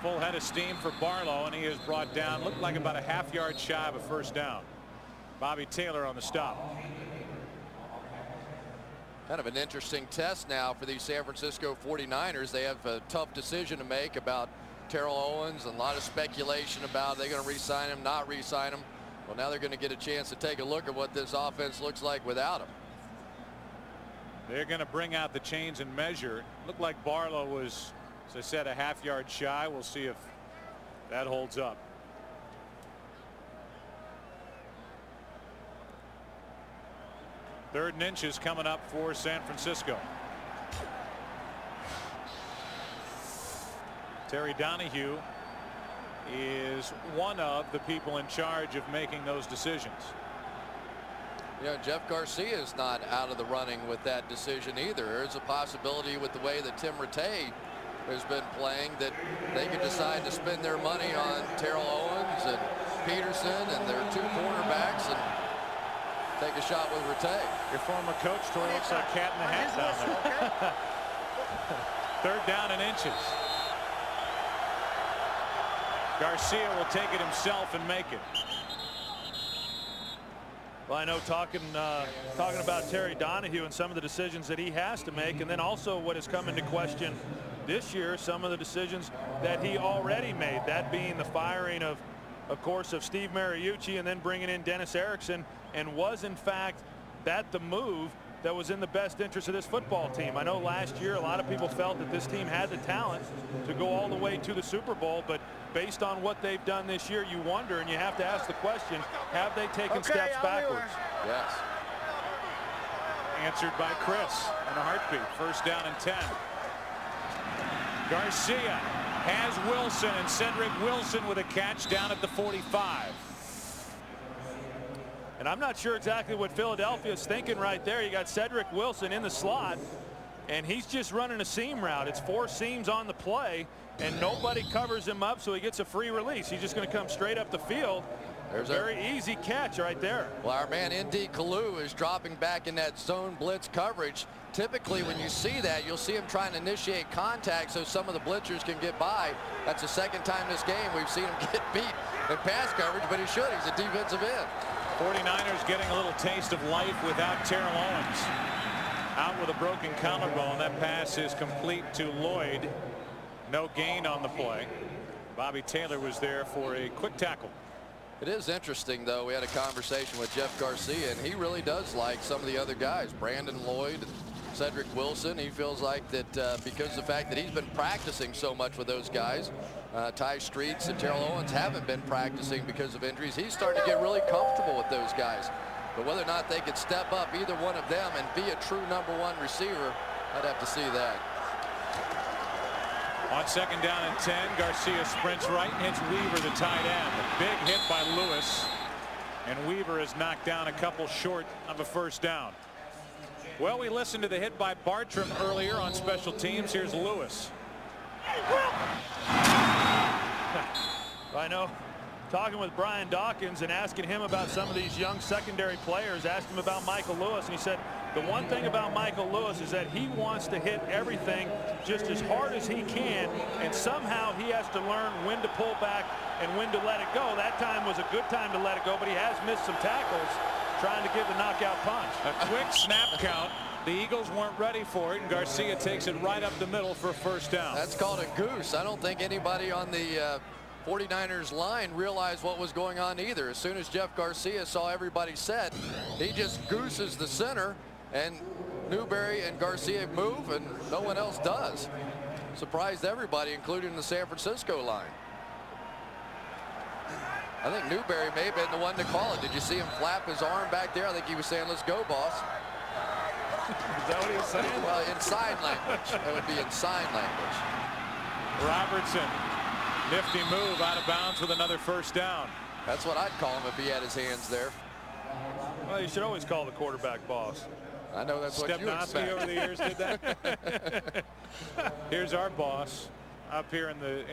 Full head of steam for Barlow, and he is brought down. Looked like about a half-yard shy of a 1st down. Bobby Taylor on the stop. Kind of an interesting test now for the San Francisco 49ers. They have a tough decision to make about Terrell Owens, and a lot of speculation about are they going to re-sign him, not re-sign him. Well, now they're going to get a chance to take a look at what this offense looks like without him. They're going to bring out the chains and measure. Looked like Barlow was, as I said, a half-yard shy. We'll see if that holds up. Third and inches coming up for San Francisco. Terry Donahue is one of the people in charge of making those decisions. Yeah, Jeff Garcia is not out of the running with that decision either. There's a possibility with the way that Tim Rattay has been playing that they could decide to spend their money on Terrell Owens and Peterson and their 2 quarterbacks and take a shot with Rattay. Your former coach, Troy, looks like cat in the hat down there. 3rd down and inches. Garcia will take it himself and make it. Well, I know talking about Terry Donahue and some of the decisions that he has to make, and then also what has come into question this year, some of the decisions that he already made, that being the firing of course, of Steve Mariucci and then bringing in Dennis Erickson, and was in fact that the move that was in the best interest of this football team. I know last year a lot of people felt that this team had the talent to go all the way to the Super Bowl, but based on what they've done this year, you wonder, and you have to ask the question, have they taken steps backwards? Yes. Answered by Chris in a heartbeat. First down and 10. Garcia has Wilson, and Cedric Wilson with a catch down at the 45. And I'm not sure exactly what Philadelphia is thinking right there. You got Cedric Wilson in the slot, and he's just running a seam route. It's 4 seams on the play, and nobody covers him up, so he gets a free release. He's just going to come straight up the field. There's a very easy catch right there. Well, our man Indy Kalu is dropping back in that zone blitz coverage. Typically, when you see that, you'll see him trying to initiate contact so some of the blitzers can get by. That's the second time this game we've seen him get beat in pass coverage, but he should. He's a defensive end. 49ers getting a little taste of life without Terrell Owens. Out with a broken collarbone. That pass is complete to Lloyd. No gain on the play. Bobby Taylor was there for a quick tackle. It is interesting, though. We had a conversation with Jeff Garcia, and he really does like some of the other guys. Brandon Lloyd, Cedric Wilson. He feels like that because of the fact that he's been practicing so much with those guys. Ty Streets and Terrell Owens haven't been practicing because of injuries. He's starting to get really comfortable with those guys. But whether or not they could step up, either one of them, and be a true #1 receiver, I'd have to see that. On second down and 10, Garcia sprints right and hits Weaver, the tight end. A big hit by Lewis, and Weaver is knocked down a couple short of a first down. Well, we listened to the hit by Bartram earlier on special teams. Here's Lewis. I know, talking with Brian Dawkins and asking him about some of these young secondary players, asked him about Michael Lewis, and he said the one thing about Michael Lewis is that he wants to hit everything just as hard as he can, and somehow he has to learn when to pull back and when to let it go. That time was a good time to let it go, but he has missed some tackles trying to give the knockout punch. A quick snap count. The Eagles weren't ready for it, and Garcia takes it right up the middle for a first down. That's called a goose. I don't think anybody on the 49ers line realized what was going on either. As soon as Jeff Garcia saw everybody set, he just gooses the center, and Newberry and Garcia move, and no one else does. Surprised everybody, including the San Francisco line. I think Newberry may have been the one to call it. Did you see him flap his arm back there? I think he was saying, "Let's go, boss." Is that what he was saying? Well, in sign language. That would be in sign language. Robertson, nifty move out of bounds with another first down. That's what I'd call him if he had his hands there. Well, you should always call the quarterback boss. I know that's what you expect. Over the years did that. Here's our boss up here in the